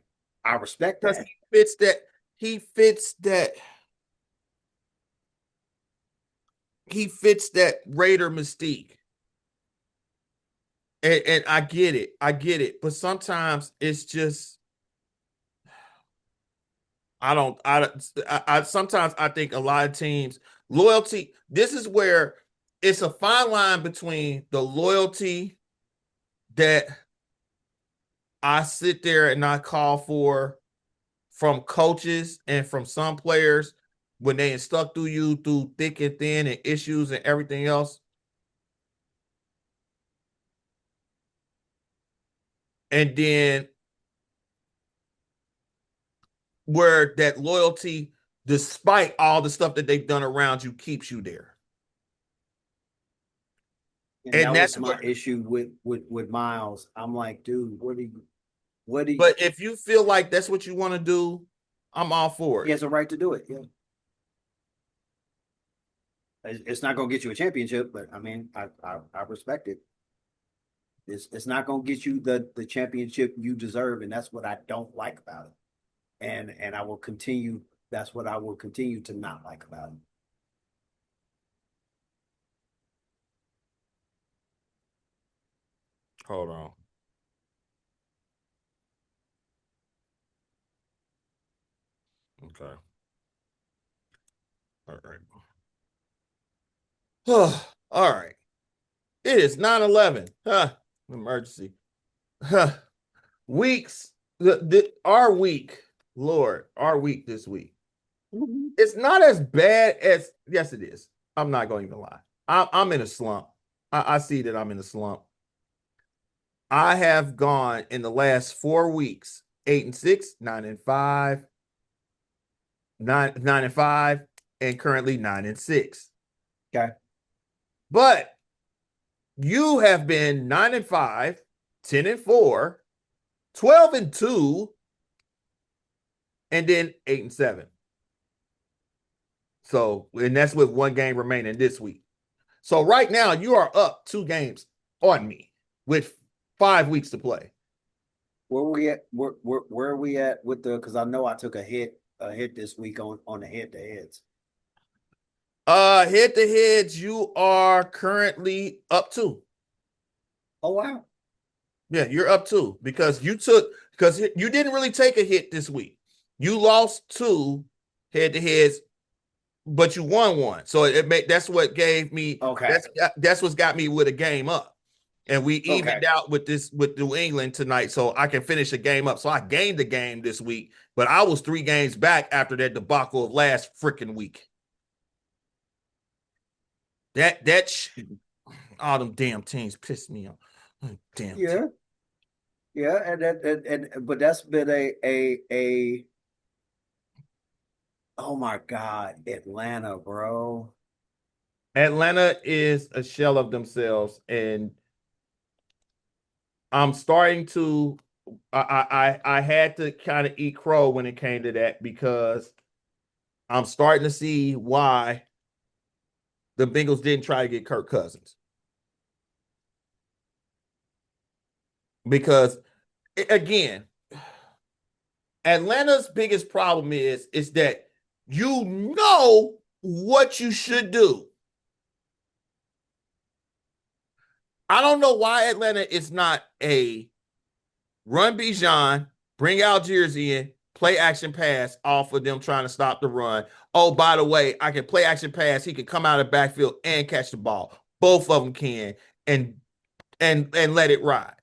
I respect Because that. he fits that he fits that Raider mystique. And I get it. I get it. But sometimes it's just I don't I sometimes I think a lot of teams loyalty, this is where it's a fine line between the loyalty that I sit there and I call for from coaches and from some players when they stuck through you through thick and thin and issues and everything else. And then where that loyalty, despite all the stuff that they've done around you, keeps you there. And And that was that's my where, issue with Miles. I'm like, dude, what do you, but if you feel like that's what you want to do, I'm all for he it. has a right to do it. Yeah. It's not going to get you a championship, but I mean, I respect it. It's not going to get you the championship you deserve, and that's what I don't like about it. And I will continue. That's what I will continue to not like about it. Hold on. Okay. All right. All right. It is 9/11. Huh. Emergency. Huh. Weeks. Our week, Lord, our week this week. It's not as bad as, yes, it is. I'm not going to even lie. I'm in a slump. I see that I'm in a slump. I have gone in the last 4 weeks 8-6, 9-5, 9-5, and currently 9-6. Okay. But you have been 9-5, 10-4, 12-2, and then 8-7. So, and that's with one game remaining this week. So right now you are up 2 games on me with 5 weeks to play. Where we at? Where are we at with the? Because I know I took a hit this week on the head to heads. Head to heads, you are currently up 2. Oh wow. Yeah, you're up 2 because you didn't really take a hit this week. You lost 2 head to heads, but you won 1. So that's what gave me, Okay. that's what's got me with a game up. And we Okay. evened out with New England tonight, so I can finish a game up. So I gained the game this week, but I was 3 games back after that debacle of last freaking week. All them damn teams pissed me off. Damn team. Yeah. Yeah. But that's been a. Oh my God, Atlanta, bro. Atlanta is a shell of themselves, and I'm starting to. I had to kind of eat crow when it came to that because I'm starting to see why the Bengals didn't try to get Kirk Cousins. Because again, Atlanta's biggest problem is that you know what you should do. I don't know why Atlanta is not a run Bijan, bring Algiers in, play action pass off of them trying to stop the run. Oh, by the way, I can play action pass. He can come out of the backfield and catch the ball. Both of them can, and let it ride.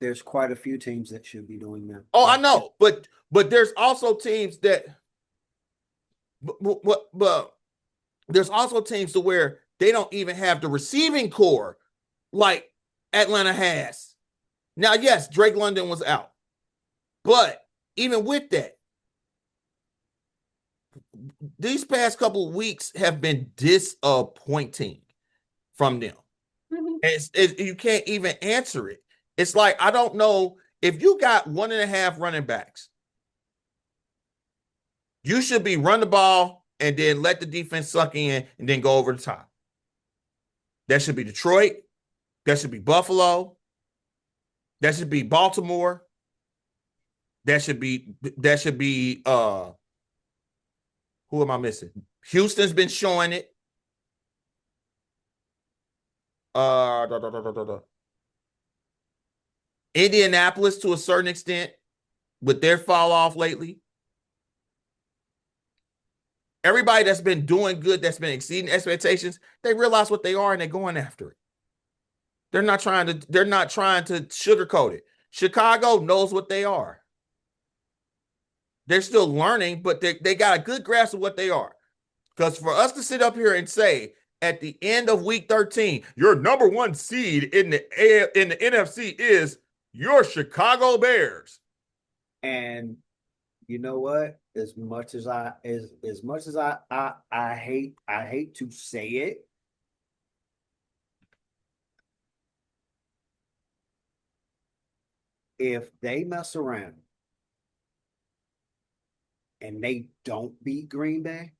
There's quite a few teams that should be doing that. Oh, I know, but there's also teams that, but there's also teams to where they don't even have the receiving core like Atlanta has. Now, yes, Drake London was out, but even with that, these past couple of weeks have been disappointing from them. You can't even answer it. It's like, I don't know, if you got 1.5 running backs, you should be run the ball and then let the defense suck in and then go over the top. That should be Detroit. That should be Buffalo. That should be Baltimore. That should be who am I missing? Houston's been showing it. Da, da, da. Indianapolis to a certain extent with their fall off lately. Everybody that's been doing good, that's been exceeding expectations, they realize what they are and they're going after it. They're not trying to sugarcoat it. Chicago knows what they are. They're still learning, but they got a good grasp of what they are. Because for us to sit up here and say at the end of week 13, your number one seed in the NFC is your Chicago Bears. And you know what? As much as I hate to say it, if they mess around and they don't beat Green Bay,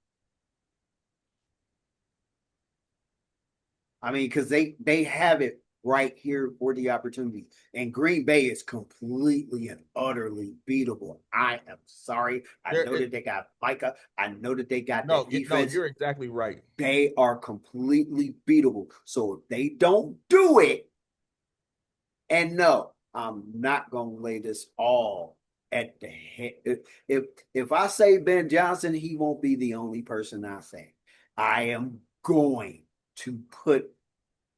I mean, because they have it right here for the opportunity. And Green Bay is completely and utterly beatable. I am sorry. I know that they got Micah. I know that they got No, that no, defense. you're exactly right. They are completely beatable. So if they don't do it, and no, I'm not gonna lay this all at the head. If I say Ben Johnson, he won't be the only person I say. I am going to put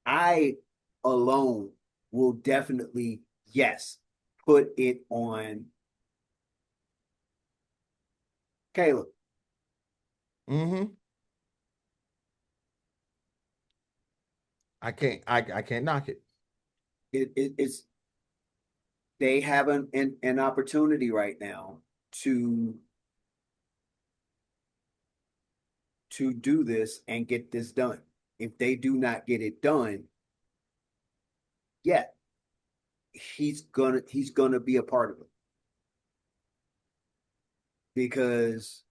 I alone will definitely, yes, put it on Caleb. Mm-hmm. I can't knock it. It's they have an opportunity right now to to do this and get this done. If they do not get it done, yeah, he's gonna be a part of it because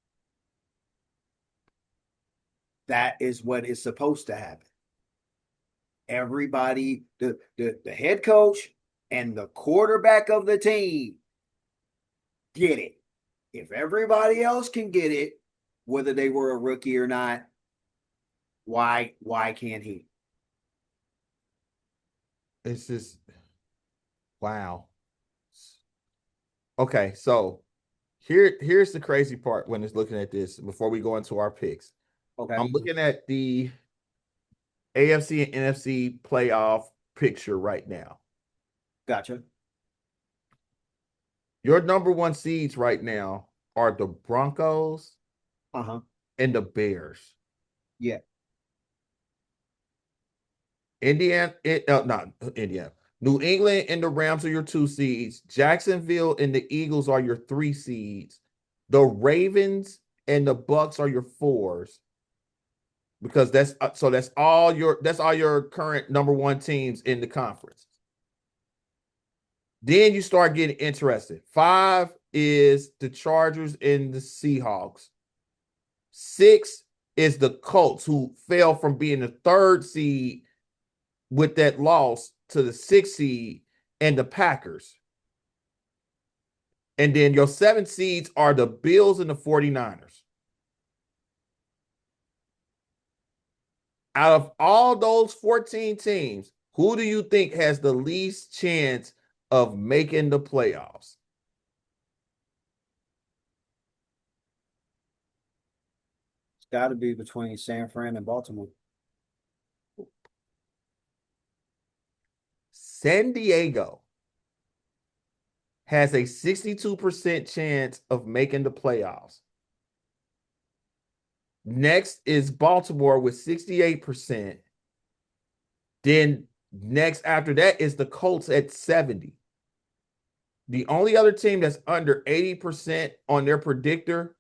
that is what is supposed to happen. Everybody, the head coach and the quarterback of the team get it. If everybody else can get it, whether they were a rookie or not, why can't he? It's just wow. Okay, so here's the crazy part when it's looking at this before we go into our picks. Okay, I'm looking at the AFC and NFC playoff picture right now. gotcha. Your number one seeds right now are the Broncos Uh-huh. and the Bears. Yeah. Not Indiana. New England and the Rams are your two seeds. Jacksonville and the Eagles are your three seeds. The Ravens and the Bucks are your fours. Because that's all your current number one teams in the conference. Then you start getting interested. 5 is the Chargers and the Seahawks. 6 is the Colts, who fell from being the third seed with that loss to the 6th seed, and the Packers. And then your 7 seeds are the Bills and the 49ers. Out of all those 14 teams, who do you think has the least chance of making the playoffs? It's got to be between San Fran and Baltimore. San Diego has a 62% chance of making the playoffs. Next is Baltimore with 68%. Then next after that is the Colts at 70. The only other team that's under 80% on their predictor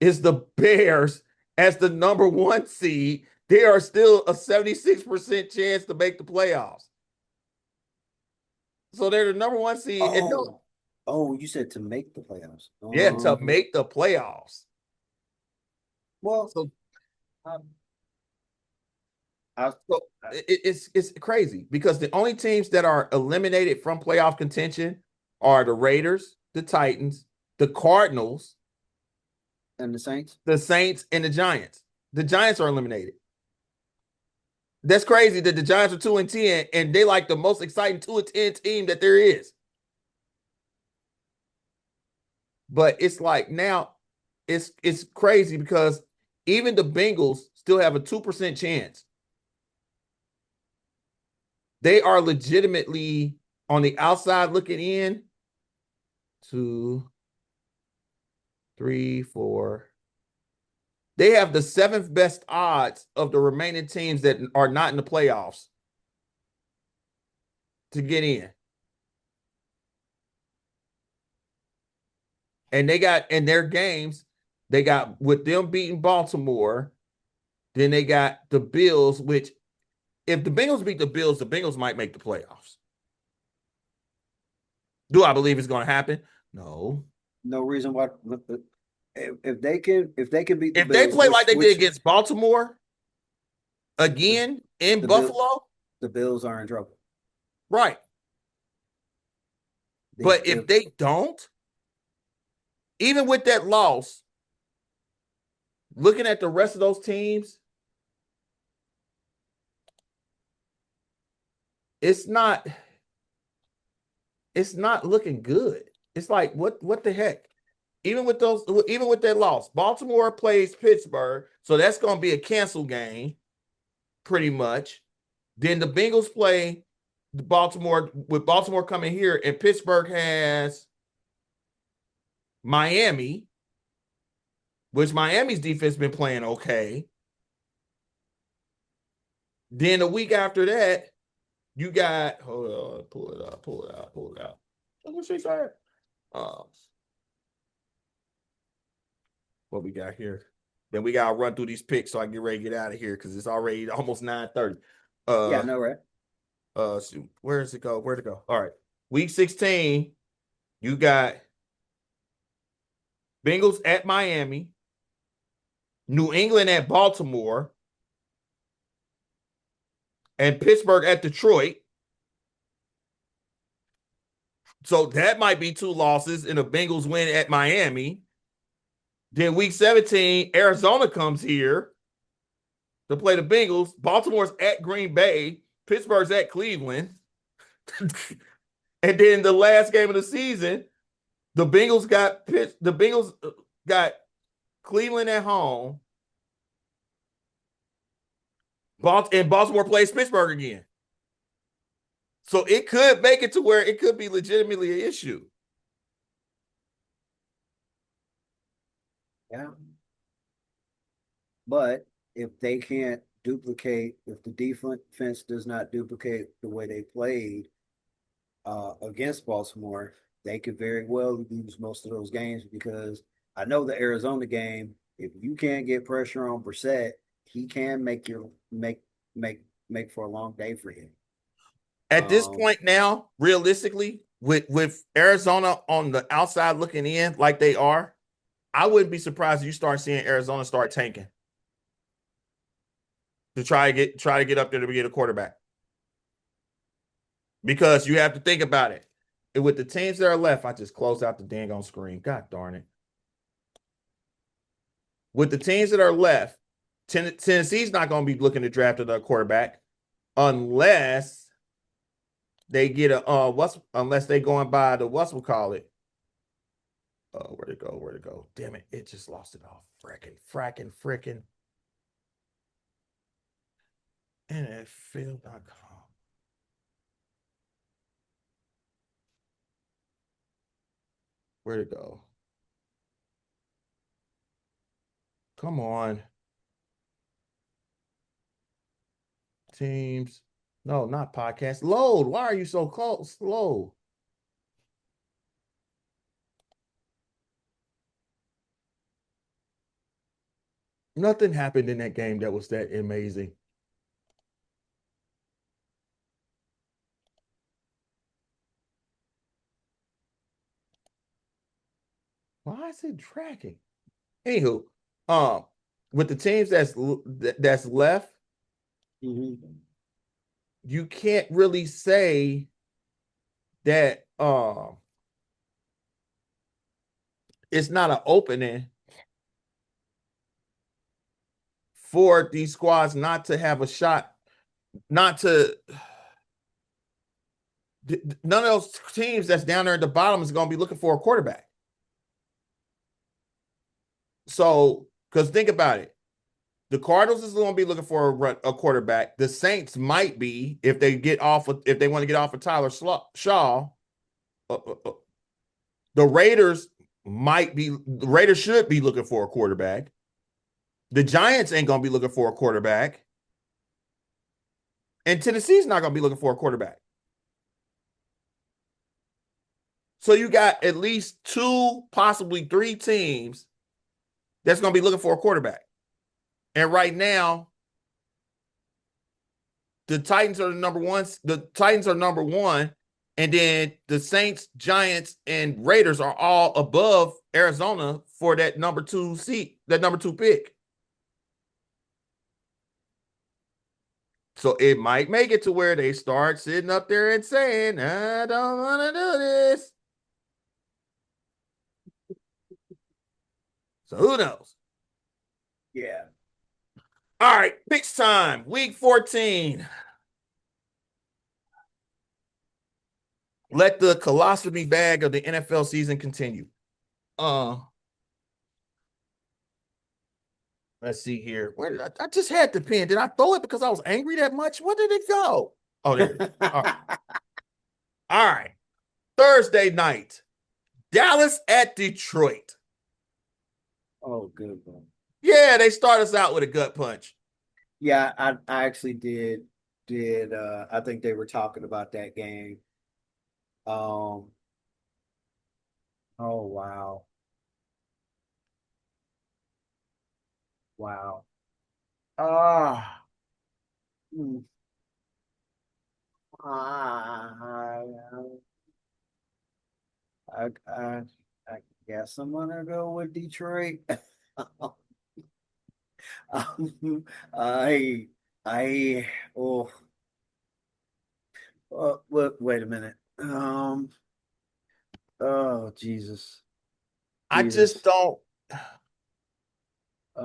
is the Bears as the number one seed. They are still a 76% chance to make the playoffs. So they're the number one seed. And no, You said to make the playoffs. yeah, to make the playoffs. Well, So, um, I, so it's crazy because the only teams that are eliminated from playoff contention are the Raiders, the Titans, the Cardinals, and the Saints. the Saints, and the Giants. The Giants are eliminated. That's crazy that the Giants are 2-10 and they like the most exciting 2-10 team that there is. But it's like now it's crazy because even the Bengals still have a 2% chance. They are legitimately on the outside looking in. 2, 3, 4, They have the seventh best odds of the remaining teams that are not in the playoffs to get in. And they got in their games, they got with them beating Baltimore, then they got the Bills, which if the Bengals beat the Bengals might make the playoffs. Do I believe it's going to happen? No. No reason why. If they can beat the If they Bills, play like they did which against Baltimore again in the Bill Buffalo, the Bills are in trouble. right. But If if they don't, even with that loss, looking at the rest of those teams, it's not looking good. It's like what the heck? Even with that loss, Baltimore plays Pittsburgh, so that's going to be a canceled game, pretty much. Then the Bengals play the Baltimore with Baltimore coming here, and Pittsburgh has Miami, which Miami's defense been playing okay. Then the week after that, you got hold on, pull it out. What's she say? What we got here? Then we gotta run through these picks so I get ready to get out of here because it's already almost 9:30. Yeah, no, right. Shoot, where'd it go? All right. Week 16, you got Bengals at Miami, New England at Baltimore, and Pittsburgh at Detroit. So that might be 2 losses, and the Bengals win at Miami. Then week 17, Arizona comes here to play the Bengals. Baltimore's at Green Bay. Pittsburgh's at Cleveland. And then the last game of the season, the Bengals got Cleveland at home. And Baltimore plays Pittsburgh again. So it could make it to where it could be legitimately an issue. Yeah. But if they can't duplicate, if the defense does not duplicate the way they played against Baltimore, they could very well lose most of those games because I know the Arizona game, if you can't get pressure on Brissett, he can make for a long day for him. At this point now, realistically, with Arizona on the outside looking in like they are, I wouldn't be surprised if you start seeing Arizona start tanking to try to get up there to get a quarterback. Because you have to think about it. And with the teams that are left, I just closed out the dang on screen. God darn it. With the teams that are left, Tennessee's not going to be looking to draft another quarterback unless they get unless they going by the what's we call it. Where'd it go? Damn it. It just lost it all. Frickin'. NFL.com. Where'd it go? Come on. Teams. No, not podcast. Load. Why are you so slow? Nothing happened in that game that was that amazing. Why is it tracking? Anywho, with the teams that's left, you can't really say that it's not an opening for these squads not to have a shot, none of those teams that's down there at the bottom is going to be looking for a quarterback. So, because think about it, the Cardinals is going to be looking for a quarterback. The Saints might be if they want to get off of Tyler Shaw. The Raiders should be looking for a quarterback. The Giants ain't gonna be looking for a quarterback, and Tennessee's not gonna be looking for a quarterback. So you got at least two, possibly three teams that's gonna be looking for a quarterback. And right now, the Titans are the number one. The Titans are number one, and then the Saints, Giants, and Raiders are all above Arizona for that number two seat, that number two pick. So it might make it to where they start sitting up there and saying, I don't want to do this. So who knows? Yeah. All right, picks time. Week 14. Let the colostomy bag of the NFL season continue. Uh, let's see here. Where did I just had the pen. Did I throw it because I was angry that much? Where did it go? Oh, there it is. All right. All right. Thursday night. Dallas at Detroit. Oh, good one. Yeah, they start us out with a gut punch. Yeah, I actually did I think they were talking about that game. Um, oh wow. Wow. Ah. Hmm. I, I I guess I'm gonna go with Detroit. I I oh wait a minute. Oh Jesus. I just Jesus. don't.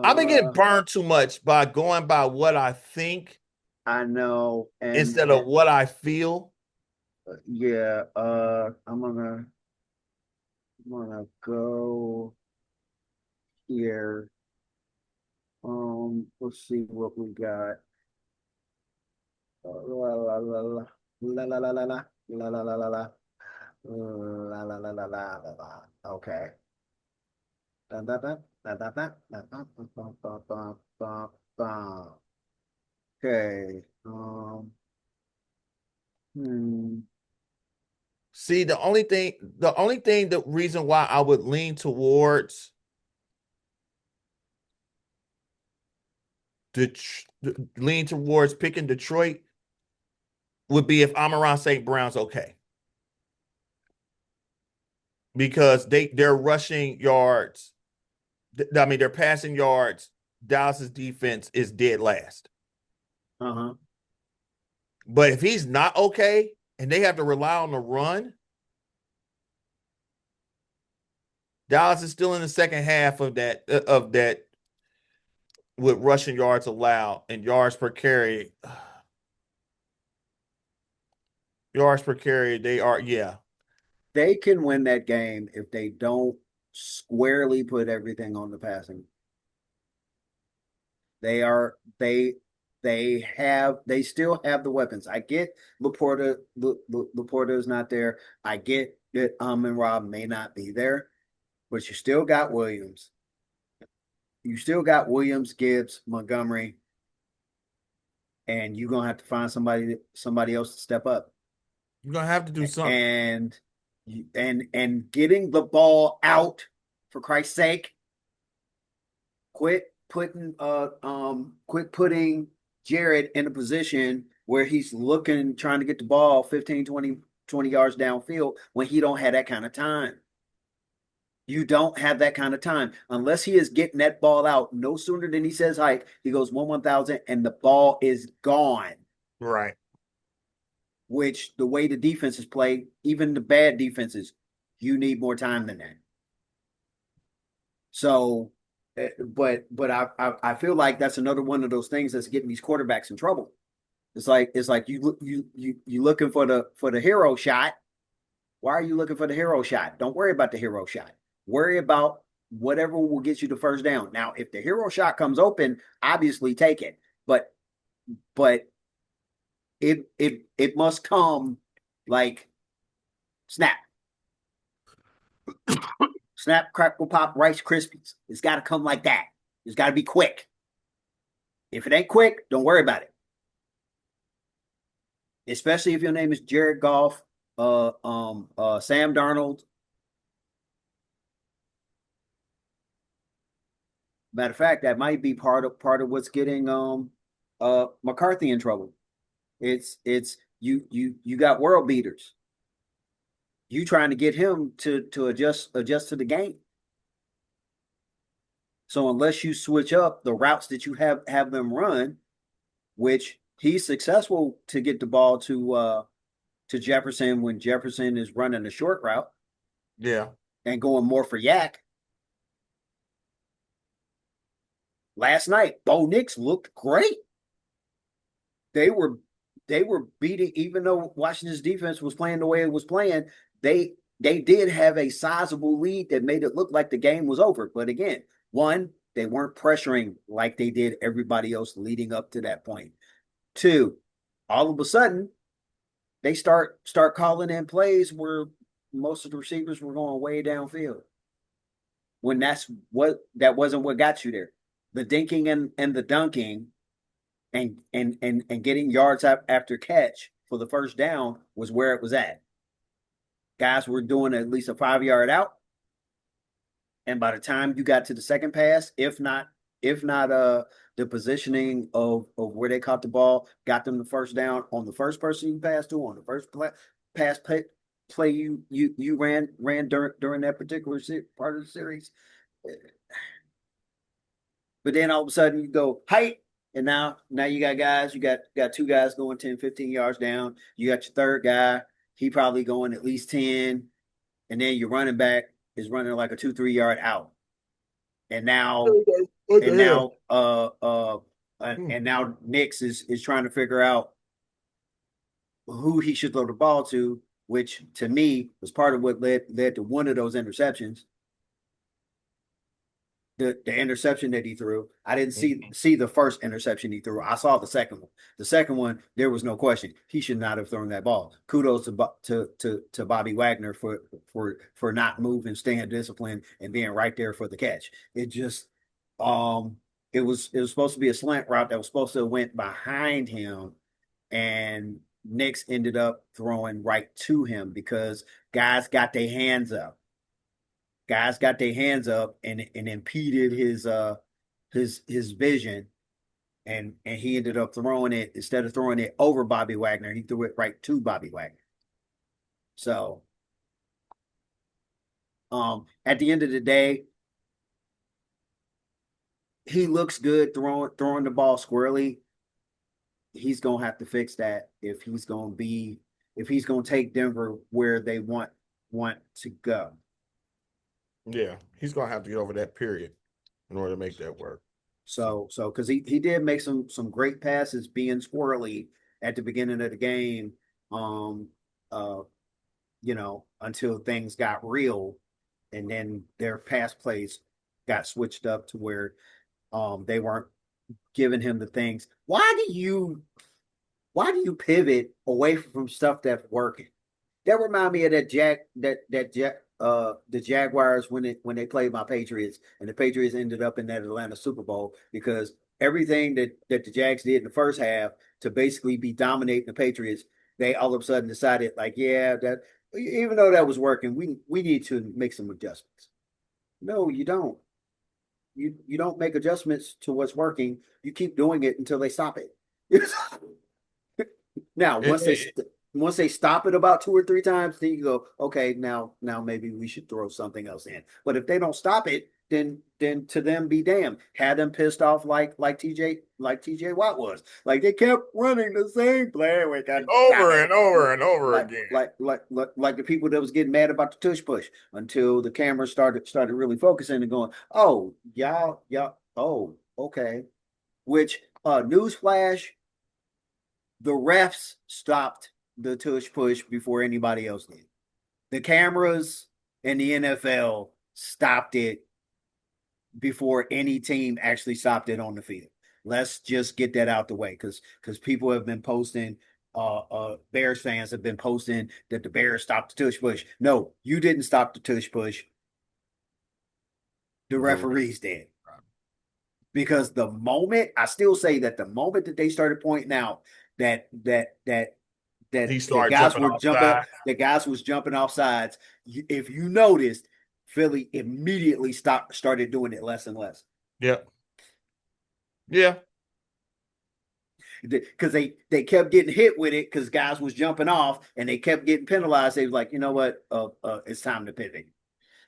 I've been getting Uh burned too much by going by what I think I know instead of what I feel. yeah, I'm gonna go here. Let's see what we got. La la la la la la la la la la la la la la la la la la la la. Okay. Dun, dun, dun, dun, dun, dun, dun, dun, dun, dun, dun, dun, dun, dun. Okay. Hmm. See, the reason why I would lean towards picking Detroit would be if Amon St. Brown's okay. Because their rushing yards, I mean their passing yards, Dallas's defense is dead last. Uh-huh. But if he's not okay and they have to rely on the run, Dallas is still in the second half of that with rushing yards allowed and yards per carry. Yards per carry, they are, yeah. They can win that game if they don't squarely put everything on the passing. They are they still have the weapons. I get Laporta is not there. I get that and Rob may not be there, but you still got Williams. You still got Williams, Gibbs, Montgomery, and you're gonna have to find somebody else to step up. You're gonna have to do something. And getting the ball out for Christ's sake. Quit putting Jared in a position where he's looking, trying to get the ball 15, 20 yards downfield when he don't have that kind of time. You don't have that kind of time unless he is getting that ball out no sooner than he says hike. He goes 1,000 and the ball is gone. Right. Which the way the defenses play, even the bad defenses, you need more time than that. So, but I feel like that's another one of those things that's getting these quarterbacks in trouble. It's like you looking for the hero shot. Why are you looking for the hero shot? Don't worry about the hero shot. Worry about whatever will get you the first down. Now, if the hero shot comes open, obviously take it. But it must come like snap, snap, crackle, pop, Rice Krispies. It's got to come like that. It's got to be quick. If it ain't quick, don't worry about it. Especially if your name is Jared Goff, Sam Darnold. Matter of fact, that might be part of what's getting McCarthy in trouble. It's you got world beaters. You trying to get him to adjust to the game. So unless you switch up the routes that you have them run, which he's successful to get the ball to Jefferson when Jefferson is running a short route Yeah. and going more for yak. Last night, Bo Nix looked great. They were they were beating, even though Washington's defense was playing the way it was playing, they did have a sizable lead that made it look like the game was over. But again, one, they weren't pressuring like they did everybody else leading up to that point. Two, all of a sudden, they start calling in plays where most of the receivers were going way downfield. When that wasn't what got you there. The dinking and the dunking and getting yards after catch for the first down was where it was at. Guys were doing at least a 5 yard out, and by the time you got to the second pass, if not the positioning of where they caught the ball, got them the first down on the first person you passed to, on the first pass play you ran during that particular part of the series. But then all of a sudden you go height, and now you got guys, you got two guys going 10, 15 yards down. You got your third guy, he probably going at least 10, and then your running back is running like a 2, 3 yard out. And now What and the hell? now and now Nix is trying to figure out who he should throw the ball to, which to me was part of what led to one of those interceptions. The interception that he threw. I didn't see the first interception he threw. I saw the second one. The second one, there was no question. He should not have thrown that ball. Kudos to Bobby Wagner for not moving, staying disciplined, and being right there for the catch. It just it was supposed to be a slant route that was supposed to have went behind him, and Knicks ended up throwing right to him because guys got their hands up. Guys got their hands up and impeded his vision, and he ended up throwing it, instead of throwing it over Bobby Wagner, he threw it right to Bobby Wagner. So at the end of the day, he looks good throwing the ball squarely. He's gonna have to fix that if he's gonna take Denver where they want to go. Yeah, he's gonna have to get over that period in order to make that work. So because he did make some great passes being squirrely at the beginning of the game, um, uh, until things got real, and then their pass plays got switched up to where they weren't giving him the things. Why do you pivot away from stuff that's working? That remind me of the Jaguars when they played my Patriots, and the Patriots ended up in that Atlanta Super Bowl because everything that the Jags did in the first half to basically be dominating the Patriots, they all of a sudden decided, like, yeah, that even though that was working, we need to make some adjustments. No, you don't. You don't make adjustments to what's working. You keep doing it until they stop it. Now, once they stop it about 2 or 3 times, then you go, okay, now maybe we should throw something else in. But if they don't stop it, then to them be damned. Had them pissed off like TJ Watt was. Like they kept running the same play. We got to stop Over it. and over and over Like again. like the people that was getting mad about the tush push until the camera started really focusing and going, oh, y'all, oh, okay. Which newsflash, the refs stopped the tush push before anybody else did. The cameras and the NFL stopped it before any team actually stopped it on the field. Let's just get that out the way because people have been posting. Bears fans have been posting that the Bears stopped the tush push. No, you didn't stop the tush push. The The referees did. because the moment I still say that the moment that they started pointing out that He the started guys jumping were off jumping, sides. the guys was jumping off sides. If you noticed, Philly immediately started doing it less and less Yep. Yeah. because they kept getting hit with it because guys was jumping off and they kept getting penalized. They was like, you know what, it's time to pivot.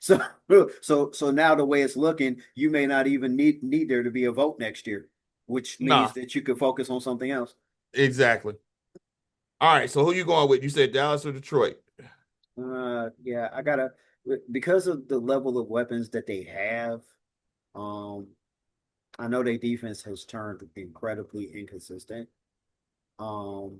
So so now the way it's looking, you may not even need there to be a vote next year, which means Nah. that you could focus on something else. Exactly. All right. So who you going with? You said Dallas or Detroit? Yeah, I gotta because of the level of weapons that they have. Um, I know their defense has turned incredibly inconsistent. Um,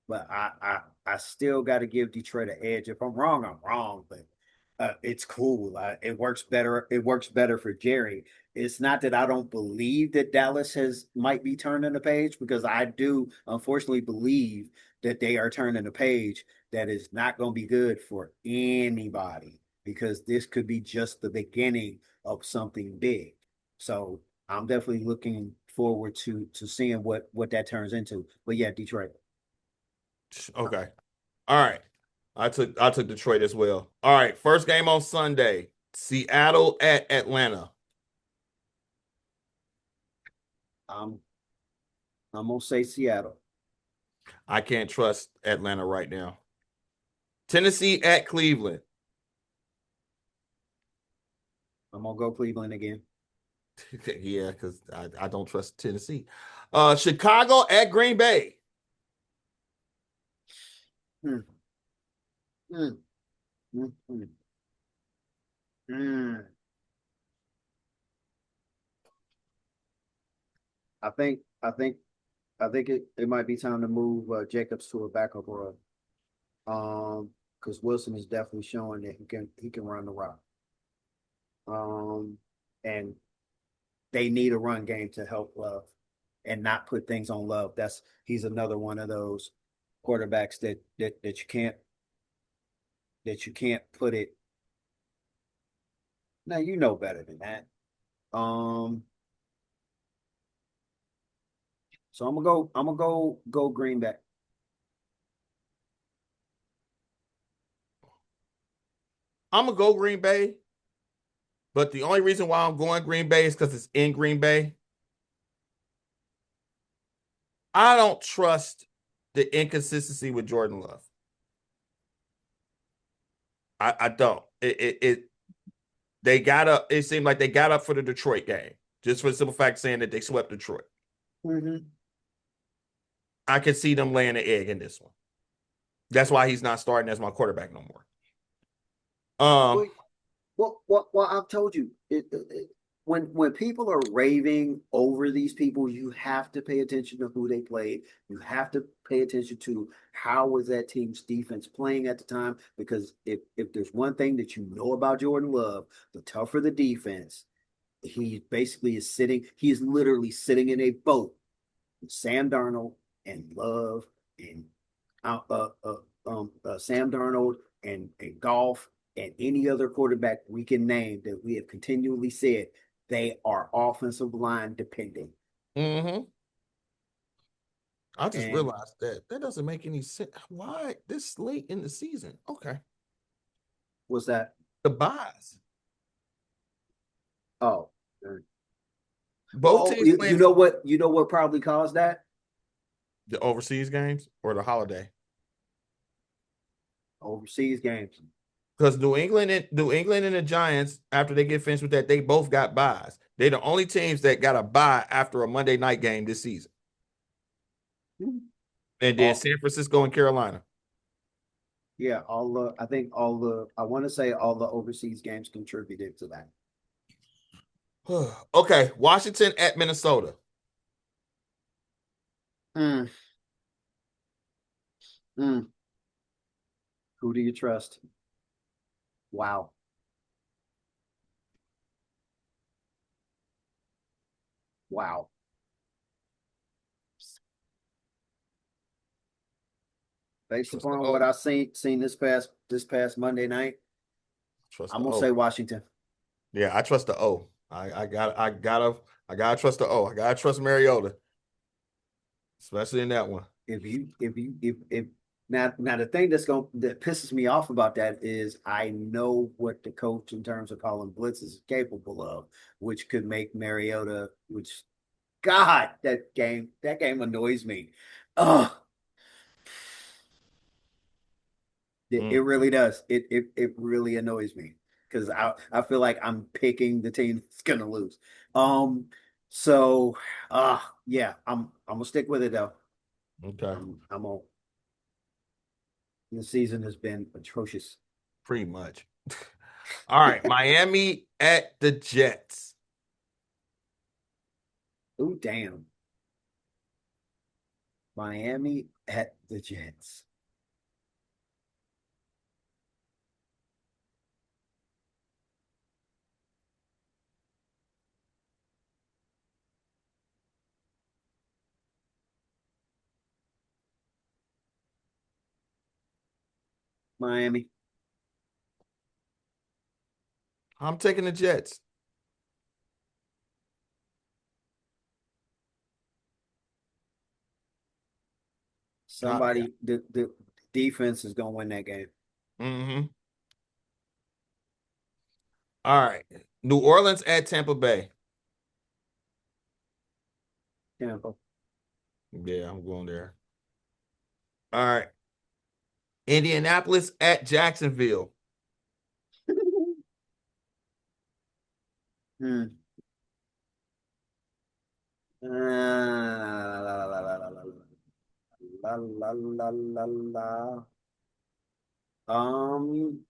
but I still got to give Detroit an edge. If I'm wrong, I'm wrong. But it's cool. It works better. It works better for Jerry. It's not that I don't believe that Dallas has might be turning the page because I do unfortunately believe that they are turning the page. That is not going to be good for anybody because this could be just the beginning of something big. So I'm definitely looking forward to seeing what that turns into. But yeah, Detroit. Okay. All right. I took Detroit as well. All right. First game on Sunday. Seattle at Atlanta. I'm I'm gonna say Seattle. I can't trust Atlanta right now. Tennessee at Cleveland. I'm gonna go Cleveland again. Yeah, because I don't trust Tennessee. Chicago at Green Bay. Hmm, hmm, hmm, hmm, hmm. I think I think I think it might be time to move Jacobs to a backup role. Because Wilson is definitely showing that he can run the rock. Um, and they need a run game to help Love and not put things on Love. He's another one of those quarterbacks that you can't put it. Now you know better than that. Um, so I'm gonna go Green Bay. I'm gonna go Green Bay, but the only reason why I'm going Green Bay is because it's in Green Bay. I don't trust the inconsistency with Jordan Love. I don't. They got up. It seemed like they got up for the Detroit game, just for the simple fact saying that they swept Detroit. Mm-hmm. I can see them laying an egg in this one. That's why he's not starting as my quarterback no more. Um, Well, well, I've told you when people are raving over these people, you have to pay attention to who they played. You have to pay attention to how was that team's defense playing at the time. Because if there's one thing that you know about Jordan Love, the tougher the defense, he basically is sitting. He is literally sitting in a boat with Sam Darnold and Love and uh, uh, uh, Sam Darnold and Golf and any other quarterback we can name that we have continually said they are offensive line dependent. mhm. I just And realized that doesn't make any sense. Why this late in the season? Okay, was that? the buys. Oh, Both well, teams you playing know what? You know what probably caused that? the overseas games or the holiday. Overseas games. Because New England and the Giants, after they get finished with that, they both got buys. They're the only teams that got a bye after a Monday night game this season. And then All San Francisco and Carolina. yeah, all the I think all the I want to say all the overseas games contributed to that. Okay, Washington at Minnesota. Mm, mm. Who do you trust? Wow. Wow. Based Trust the upon what O. I seen this past Monday night, Trust I'm the gonna O. say Washington. Yeah, I trust the O. I got I gotta I gotta trust the O. I gotta trust Mariota, especially in that one. If now the thing that pisses me off about that is I know what the coach in terms of calling blitzes is capable of, which could make Mariota, which God, that game annoys me. Oh, it Mm. really does. It really annoys me because I feel like I'm picking the team that's gonna lose. Um, so yeah, I'm gonna stick with it though. Okay, I'm on. The season has been atrocious. pretty much. All right, Miami at the Jets. Oh damn, Miami at the Jets. Miami. I'm taking the Jets. Yeah. The defense is gonna win that game. Mm-hmm. All right, New Orleans at Tampa Bay. Tampa. Yeah, I'm going there. All right, Indianapolis at Jacksonville. Hmm. La, la, la, la, la. Um,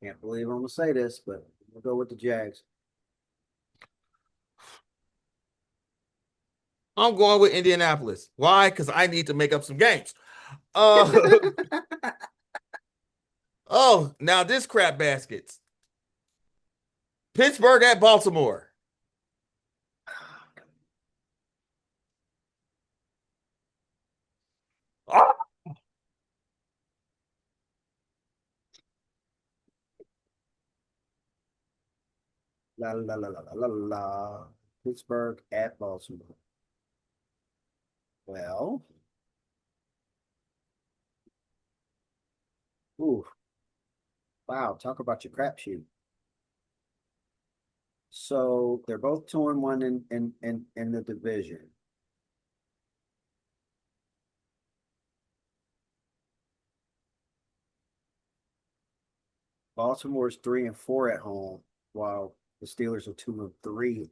can't believe I'm gonna say this, but we'll go with the Jags. I'm going with Indianapolis. Why? Because I need to make up some games. Uh, oh, now this crap baskets. Pittsburgh at Baltimore. Ah, La la la la la la la. Pittsburgh at Baltimore. Well, ooh, wow. Talk about your crapshoot. So they're both 2-1 in the division. Baltimore's 3-4 at home, while the Steelers are 2-3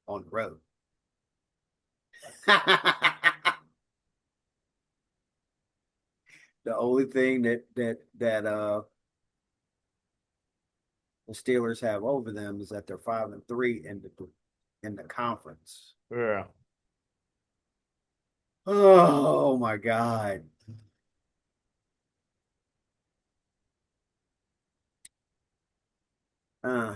on the road. The only thing that the Steelers have over them is that they're 5-3 in the conference. yeah. Oh my God. Uh,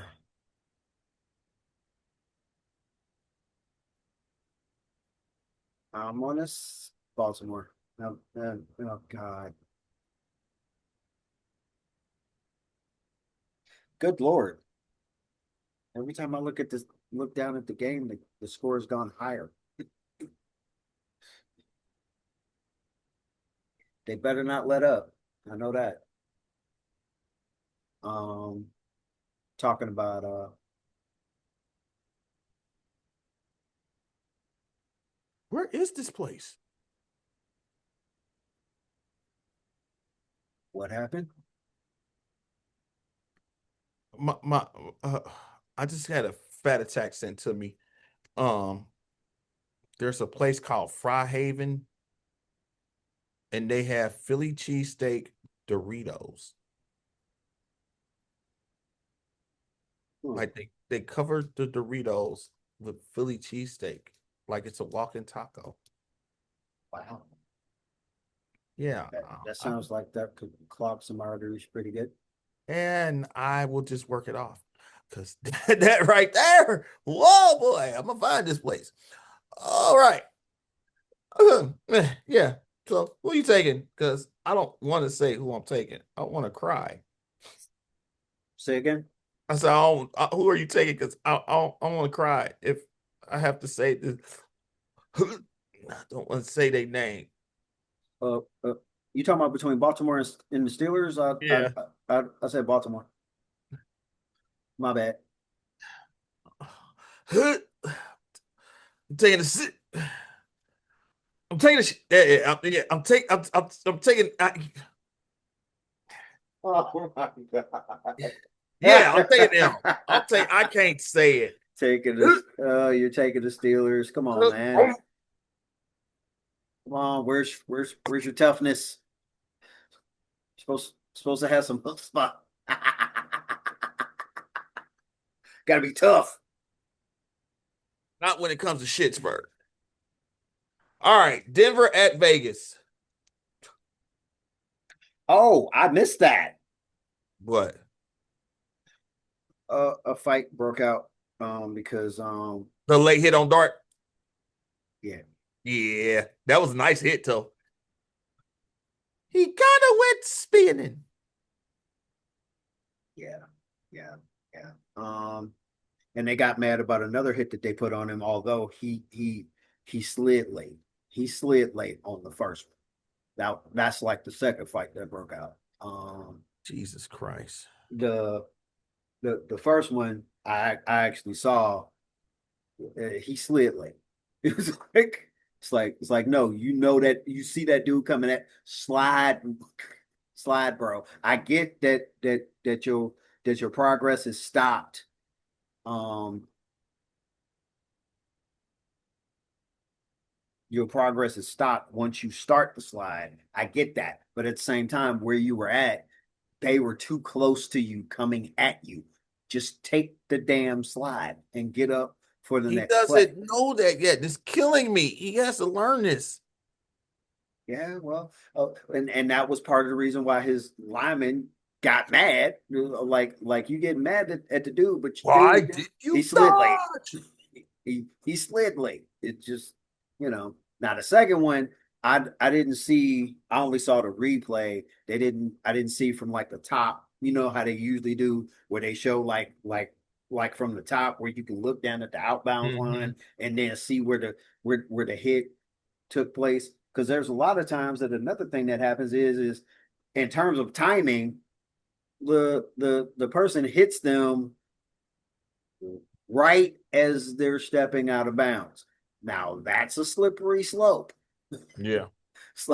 I'm on this Baltimore. Oh God. Good Lord. Every time I look down at the game, the score has gone higher. They better not let up. I know that. Um, talking about Where is this place? what happened. My uh, I just had a fat attack sent to me. Um, there's a place called Fry Haven, and they have Philly cheesesteak Doritos. Hmm. Like they covered the Doritos with Philly cheesesteak, like it's a walking taco. Wow. Yeah, That sounds like that could clog some arteries pretty good. and I will just work it off because that right there, whoa boy, I'm gonna find this place. All right, yeah. So who are you taking? Because I don't want to say who I'm taking. I want to cry. Say again. I said, who are you taking? Because I want to cry if I have to say this. I don't want to say their name. Uh, uh, you talking about between Baltimore and the Steelers? Yeah. I said Baltimore. My bad. I'm taking the. I'm taking the. Yeah, I'm taking. Oh my God. Yeah, I'm taking them. I can't say it. Taking this. You're taking the Steelers. Come on, man. Come on. Where's your toughness? Supposed to have some chutzpah. Got to be tough. Not when it comes to Pittsburgh. All right, Denver at Vegas. Oh, I missed that. What? A fight broke out because The late hit on Dart. yeah. Yeah, that was a nice hit, though. He kind of went spinning. Yeah. Yeah. Yeah. And they got mad about another hit that they put on him, although he slid late. He slid late on the first one. That's like the second fight that broke out. Jesus Christ. The the first one I actually saw, he slid late. It was like it's like no, you know that you see that dude coming at slide, bro. I get that your progress is stopped. Um, your progress is stopped once you start the slide. I get that, but at the same time, where you were at, they were too close to you coming at you. Just take the damn slide and get up for the He next play. doesn't know that yet. It's killing me. He has to learn this. Yeah, well, and that was part of the reason why his lineman got mad. Like you getting mad at the dude, but Why dude, did he you slid late. dodge? He slid late. It just Now the second one, I didn't see. I only saw the replay. I didn't see from like the top. You know how they usually do, where they show like from the top where you can look down at the outbound Mm-hmm. line and then see where the hit took place. Because there's a lot of times that another thing that happens is in terms of timing, the person hits them right as they're stepping out of bounds. Now that's a slippery slope. Yeah. It's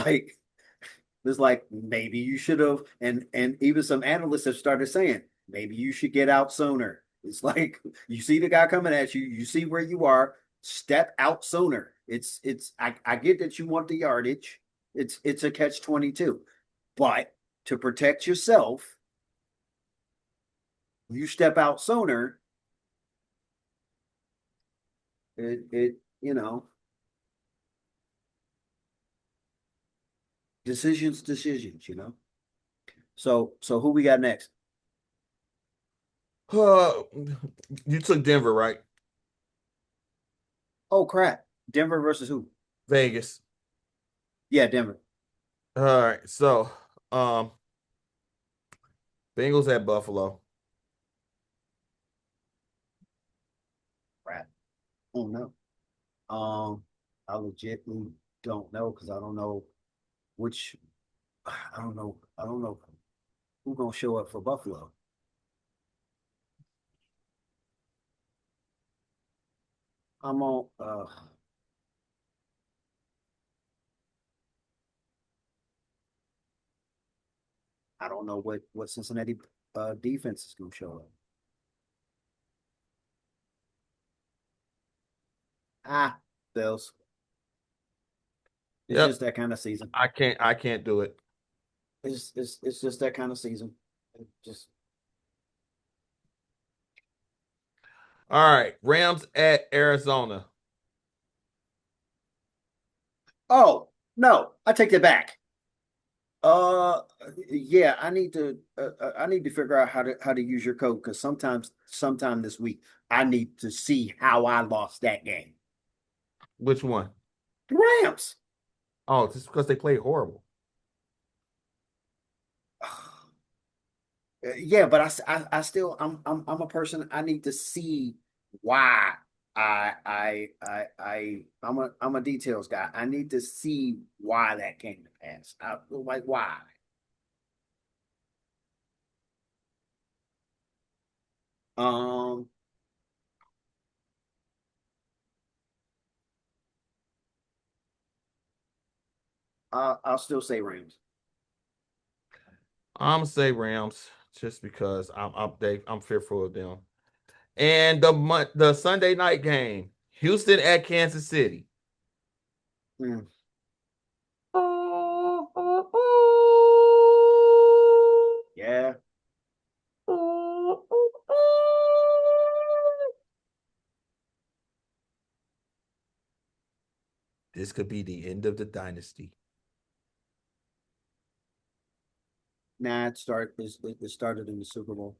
like maybe you should have, and even some analysts have started saying maybe you should get out sooner. It's like you see the guy coming at you, you see where you are, step out sooner. I get that you want the yardage. It's a catch 22. But to protect yourself, you step out sooner, it decisions. So who we got next? Uh, you took Denver, right? Oh crap. Denver versus who? Vegas. Yeah, Denver. All right. So, um, Bengals at Buffalo. Crap. Oh no. Um, I legitimately don't know because I don't know which I don't know who's gonna show up for Buffalo. I'm on I don't know what Cincinnati defense is gonna show up. Ah, Bills. It's Yep. just that kind of season. I can't do it. It's just that kind of season. It just All right. Rams at Arizona. Oh no, I take that back. Uh, yeah, I need to figure out how to use your code because sometime this week I need to see how I lost that game. Which one? The Rams. Oh, just because they played horrible. Yeah, but I still I'm a person. I need to see why I'm a details guy. I need to see why that came to pass. Like why. Um, I'll still say Rams. I'm gonna say Rams just because I'm fearful of them. And the Sunday night game, Houston at Kansas City. Mm, yeah, This could be the end of the dynasty. nah. It started in the Super Bowl.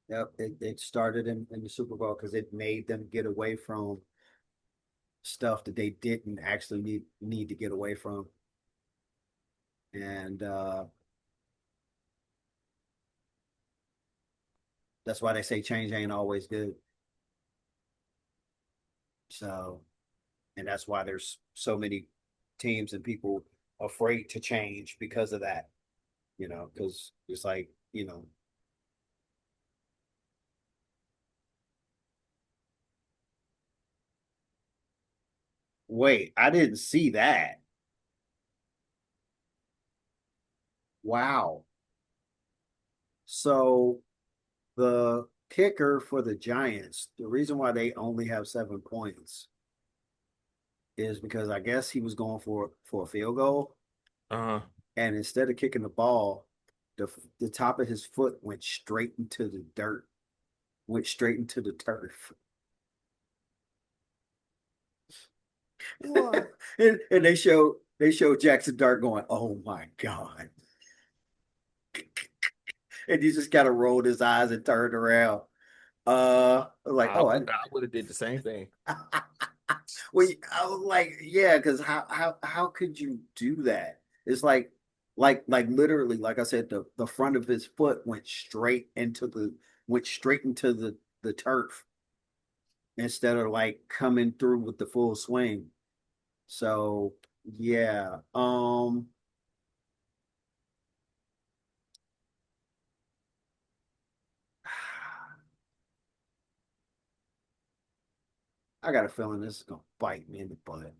Yep, it started in the Super Bowl because it made them get away from stuff that they didn't actually need to get away from. And that's why they say change ain't always good. So, and that's why there's so many teams and people afraid to change because of that, because it's like, wait, I didn't see that. Wow. So the kicker for the Giants, the reason why they only have 7 points is because I guess he was going for a field goal, Uh, and instead of kicking the ball, the top of his foot went straight into the dirt, went straight into the turf. what? And they show Jackson Dart going, "Oh my God." And he just kind of rolled his eyes and turned around. Like, I oh, would I would have did the same thing. well, I was like, yeah, because how could you do that? It's like literally, like I said, the front of his foot went straight into the turf instead of like coming through with the full swing. So yeah, I got a feeling this is gonna bite me in the butt.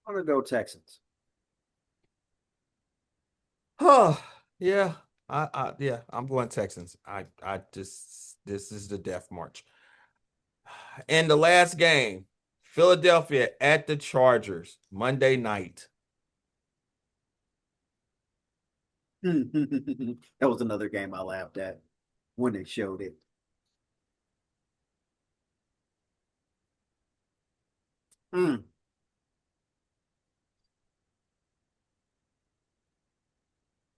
I'm gonna go Texans. Oh, yeah. Yeah, I'm going Texans. I just this is the death march. And the last game, Philadelphia at the Chargers, Monday night. That was another game I laughed at when they showed it. Mm,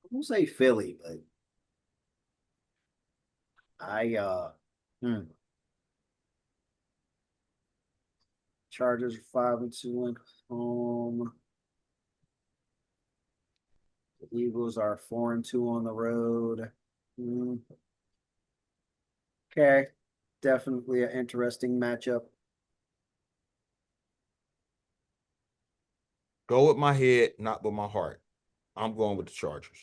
I won't say Philly, but I hmm, Chargers are 5-2 at home. The Eagles are 4-2 on the road. Hmm, okay, definitely an interesting matchup. Go with my head, not with my heart. I'm going with the Chargers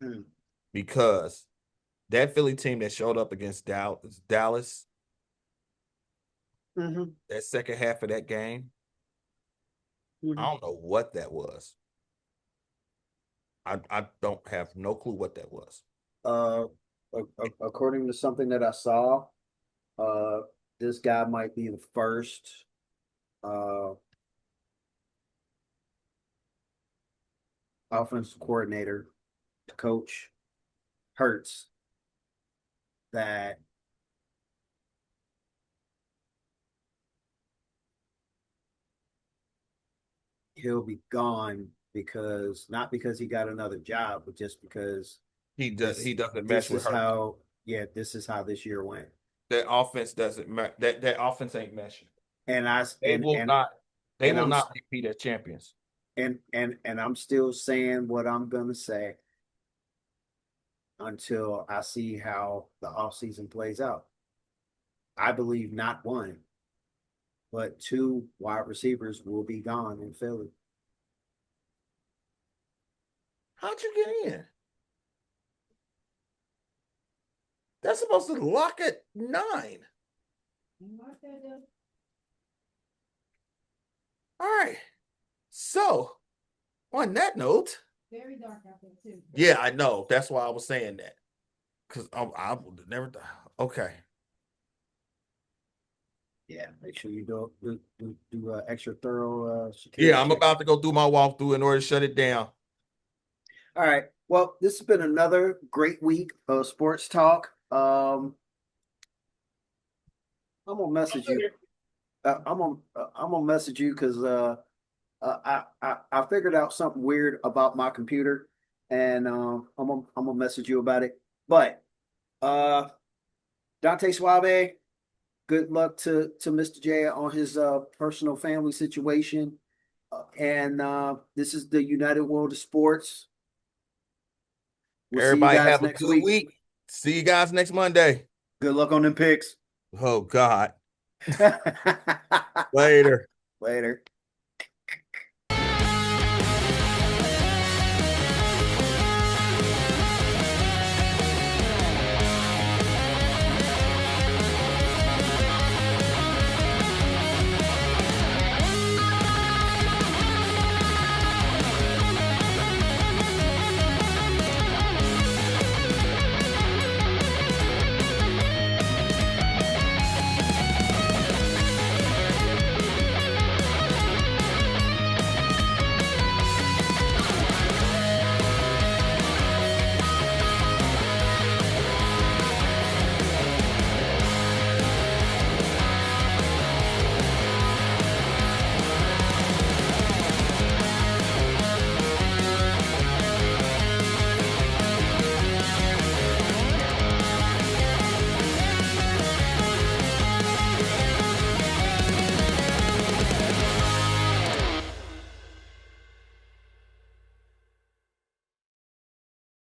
Hmm. because that Philly team that showed up against Dallas, Hmm. that second half of that game, I Hmm. don't know what that was. I don't have no clue what that was. Uh, According to something that I saw, uh, this guy might be the first uh offensive coordinator to coach Hurts that he'll be gone because not because he got another job, but just because He this doesn't mesh this with is Hurt. how yeah, this is how this year went. That offense doesn't that offense ain't meshing. And I They will not. They and will I'm not repeat as champions. and I'm still saying what I'm gonna say until I see how the offseason plays out. I believe not one, but two wide receivers will be gone in Philly. How'd you get in? That's supposed to lock at 9. All right. So, on that note, very dark out there too. Yeah, I know. That's why I was saying that. Because I would never. Okay. Yeah, make sure you do extra thorough security Yeah, I'm check. about to go do my walkthrough in order to shut it down. All right. Well, this has been another great week of sports talk. I'm gonna message you. I'm gonna message you because I figured out something weird about my computer, and I'm gonna message you about it. But uh, Dante Suave, good luck to Mystah Jay on his personal family situation. And this is the United World of Sports. We'll see you Everybody guys have a next good week. week. See you guys next Monday. Good luck on them picks. Oh, God. Later. Later.